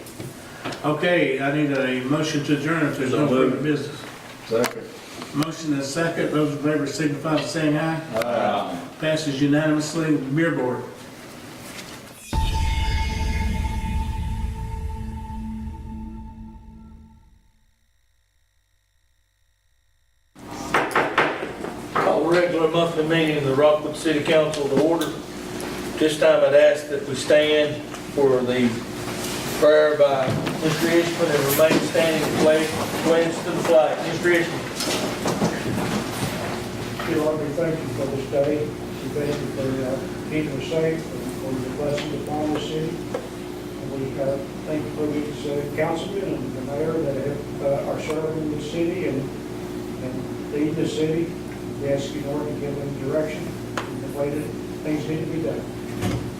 T: Okay, I need a motion to adjourn if there's no further business.
F: Second.
T: Motion and second, those in favor signify by saying aye. Aye. Passes unanimously with the beer board.
G: Call the regular monthly meeting of the Rockwood City Council to order. This time I'd ask that we stand for the prayer by Mr. Ishman and remain standing and pledge to the flag. Mr. Ishman.
B: Dear Lord, we thank you for this day. We thank you for keeping us safe and for your blessing upon the city. And we thank you for these councilmen and the mayor that are serving in the city and lead the city. We ask you, Lord, to give them direction in the way that things need to be done.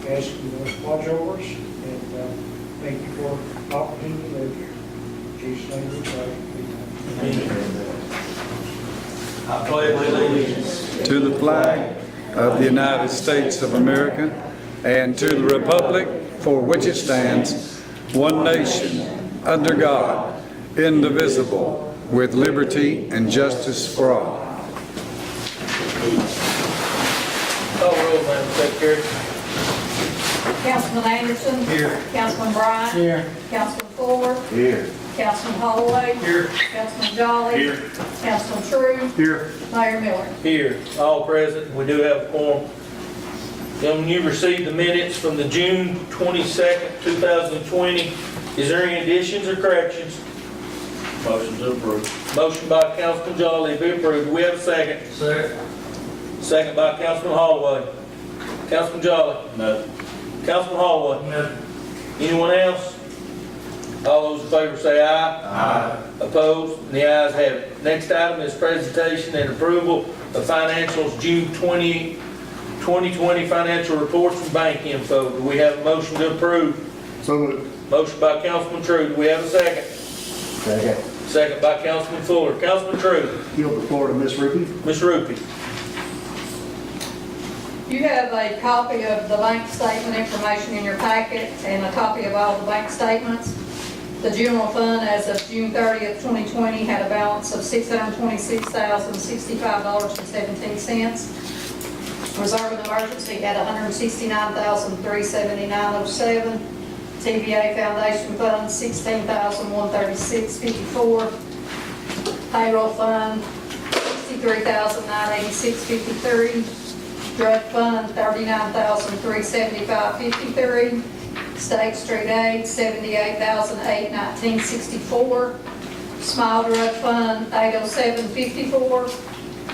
B: We ask you to watch over us and thank you for the opportunity to live here. In Jesus' name we pray. Amen.
G: I pledge allegiance
O: To the flag of the United States of America and to the republic for which it stands, one nation, under God, indivisible, with liberty and justice for all.
G: Call roll, Madam Secretary.
D: Councilman Anderson.
G: Here.
D: Councilman Bryant.
G: Here.
D: Councilman Fuller.
F: Here.
D: Councilman Holloway.
G: Here.
D: Councilman Jolly.
G: Here.
D: Councilman True.
G: Here.
D: Mayor Miller.
G: Here, all present, we do have a quorum. Gentlemen, you received the minutes from the June 22nd, 2020. Is there any additions or corrections?
U: Motion to approve.
G: Motion by Councilman Jolly, be approved. Do we have a second?
U: Second.
G: Second by Councilman Holloway. Councilman Jolly?
U: No.
G: Councilman Holloway?
U: No.
G: Anyone else? All those in favor say aye.
U: Aye.
G: Opposed? And the ayes have it. Next item is presentation and approval of financials, June 2020 financial reports and bank info. Do we have a motion to approve?
F: So moved.
G: Motion by Councilman True. Do we have a second?
F: Second.
G: Second by Councilman Fuller. Councilman True.
F: Yield the floor to Ms. Ruby.
G: Ms. Rupi.
D: You have a copy of the bank statement information in your packet and a copy of all the bank statements. The general fund as of June 30th, 2020 had a balance of $626,065.17. Reserve and emergency had $169,379.07. TVA Foundation Fund, $16,136.54. Payroll Fund, $63,986.53. Drug Fund, $39,375.53. State Street Aid, $78,819.64. Small Drug Fund, $807.54.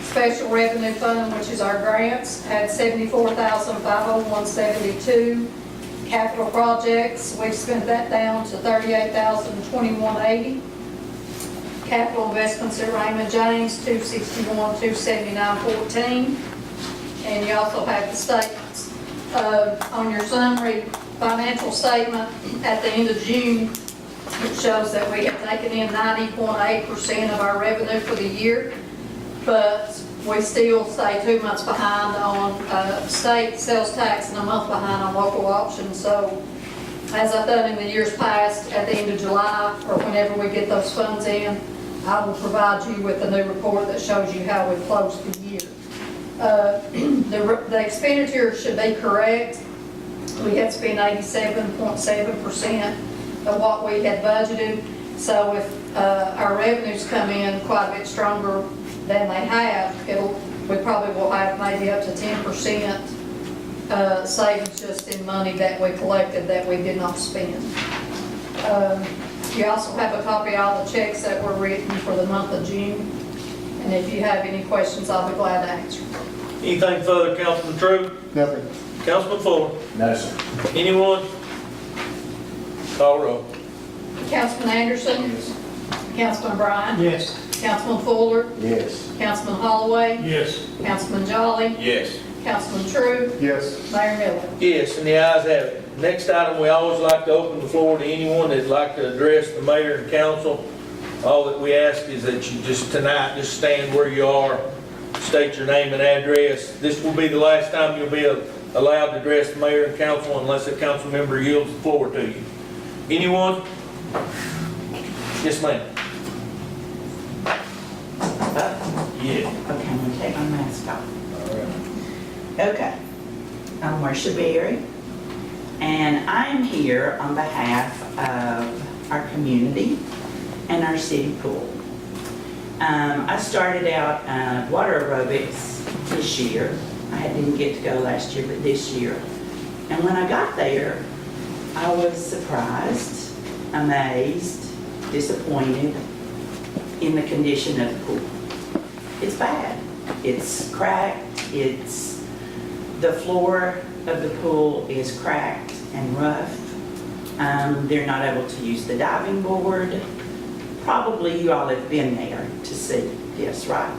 D: Special Revenue Fund, which is our grants, had $74,501.72. Capital Projects, we've spent that down to $38,021.80. Capital Investments at Raymond James, $261,279.14. And you also have the statements. On your summary financial statement at the end of June, it shows that we have taken in 90.8% of our revenue for the year, but we still stay 2 months behind on state sales tax and a month behind on local options. So as I've done in the years past, at the end of July or whenever we get those funds in, I will provide you with a new report that shows you how we closed the year. The expenditure should be correct. We had spent 87.7% of what we had budgeted. So if our revenues come in quite a bit stronger than they have, we probably will have maybe up to 10% savings just in money that we collected that we did not spend. You also have a copy of all the checks that were written for the month of June. And if you have any questions, I'll be glad to answer.
G: Anything further, Councilman True?
F: Nothing.
G: Councilman Fuller?
F: No, sir.
G: Anyone? Call roll.
D: Councilman Anderson?
F: Yes.
D: Councilman Bryant?
G: Yes.
D: Councilman Fuller?
F: Yes.
D: Councilman Holloway?
G: Yes.
D: Councilman Jolly?
G: Yes.
D: Councilman True?
F: Yes.
D: Mayor Miller?
G: Yes, and the ayes have it. Next item, we always like to open the floor to anyone that'd like to address the mayor and council. All that we ask is that you just stand where you are, state your name and address. This will be the last time you'll be allowed to address the mayor and council unless a council member yields the floor to you. Anyone? Yes, ma'am. Yeah.
K: Okay, I'm gonna take my mask off. Okay, I'm Marcia Berry, and I'm here on behalf of our community and our city pool. I started out water aerobics this year. I didn't get to go last year, but this year. And when I got there, I was surprised, amazed, disappointed in the condition of the pool. It's bad. It's cracked. The floor of the pool is cracked and rough. They're not able to use the diving board. Probably you all have been there to see this, right?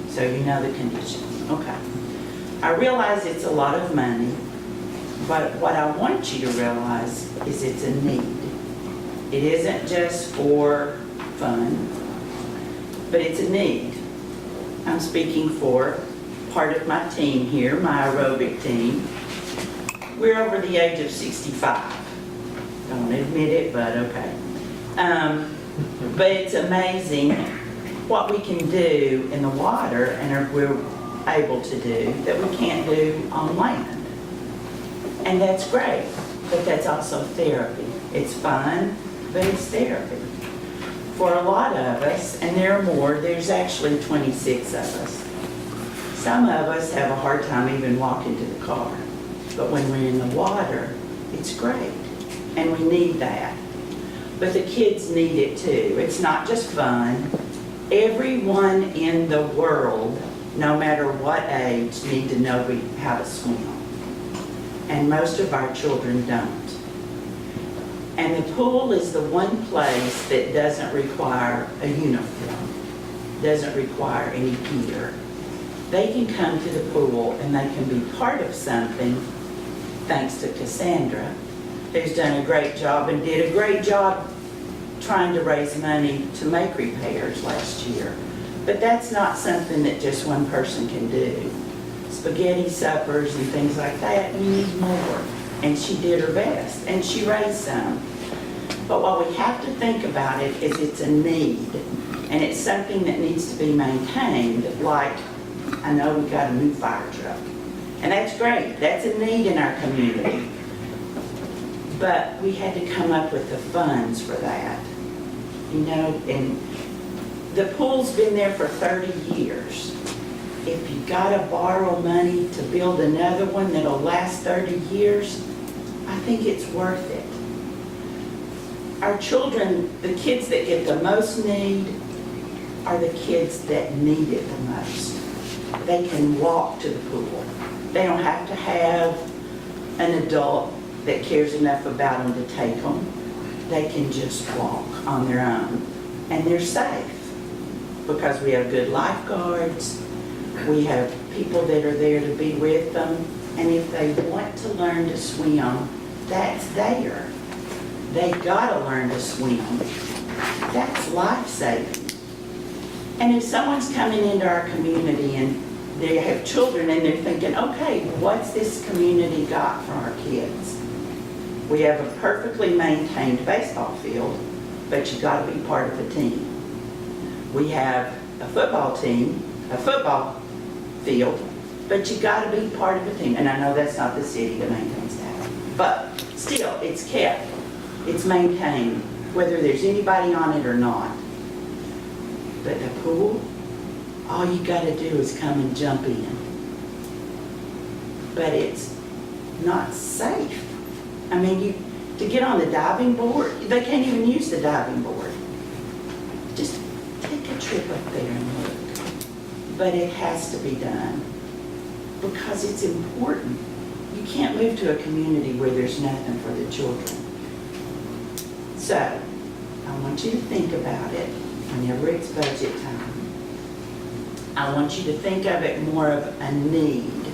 K: So you know the condition. Okay. I realize it's a lot of money, but what I want you to realize is it's a need. It isn't just for fun, but it's a need. I'm speaking for part of my team here, my aerobic team. we're over the age of 65. Don't admit it, but okay. But it's amazing what we can do in the water and we're able to do that we can't do on land. And that's great, but that's also therapy. It's fun, but it's therapy. For a lot of us, and there are more, there's actually 26 of us. Some of us have a hard time even walking to the car. But when we're in the water, it's great. And we need that. But the kids need it too. It's not just fun. Everyone in the world, no matter what age, need to know how to swim. And most of our children don't. And the pool is the one place that doesn't require a uniform, doesn't require any gear. They can come to the pool and they can be part of something, thanks to Cassandra, who's done a great job and did a great job trying to raise money to make repairs last year. But that's not something that just one person can do. Spaghetti suppers and things like that, we need more. And she did her best, and she raised some. But what we have to think about it is it's a need, and it's something that needs to be maintained, like, I know we got a new fire truck. And that's great, that's a need in our community. But we had to come up with the funds for that. You know, and the pool's been there for 30 years. If you gotta borrow money to build another one that'll last 30 years, I think it's worth it. Our children, the kids that get the most need are the kids that need it the most. They can walk to the pool. They don't have to have an adult that cares enough about them to take them. They can just walk on their own. And they're safe because we have good lifeguards. We have people that are there to be with them. And if they want to learn to swim, that's there. They gotta learn to swim. That's life-saving. And if someone's coming into our community and they have children and they're thinking, okay, what's this community got for our kids? We have a perfectly maintained baseball field, but you gotta be part of a team. We have a football team, a football field, but you gotta be part of a team. And I know that's not the city that maintains that, but still, it's kept, it's maintained, whether there's anybody on it or not. But the pool, all you gotta do is come and jump in. But it's not safe. I mean, to get on the diving board, they can't even use the diving board. Just take a trip up there and look. But it has to be done because it's important. You can't move to a community where there's nothing for the children. So, I want you to think about it whenever it's budget time. I want you to think of it more of a need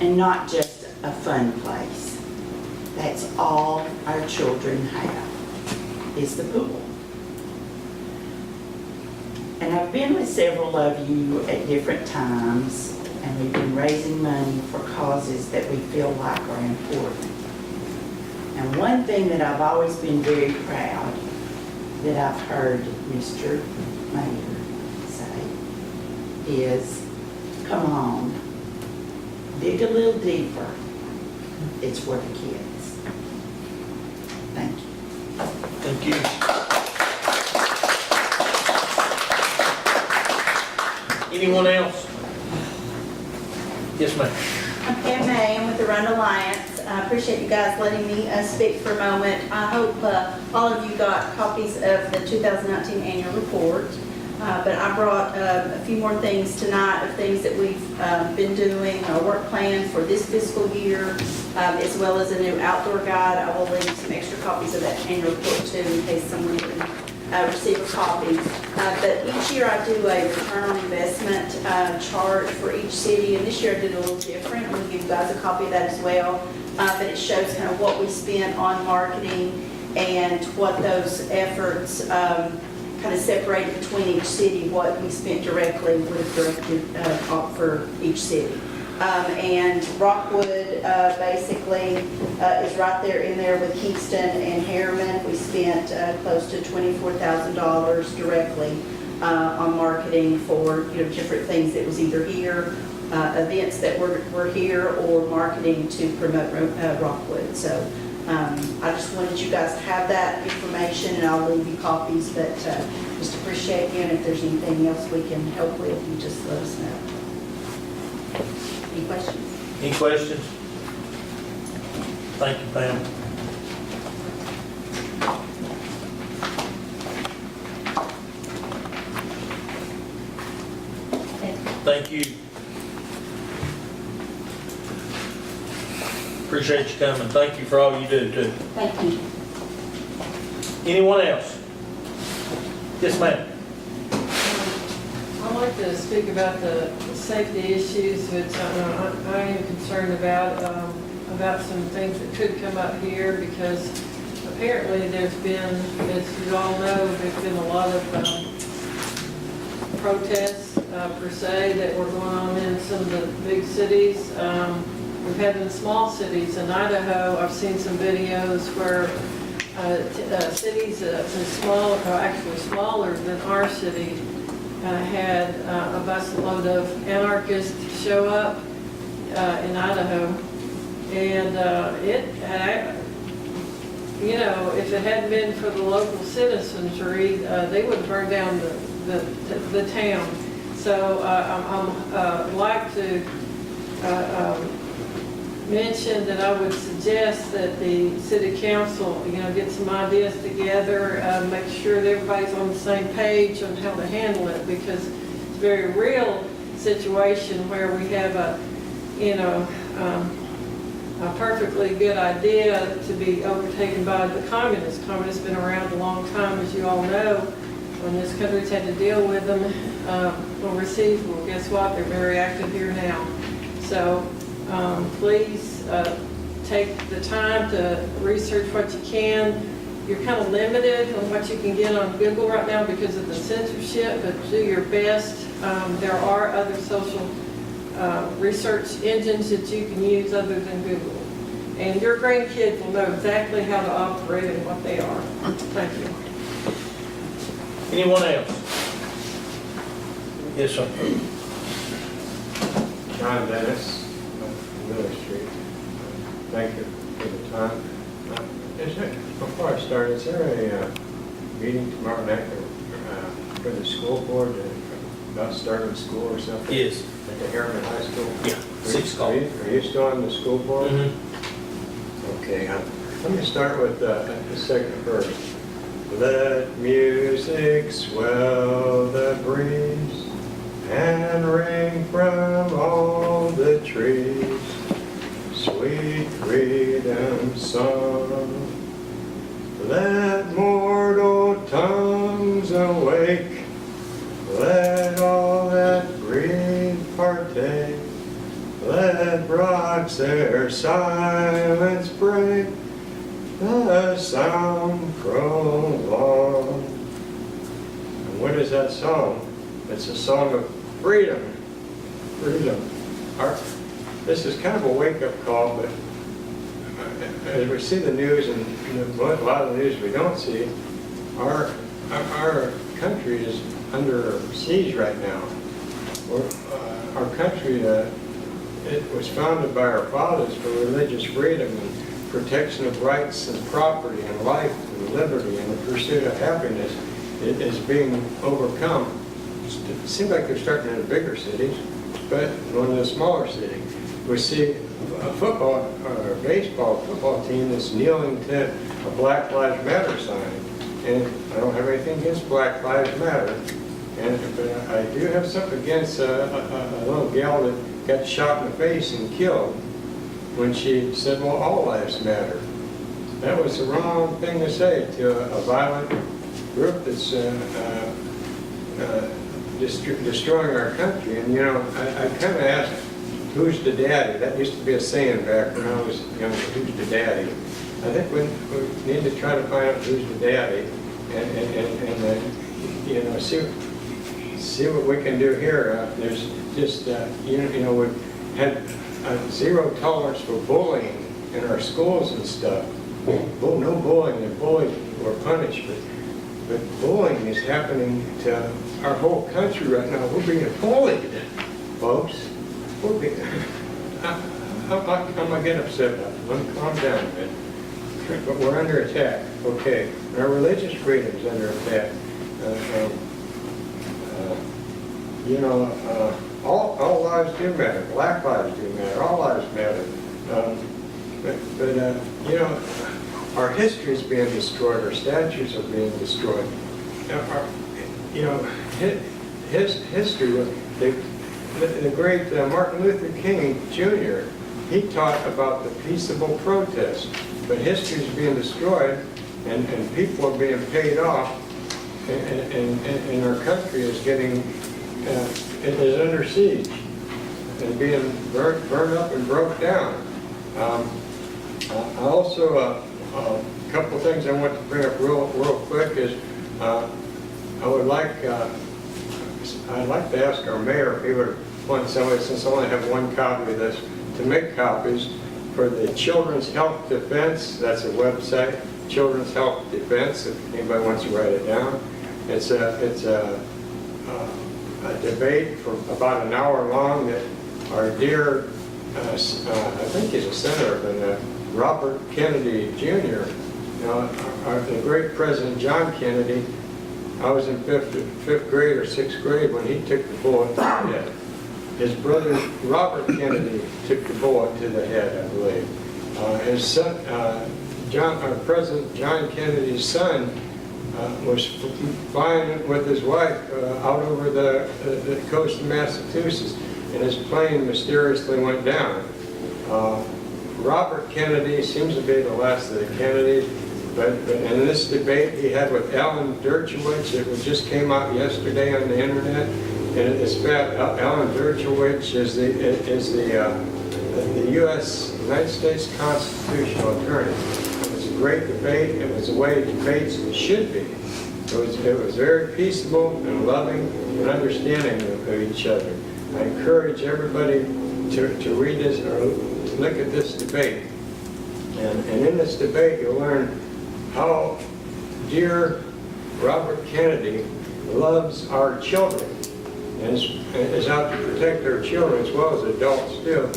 K: and not just a fun place. That's all our children have, is the pool. And I've been with several of you at different times, and we've been raising money for causes that we feel like are important. And one thing that I've always been very proud that I've heard Mr. Mayor say is, come on, dig a little deeper. It's for the kids. Thank you.
E: Thank you. Anyone else? Yes, ma'am.
M: I'm Pam May, I'm with the Run Alliance. I appreciate you guys letting me speak for a moment. I hope all of you got copies of the 2019 annual report. But I brought a few more things tonight of things that we've been doing, our work plan for this fiscal year, as well as a new outdoor guide. I will leave some extra copies of that annual report too in case someone didn't receive a copy. But each year I do a return on investment chart for each city, and this year I did a little different. I'm going to give you guys a copy of that as well. But it shows kind of what we spent on marketing and what those efforts kind of separated between each city, what we spent directly with directed for each city. And Rockwood basically is right there in there with Kingston and Harriman. We spent close to $24,000 directly on marketing for different things that was either here, events that were here, or marketing to promote Rockwood. So I just wanted you guys to have that information, and I'll leave you copies, but just appreciate you, and if there's anything else we can help with, you just let us know. Any questions?
C: Any questions? Thank you, Pam. Thank you. Appreciate you coming. Thank you for all you do, too.
M: Thank you.
C: Anyone else? Yes, ma'am.
N: I'd like to speak about the safety issues that I am concerned about some things that could come up here, because apparently there's been, as you all know, there's been a lot of protests per se that were going on in some of the big cities. We've had in small cities in Idaho. I've seen some videos where cities actually smaller than our city had a busload of anarchists show up in Idaho, and it had, if it hadn't been for the local citizenry, they would burn down the town. So I'd like to mention that I would suggest that the city council, get some ideas together, make sure that everybody's on the same page on how to handle it, because it's a very real situation where we have a perfectly good idea to be overtaken by the communists. Communists have been around a long time, as you all know, when this country's had to deal with them overseas. Well, guess what? They're very active here now. So please take the time to research what you can. You're kind of limited on what you can get on Google right now because of the censorship, but do your best. There are other social research engines that you can use other than Google. And your grandkids will know exactly how to operate and what they are. Thank you.
C: Anyone else? Yes, sir.
V: John Dennis, Miller Street. Thank you for the time. Before I start, is there a meeting tomorrow night for the school board about starting school or something?
C: Yes.
V: At the Harriman High School?
C: Yeah, 6 o'clock.
V: Are you still on the school board? Okay, let me start with the second verse. Let music swell the breeze and ring from all the trees, sweet freedom song. Let mortal tongues awake, let all that breathe partake, let rocks their silence break, the sound prolong. And what is that song? It's a song of freedom. Freedom. This is kind of a wake-up call, but as we see the news, and a lot of the news we don't see, our country is under siege right now. Our country, it was founded by our fathers for religious freedom and protection of rights and property and life and liberty and the pursuit of happiness. It is being overcome. It seems like they're starting in the bigger cities, but in one of the smaller cities, we see a football or baseball football team that's kneeling to a Black Lives Matter sign. And I don't have anything against Black Lives Matter, but I do have something against a little gal that got shot in the face and killed when she said, well, all lives matter. That was the wrong thing to say to a violent group that's destroying our country. And I kind of asked, who's the daddy? That used to be a saying back when I was young, who's the daddy? I think we need to try to find out who's the daddy and see what we can do here. There's just, we've had zero tolerance for bullying in our schools and stuff. No bullying, and bullies were punished, but bullying is happening to our whole country right now. We're being bullied, folks. We're being, I'm not getting upset about it. Let me calm down a bit. But we're under attack, okay. And our religious freedom is under attack. All lives do matter. Black lives do matter. All lives matter. Our history is being destroyed. Our statues are being destroyed. His history was the great Martin Luther King Jr. He taught about the peaceable protest. But history is being destroyed, and people are being paid off, and our country is getting is under siege and being burned up and broke down. I also a couple of things I want to bring up real quick is I'd like to ask our mayor if he would want somebody, since I only have one copy of this, to make copies for the Children's Health Defense. That's a website, Children's Health Defense, if anybody wants to write it down. It's a debate for about an hour long that our dear, I think he's a senator, but Robert Kennedy Jr., the great President John Kennedy. I was in fifth grade or sixth grade when he took the bullet to the head. His brother Robert Kennedy took the bullet to the head, I believe. His son, President John Kennedy's son, was flying with his wife out over the coast of Massachusetts, and his plane mysteriously went down. Robert Kennedy seems to be the last of the Kennedys, but in this debate he had with Alan Dershowitz, it just came out yesterday on the internet, and it's about Alan Dershowitz is the United States constitutional attorney. It was a great debate. It was the way debates should be. It was very peaceable and loving and understanding of each other. I encourage everybody to read this or look at this debate. And in this debate, you'll learn how dear Robert Kennedy loves our children and is out to protect our children as well as adults do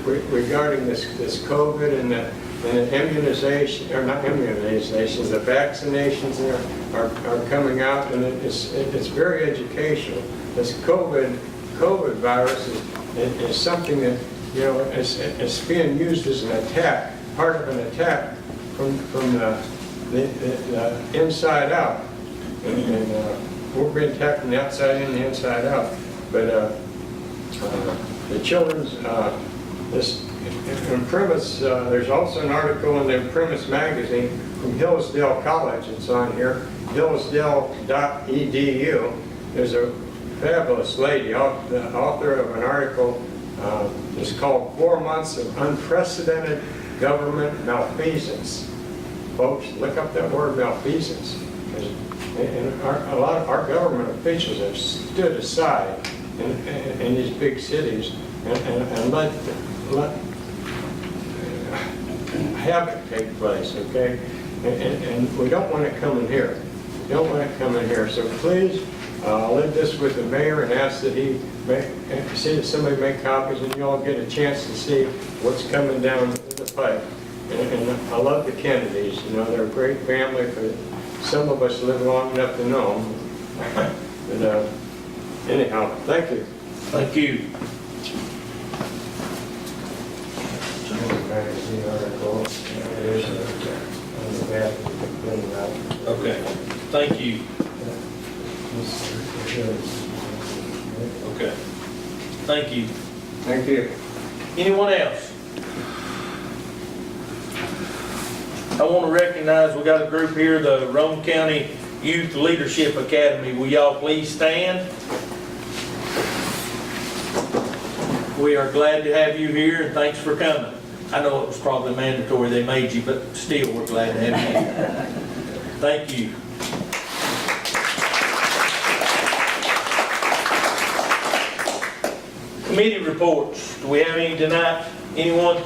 V: regarding this COVID and the immunization, or not immunizations, the vaccinations are coming out, and it's very educational. This COVID virus is something that, it's being used as an attack, part of an attack from the inside out. And we're being attacked from the outside in, the inside out. But the children's, in Premise, there's also an article in the Premise magazine from Hillsdale College. It's on here, hillsdale.edu. There's a fabulous lady, the author of an article. It's called 4 Months of Unprecedented Government Malfeasance. Folks, look up that word malfeasance. And a lot of our government officials have stood aside in these big cities and let havoc take place, okay? And we don't want it coming here. We don't want it coming here. So please, I'll leave this with the mayor and ask that he see that somebody make copies and you all get a chance to see what's coming down the pipe. And I love the Kennedys. They're a great family. For some of us live long enough to know them. But anyhow, thank you.
C: Thank you.
V: Magazine article. There's on the back.
C: Okay. Thank you. Okay. Thank you.
V: Thank you.
C: Anyone else? I want to recognize, we got a group here, the Rome County Youth Leadership Academy. Will y'all please stand? We are glad to have you here, and thanks for coming. I know it was probably mandatory they made you, but still, we're glad to have you. Thank you.
A: Committee reports. Do we have any tonight? Anyone?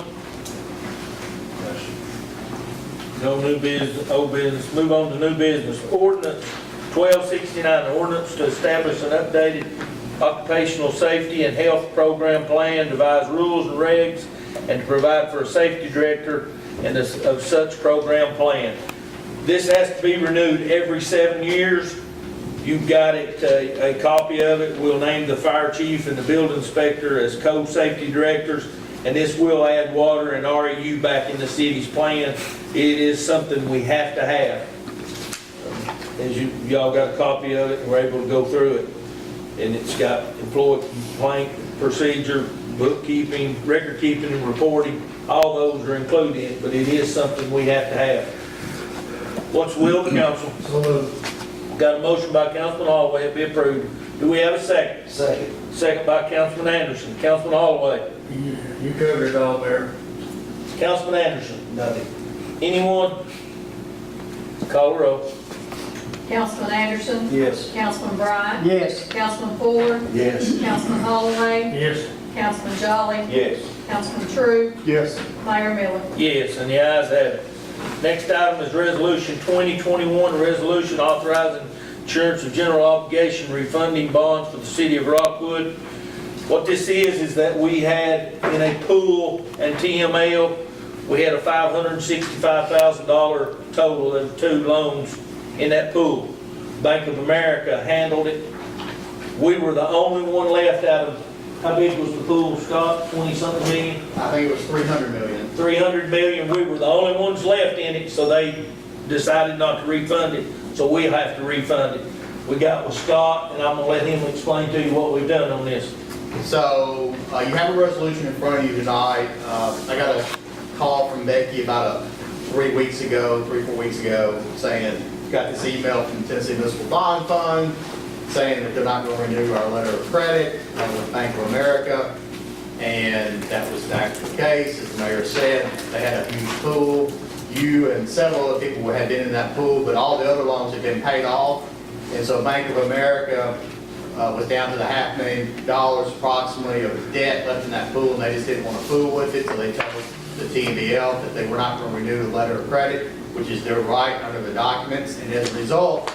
A: No new business, old business. Move on to new business. Ordinance 1269, ordinance to establish an updated occupational safety and health program plan, devise rules and regs, and to provide for a safety director and of such program plan. This has to be renewed every 7 years. You've got it, a copy of it. We'll name the fire chief and the building inspector as co-safety directors, and this will add water and REU back in the city's plan. It is something we have to have. As y'all got a copy of it, and we're able to go through it. And it's got employee complaint procedure, bookkeeping, record keeping and reporting. All those are included in it, but it is something we have to have. What's the will of the council? Got a motion by Councilman Holloway, it be approved. Do we have a second?
V: Second.
A: Second by Councilman Anderson. Councilman Holloway.
V: You covered it all, Mayor.
A: Councilman Anderson.
V: Nothing.
A: Anyone? Call a roll.
D: Councilman Anderson?
V: Yes.
D: Councilman Bryant?
P: Yes.
D: Councilman Ford?
V: Yes.
D: Councilman Holloway?
V: Yes.
D: Councilman Jolly?
V: Yes.
D: Councilman True?
V: Yes.
D: Mayor Miller?
A: Yes, and the ayes have it. Next item is Resolution 2021, resolution authorizing insurance of general obligation refunding bonds for the city of Rockwood. What this is that we had in a pool and TML, we had a $565,000 total of 2 loans in that pool. Bank of America handled it. We were the only one left out of, how big was the pool, Scott? 20-something million?
I: I think it was 300 million.
A: 300 million, we were the only ones left in it, so they decided not to refund it, so we have to refund it. We got with Scott, and I'm gonna let him explain to you what we've done on this.
I: So you have a resolution in front of you tonight. I got a call from Becky about 3 4 weeks ago, saying, got this email from Tennessee Municipal Bond Fund saying that they're not going to renew our letter of credit with Bank of America. And that was the actual case. As the mayor said, they had a huge pool. You and several other people had been in that pool, but all the other loans had been paid off. And so Bank of America was down to the $500,000 approximately of debt left in that pool, and they just didn't want to fool with it, so they told the TMBL that they were not going to renew the letter of credit, which is their right under the documents. And as a result,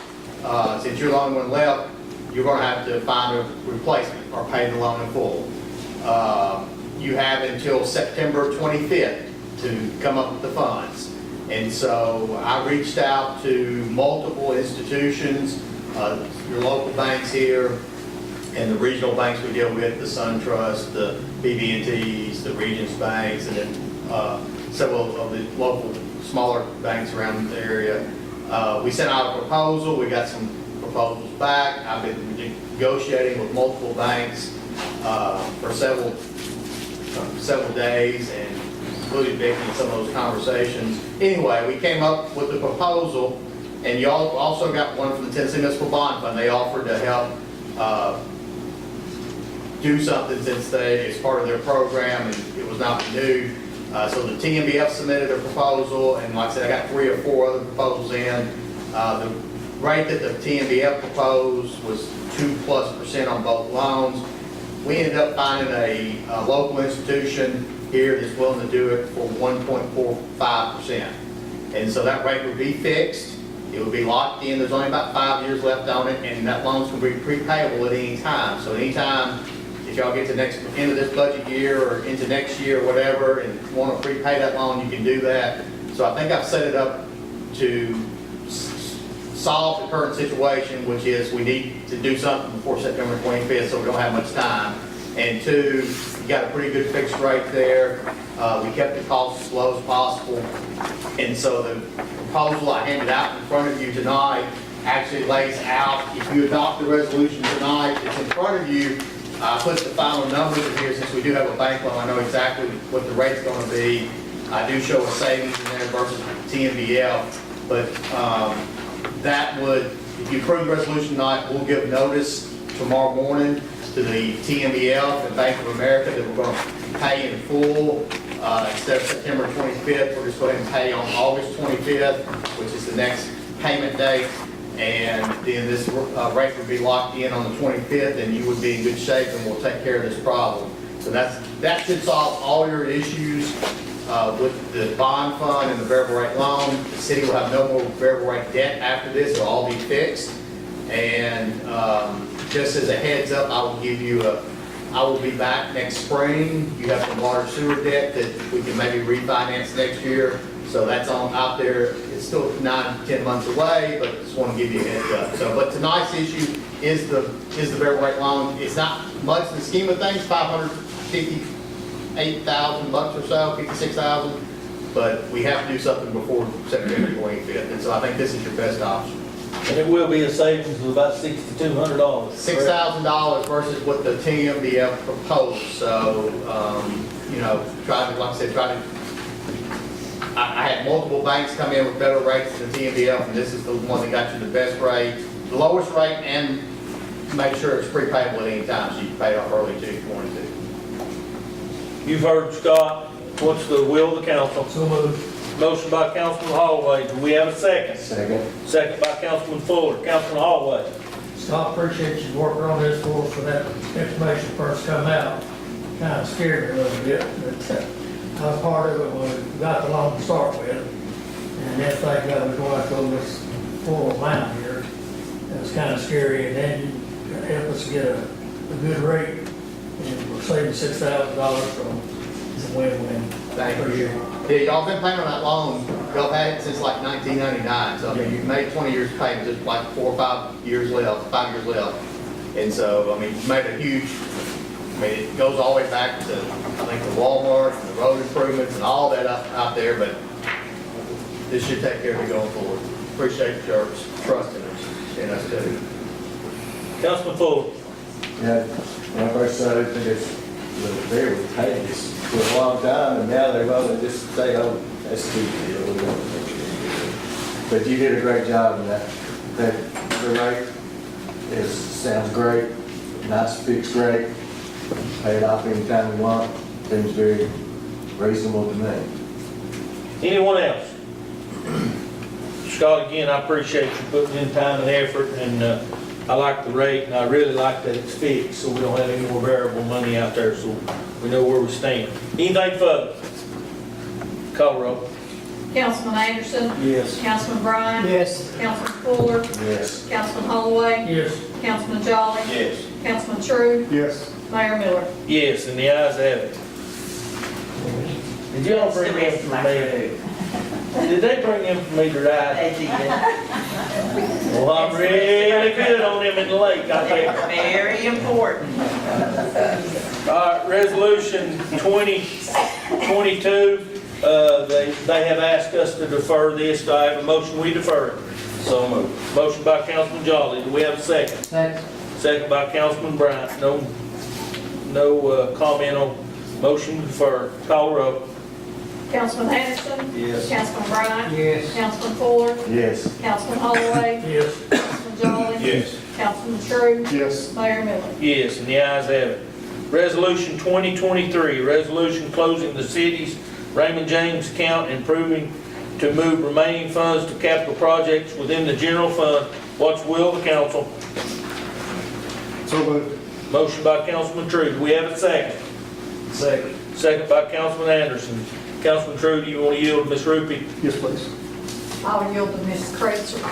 I: since you're the only one left, you're going to have to find a replacement or pay the loan in full. You have until September 25th to come up with the funds. And so I reached out to multiple institutions, your local banks here, and the regional banks we deal with, the SunTrust, the BB&Ts, the Regions banks, and then several of the local smaller banks around the area. We sent out a proposal. We got some proposals back. I've been negotiating with multiple banks for several days, and including Becky in some of those conversations. Anyway, we came up with the proposal, and y'all also got one from the Tennessee Municipal Bond Fund. They offered to help do something since it's part of their program and it was not renewed. So the TMBF submitted a proposal, and like I said, I got 3 or 4 other proposals in. The rate that the TMBF proposed was 2+% on both loans. We ended up finding a local institution here that's willing to do it for 1.45%. And so that rate would be fixed. It would be locked in. There's only about 5 years left on it, and that loan's going to be prepayable at any time. So anytime, if y'all get to the end of this budget year or into next year or whatever and want to prepay that loan, you can do that. So I think I've set it up to solve the current situation, which is we need to do something before September 25th so we don't have much time. And 2, you got a pretty good fixed rate there. We kept the costs as low as possible. And so the proposal I handed out in front of you tonight actually lays out, if you adopt the resolution tonight, it's in front of you. I put the final numbers in here since we do have a bank loan. I know exactly what the rate's going to be. I do show a savings in there versus TMBL, but that would, if you approve the resolution tonight, we'll give notice tomorrow morning to the TMBL and Bank of America that we're going to pay in full instead of September 25th. We're just going to pay on August 25th, which is the next payment date. And then this rate would be locked in on the 25th, and you would be in good shape, and we'll take care of this problem. So that should solve all your issues with the bond fund and the variable rate loan. The city will have no more variable rate debt after this, it'll all be fixed. And just as a heads up, I will be back next spring. You have some water sewer debt that we can maybe refinance next year. So that's out there. It's still 9 to 10 months away, but just want to give you a heads up. So, but tonight's issue is the variable rate loan. It's not much in the scheme of things, $558,000 or so, $56,000. But we have to do something before September 25th. And so I think this is your best option.
A: And it will be a savings of about $6,200.
I: $6,000 versus what the TMDF proposed. So, I had multiple banks come in with better rates than the TMDF, and this is the one that got you the best rate, the lowest rate, and make sure it's prepayable at any time, so you can pay it off early too if you wanted to.
A: You've heard Scott. What's the will of the council?
B: So moved.
A: Motion by Councilman Holloway. Do we have a second?
V: Second.
A: Second by Councilman Fuller. Councilman Holloway.
B: Scott, appreciate you working on this for us when that information first come out. Kind of scared me a little bit, but I was part of it when we got the loan to start with. And then thank God we're going to go this full amount here. It was kind of scary, and then you help us get a good rate. And we're saving $6,000 from it's a win-win.
I: Thank you. Yeah, y'all been paying on that loan, y'all had it since like 1999, so I mean, you've made 20 years payments, there's like 5 years left. And so, I mean, you've made a huge, it goes all the way back to, I think, the Walmart, and the road improvements, and all that out there, but this should take care of it going forward. Appreciate your trust in us, and us too.
A: Councilman Fuller.
V: Yeah, when I first started, they were paying this for a long time, and now they're willing to just say, oh, that's too deal. But you did a great job in that. The rate sounds great, nice, fixed rate, pay it off anytime we want, seems very reasonable to me.
A: Anyone else? Scott, again, I appreciate you putting in time and effort, and I like the rate, and I really like that it's fixed, so we don't have any more variable money out there, so we know where we stand. Anything further? Call roll.
D: Councilman Anderson?
A: Yes.
D: Councilman Bryant?
P: Yes.
D: Councilman Fuller?
V: Yes.
D: Councilman Holloway?
B: Yes.
D: Councilman Jolly?
R: Yes.
D: Councilman True?
F: Yes.
D: Mayor Miller?
A: Yes, and the ayes have it. Did you all bring in for me? Did they bring in for me to ride?
K: They did.
A: Well, I'm really good on them in the lake, I think.
K: Very important.
A: All right, resolution 2022, they have asked us to defer this. Do I have a motion we defer it? So moved. Motion by Councilman Jolly. Do we have a second?
B: Second.
A: Second by Councilman Bryant. No comment on motion to defer. Call roll.
D: Councilman Anderson?
A: Yes.
D: Councilman Bryant?
B: Yes.
D: Councilman Fuller?
V: Yes.
D: Councilman Holloway?
B: Yes.
D: Councilman Jolly?
A: Yes.
D: Councilman True?
F: Yes.
D: Mayor Miller?
A: Yes, and the ayes have it. Resolution 2023, resolution closing the city's Raymond James account and proving to move remaining funds to capital projects within the general fund. What's the will of the council?
F: So moved.
A: Motion by Councilman True. Do we have a second?
B: Second.
A: Second by Councilman Anderson. Councilman True, do you want to yield to Ms. Rupi?
F: Yes, please.
D: I'll yield to Ms. Kreitzer.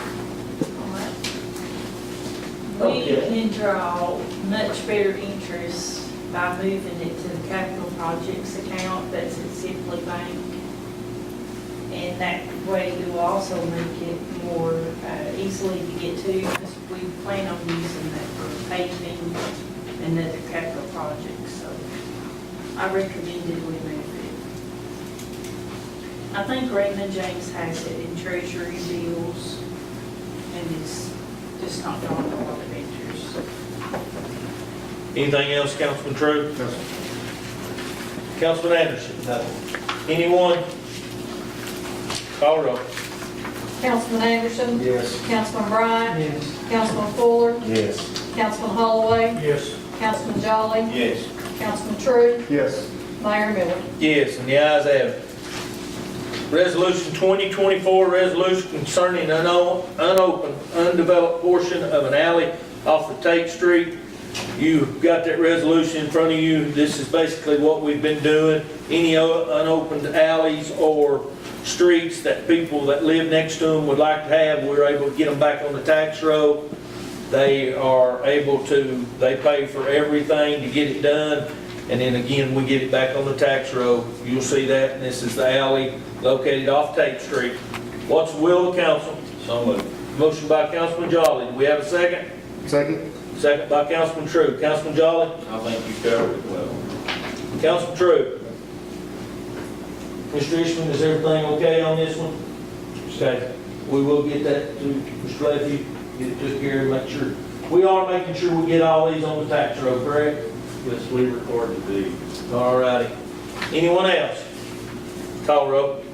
H: We can draw much better interest by moving it to the capital projects account that's at Simply Bank. And that way it will also make it more easily to get to, because we plan on using that for paving and other capital projects. So I recommended we move it. I think Raymond James has it in treasury bills, and it's just not drawing a lot of interest.
A: Anything else, Councilman True? No. Councilman Anderson? No. Anyone? Call roll.
D: Councilman Anderson?
V: Yes.
D: Councilman Bryant?
B: Yes.
D: Councilman Fuller?
V: Yes.
D: Councilman Holloway?
B: Yes.
D: Councilman Jolly?
R: Yes.
D: Councilman True?
F: Yes.
D: Mayor Miller?
A: Yes, and the ayes have it. Resolution 2024, resolution concerning unopened, undeveloped portion of an alley off of Tate Street You've got that resolution in front of you. This is basically what we've been doing. Any unopened alleys or streets that people that live next to them would like to have, we're able to get them back on the tax roll. They are able to, they pay for everything to get it done, and then again, we get it back on the tax roll. You'll see that, and this is the alley located off Tate Street. What's the will of council?
R: So moved.
A: Motion by Councilman Jolly. Do we have a second?
T: Second.
A: Second by Councilman True. Councilman Jolly?
R: I think you covered it well.
A: Councilman True? Mr. Ishman, is everything okay on this one? Okay, we will get that to Mr. Leffy, get it took care of, make sure. We are making sure we get all these on the tax roll, correct?
U: Yes, we recorded the.
A: All righty. Anyone else? Call roll.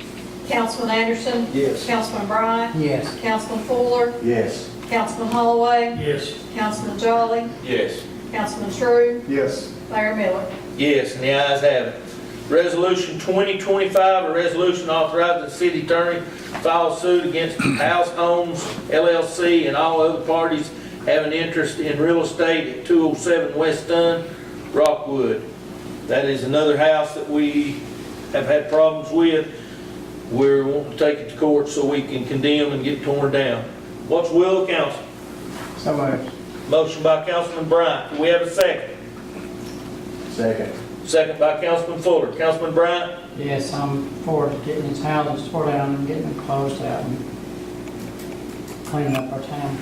D: Councilman Anderson?
B: Yes.
D: Councilman Bryant?
P: Yes.
D: Councilman Fuller?
B: Yes.
D: Councilman Holloway?
U: Yes.
D: Councilman Jolly?
R: Yes.
D: Councilman True?
T: Yes.
D: Mayor Miller?
A: Yes, and the ayes have it. Resolution 2025, a resolution authorizing the city attorney to file suit against House Homes LLC and all other parties having interest in real estate at 207 West Dunn, Rockwood. That is another house that we have had problems with. We're wanting to take it to court so we can condemn and get torn down. What's the will of council?
P: So moved.
A: Motion by Councilman Bryant. Do we have a second?
B: Second.
A: Second by Councilman Fuller. Councilman Bryant?
P: Yes, I'm forward to getting these houses tore down and getting them closed out and cleaning up our town.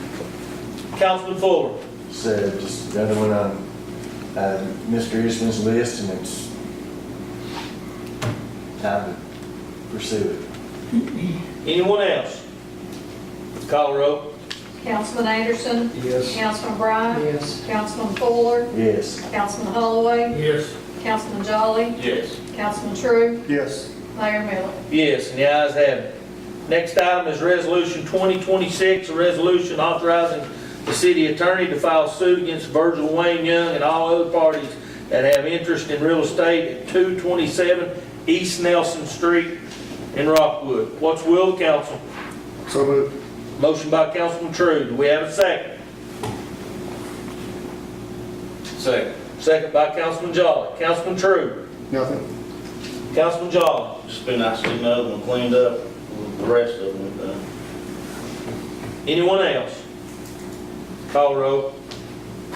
A: Councilman Fuller?
B: So just another one on Mr. Eastman's list, and it's time to pursue it.
A: Anyone else? Call the roll.
D: Councilman Anderson?
T: Yes.
D: Councilman Bryant?
P: Yes.
D: Councilman Fuller?
B: Yes.
D: Councilman Holloway?
U: Yes.
D: Councilman Jolly?
R: Yes.
D: Councilman True?
T: Yes.
D: Mayor Miller?
A: Yes, and the ayes have it. Next item is Resolution 2026, a resolution authorizing the city attorney to file suit against Virgil Wayne Young and all other parties that have interest in real estate at 227 East Nelson Street in Rockwood. What's the will of council?
T: So moved.
A: Motion by Councilman True. Do we have a second?
R: Second.
A: Second by Councilman Jolly. Councilman True.
T: Nothing.
A: Councilman Jolly.
R: Just been nice to see another one cleaned up with the rest of them we've done.
A: Anyone else? Call the roll.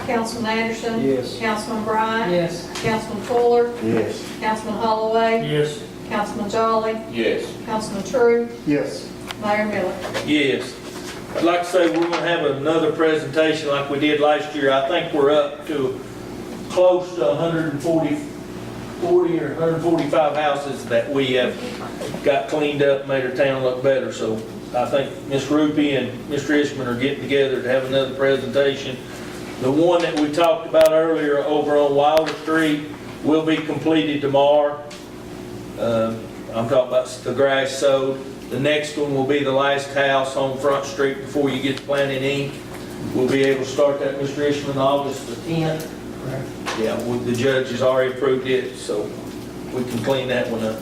D: Councilman Anderson?
T: Yes.
D: Councilman Bryant?
P: Yes.
D: Councilman Fuller?
B: Yes.
D: Councilman Holloway?
U: Yes.
D: Councilman Jolly?
R: Yes.
D: Councilman True?
T: Yes.
D: Mayor Miller?
A: Yes. I'd like to say we're going to have another presentation like we did last year. I think we're up to close to 140 or 145 houses that we have got cleaned up, made our town look better. So I think Ms. Rupi and Mr. Ishman are getting together to have another presentation. The one that we talked about earlier over on Wilder Street will be completed tomorrow. I'm talking about the grass sowed. The next one will be the last house on Front Street before you get to Planning Inc. We'll be able to start that, Mr. Ishman, August the 10th. Yeah, the judge has already approved it, so we can clean that one up.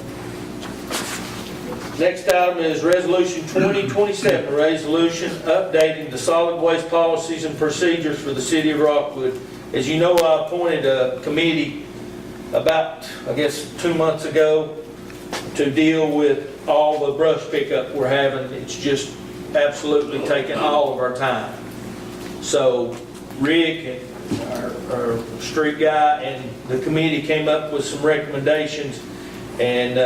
A: Next item is Resolution 2027, a resolution updating the solid waste policies and procedures for the city of Rockwood. As you know, I appointed a committee about, I guess, 2 months ago to deal with all the brush pickup we're having. It's just absolutely taking all of our time. So Rick, our street guy, and the committee came up with some recommendations, and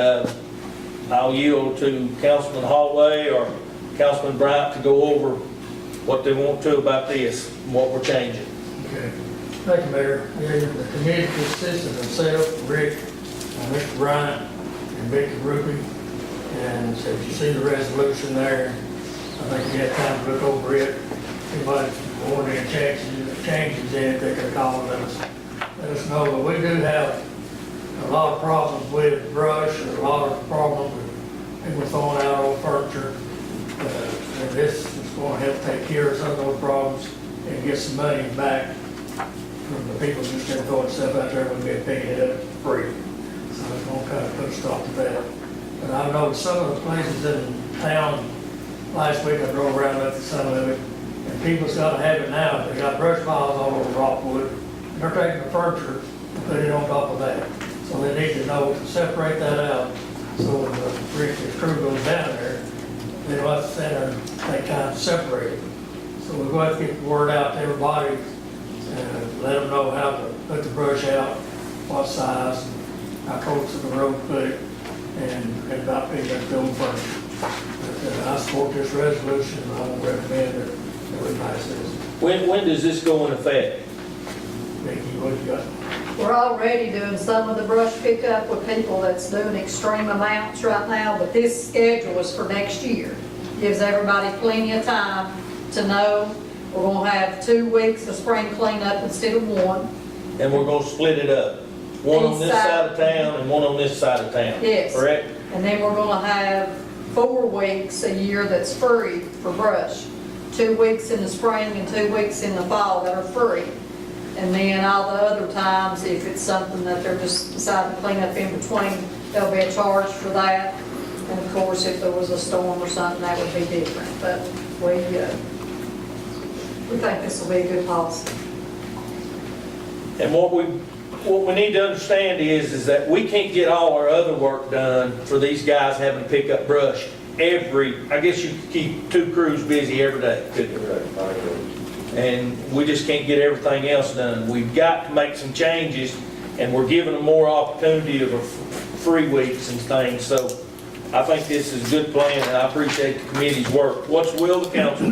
A: I'll yield to Councilman Holloway or Councilman Bryant to go over what they want to about this and what we're changing.
J: Okay. Thank you, Mayor. The committee consists of myself, Rick, Mr. Bryant, and Vicki Ruby. And so if you see the resolution there, I think you have time to look over it. Anybody want any changes in it, they can call and let us know. But we do have a lot of problems with brush, and a lot of problems with people throwing out old furniture. And this is going to help take care of some of those problems and get some money back from the people just going to throw stuff out there and be picking it up free. So it's going to kind of put a stop to that. But I know some of the places in town, last week I drove around, looked at some of it, and people's got to have it now. They got brush piles all over Rockwood, they're taking the furniture and put it on top of that. So they need to know to separate that out, so when the Rick's crew goes down there, they don't have to stand there and take time to separate it. So we're going to get the word out to everybody, and let them know how to put the brush out, what size, how close to the road to put it, and about picking up the old furniture. But, I support this resolution, and I will recommend that everybody pass this.
A: When does this go in effect?
J: Vicki, what you got?
D: We're already doing some of the brush pickup with people that's doing extreme amounts right now, but this schedule is for next year. Gives everybody plenty of time to know we're gonna have 2 weeks of spring cleanup instead of 1.
A: And we're gonna split it up. One on this side of town and one on this side of town.
D: Yes.
A: Correct?
D: And then we're gonna have 4 weeks a year that's free for brush. 2 weeks in the spring and 2 weeks in the fall that are free. And then all the other times, if it's something that they're just deciding to clean up in between, there'll be a charge for that. And of course, if there was a storm or something, that would be different. But we think this will be a good policy.
A: And what we need to understand is that we can't get all our other work done for these guys having to pick up brush I guess you could keep 2 crews busy every day, couldn't you? And we just can't get everything else done. We've got to make some changes, and we're giving them more opportunity of free weeks and things. So I think this is a good plan, and I appreciate the committee's work. What's the will of the council?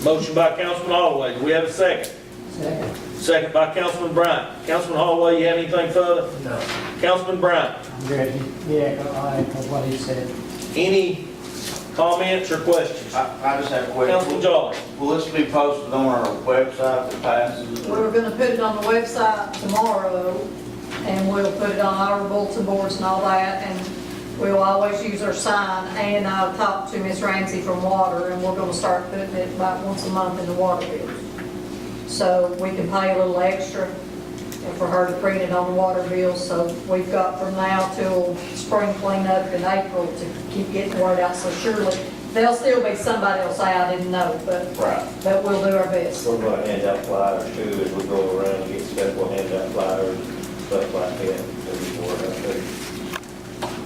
A: Motion by Councilman Holloway. Do we have a second?
P: Second.
A: Second by Councilman Bryant. Councilman Holloway, you have anything further?
P: No.
A: Councilman Bryant,
P: I'm ready. Yeah, I echo what he said.
A: any comments or questions?
L: I just have a question.
A: Councilman Jolly.
L: Will this be posted on our website that passes?
D: We're gonna put it on the website tomorrow, and we'll put it on our bulletin boards and all that, and we'll always use our sign, and I'll talk to Miss Ramsey from Water, and we're gonna start putting it about once a month in the water bills. So we can pay a little extra for her to print it on the water bills, so we've got from now till spring cleanup in April to keep getting word out, so surely there'll still be somebody else say I didn't know, but we'll do our best.
V: We're going to hand out flyers too, as we go around and get stuff, we'll hand out flyers, stuff like that,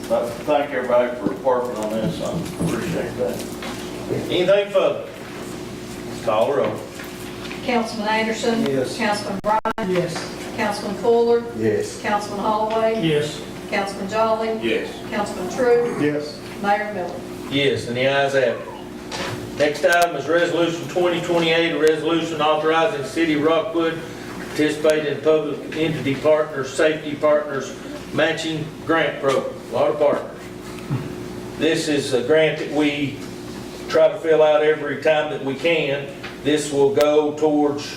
L: But thank everybody for working on this, I appreciate that.
A: Anything further? Call her over.
D: Councilman Anderson?
V: Yes.
D: Councilman Bryant?
P: Yes.
D: Councilman Fuller?
V: Yes.
D: Councilman Holloway?
J: Yes.
D: Councilman Jolly?
U: Yes.
D: Councilman True?
U: Yes.
D: Mayor Miller?
A: Yes, and the ayes have it. Next item is Resolution 2028, a resolution authorizing the City of Rockwood to participate in Public Entity Partners, Safety Partners Matching Grant Program. A lot of partners. This is a grant that we try to fill out every time that we can. This will go towards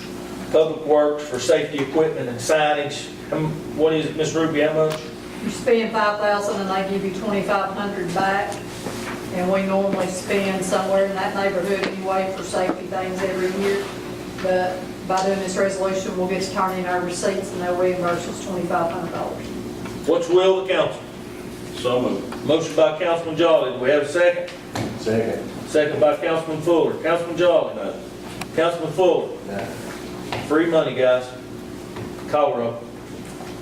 A: Public Works for safety equipment and signage. What is it, Ms. Ruby, how much?
D: You spend $5,000 and they give you $2,500 back. And we normally spend somewhere in that neighborhood anyway for safety things every year. But by doing this resolution, we'll get to turn in our receipts and they'll reimburse us $2,500.
A: What's the will of the council?
U: So moved.
A: Motion by Councilman Jolly. Do we have a second?
V: Second.
A: Second by Councilman Fuller. Councilman Jolly? No. Councilman Fuller?
V: No.
A: Free money, guys. Call roll.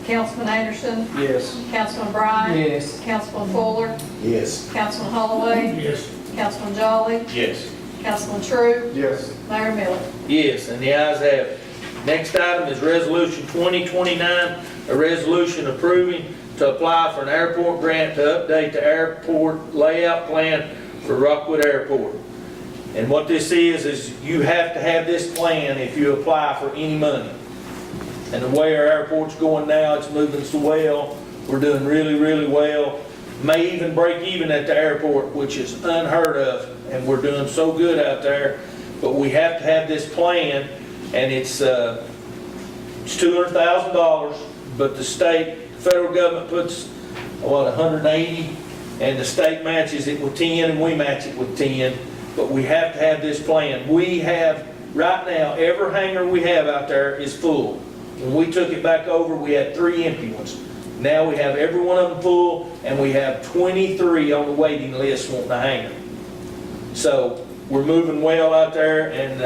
D: Councilman Anderson?
P: Yes.
D: Councilman Bryant?
P: Yes.
D: Councilman Fuller?
V: Yes.
D: Councilman Holloway?
J: Yes.
D: Councilman Jolly?
U: Yes.
D: Councilman True?
U: Yes.
D: Mayor Miller?
A: Yes, and the ayes have it. Next item is Resolution 2029, a resolution approving to apply for an airport grant to update the airport layout plan for Rockwood Airport. And what this is you have to have this plan if you apply for any money. And the way our airport's going now, it's moving so well. We're doing really, really well. May even break even at the airport, which is unheard of, and we're doing so good out there. But we have to have this plan, and it's $200,000, but the federal government puts, what, $180, and the state matches it with 10, and we match it with 10. But we have to have this plan. We have, right now, every hangar we have out there is full. When we took it back over, we had 3 empty ones. Now we have every one of them full, and we have 23 on the waiting list wanting a hangar. So we're moving well out there, and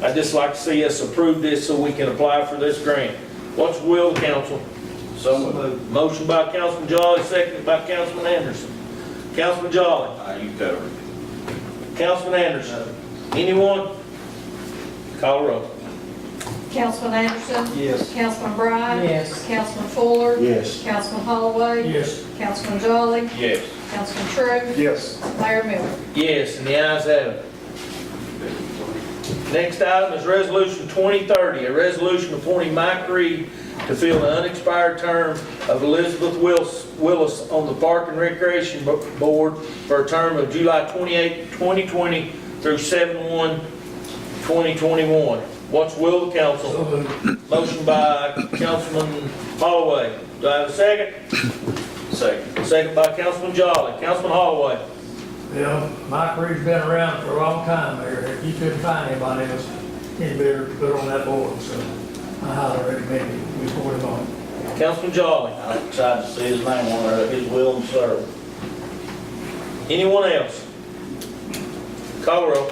A: I'd just like to see us approve this so we can apply for this grant. What's the will of the council?
L: So moved.
A: Motion by Councilman Jolly, seconded by Councilman Anderson. Councilman Jolly.
L: You covered it.
A: Councilman Anderson. Anyone? Call roll.
D: Councilman Anderson?
L: Yes.
D: Councilman Bryant?
J: Yes.
D: Councilman Fuller?
L: Yes.
D: Councilman Holloway?
J: Yes.
D: Councilman Jolly?
A: Yes.
D: Councilman True?
T: Yes.
D: Mayor Miller?
A: Yes, and the ayes have it. Next item is Resolution 2030, a resolution appointing Mike Reed to fill the unexpired term of Elizabeth Willis on the Park and Recreation Board for a term of July 28, 2020 through 7/1/2021. What's the will of the council?
J: So moved.
A: Motion by Councilman Holloway. Do I have a second?
L: Second.
A: Second by Councilman Jolly. Councilman Holloway.
J: Well, Mike Reed's been around for a long time, Mayor. You couldn't find anybody else any better to put on that board, so I highly recommend we put him on.
A: Councilman Jolly.
L: I'm excited to see his name on there, his will and serve.
A: Anyone else? Call roll.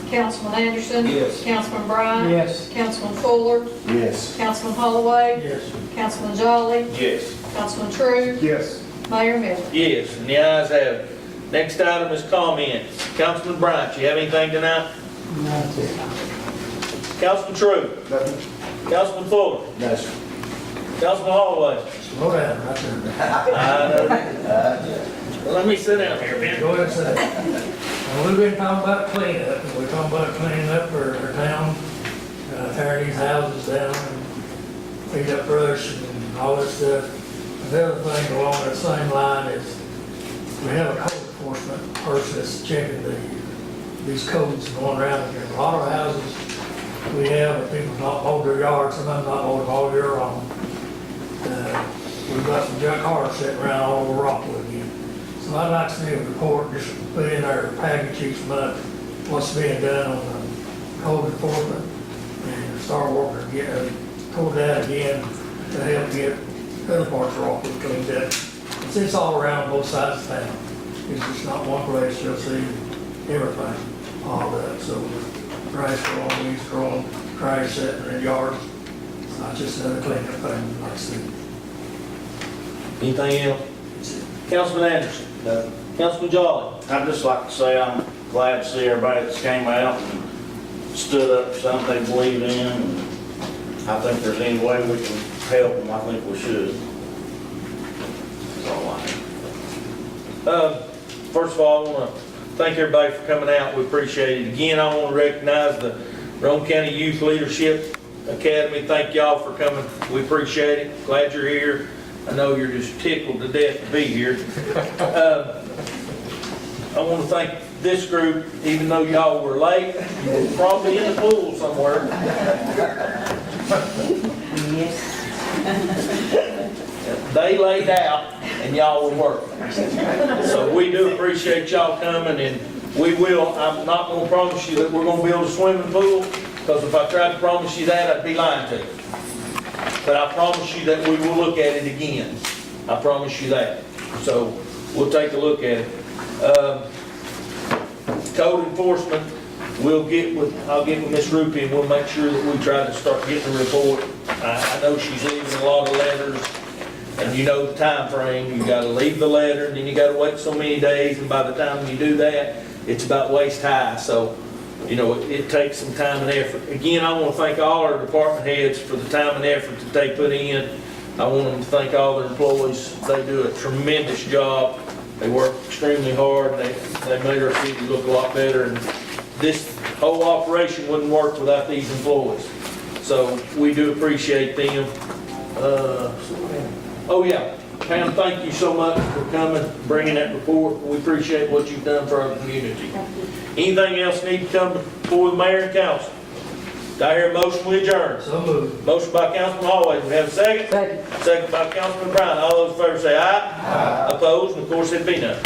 D: Councilman Anderson?
L: Yes.
D: Councilman Bryant?
J: Yes.
D: Councilman Fuller?
L: Yes.
D: Councilman Holloway?
J: Yes.
D: Councilman Jolly?
A: Yes.
D: Councilman True?
T: Yes.
D: Mayor Miller?
A: Yes, and the ayes have it. Next item is comments. Councilman Bryant, you have anything tonight?
J: That's it.
A: Councilman True? Councilman Fuller?
L: No, sir.
A: Councilman Holloway?
J: Slow down right there.
A: Well, let me sit down here, man.
J: Go ahead and say. Well, we've been talking about cleanup, and we're talking about cleaning up our town, tearing these houses down and cleaning up brush and all that stuff. The other thing along that same line is we have a code enforcement person that's checking these codes going around here. A lot of houses we have, people not mowed their yards, sometimes not mowed them all year long. We've got some junk cars sitting around all over Rockwood again. So I'd like to see a report, just put in our package each month, what's being done on the code enforcement, and start working, get toward that again to help get other parts of Rockwood cleaned up. It's all around both sides of town. It's just not one place, you'll see everything all that. So grass growing, weeds growing, trash sitting in yards. It's not just another cleanup thing, like I said.
A: Anything else? Councilman Anderson?
L: No.
A: Councilman Jolly?
L: I'd just like to say I'm glad to see everybody that's came out and stood up for something they believe in. And I think if there's any way we can help them, I think we should. That's all I have.
A: First of all, I want to thank everybody for coming out. We appreciate it. Again, I want to recognize the Rome County Youth Leadership Academy. Thank y'all for coming. We appreciate it. Glad you're here. I know you're just tickled to death to be here. I want to thank this group, even though y'all were late, you were probably in the pool somewhere.
K: Yes.
A: They laid out and y'all were working. So we do appreciate y'all coming, and we will. I'm not going to promise you that we're going to build a swimming pool, because if I tried to promise you that, I'd be lying to you. But I promise you that we will look at it again. I promise you that. So we'll take a look at it. Code enforcement, I'll get with Miss Rupi and we'll make sure that we try to start getting a report. I know she's leaving a lot of letters, and you know the time frame. You gotta leave the letter, and then you gotta wait so many days, and by the time you do that, it's about waist high. So, you know, it takes some time and effort. Again, I want to thank all our department heads for the time and effort that they put in. I want them to thank all their employees. They do a tremendous job. They work extremely hard. They made our city look a lot better, and this whole operation wouldn't work without these employees. So we do appreciate them. Oh yeah, Pam, thank you so much for coming, bringing that report. We appreciate what you've done for our community. Anything else need to come before the mayor and council? Do I hear a motion we adjourn?
J: So moved.
A: Motion by Councilman Holloway. We have a second?
J: Second.
A: Second by Councilman Brown. All those in favor say aye. Aye. Opposed? And of course, it'd be none.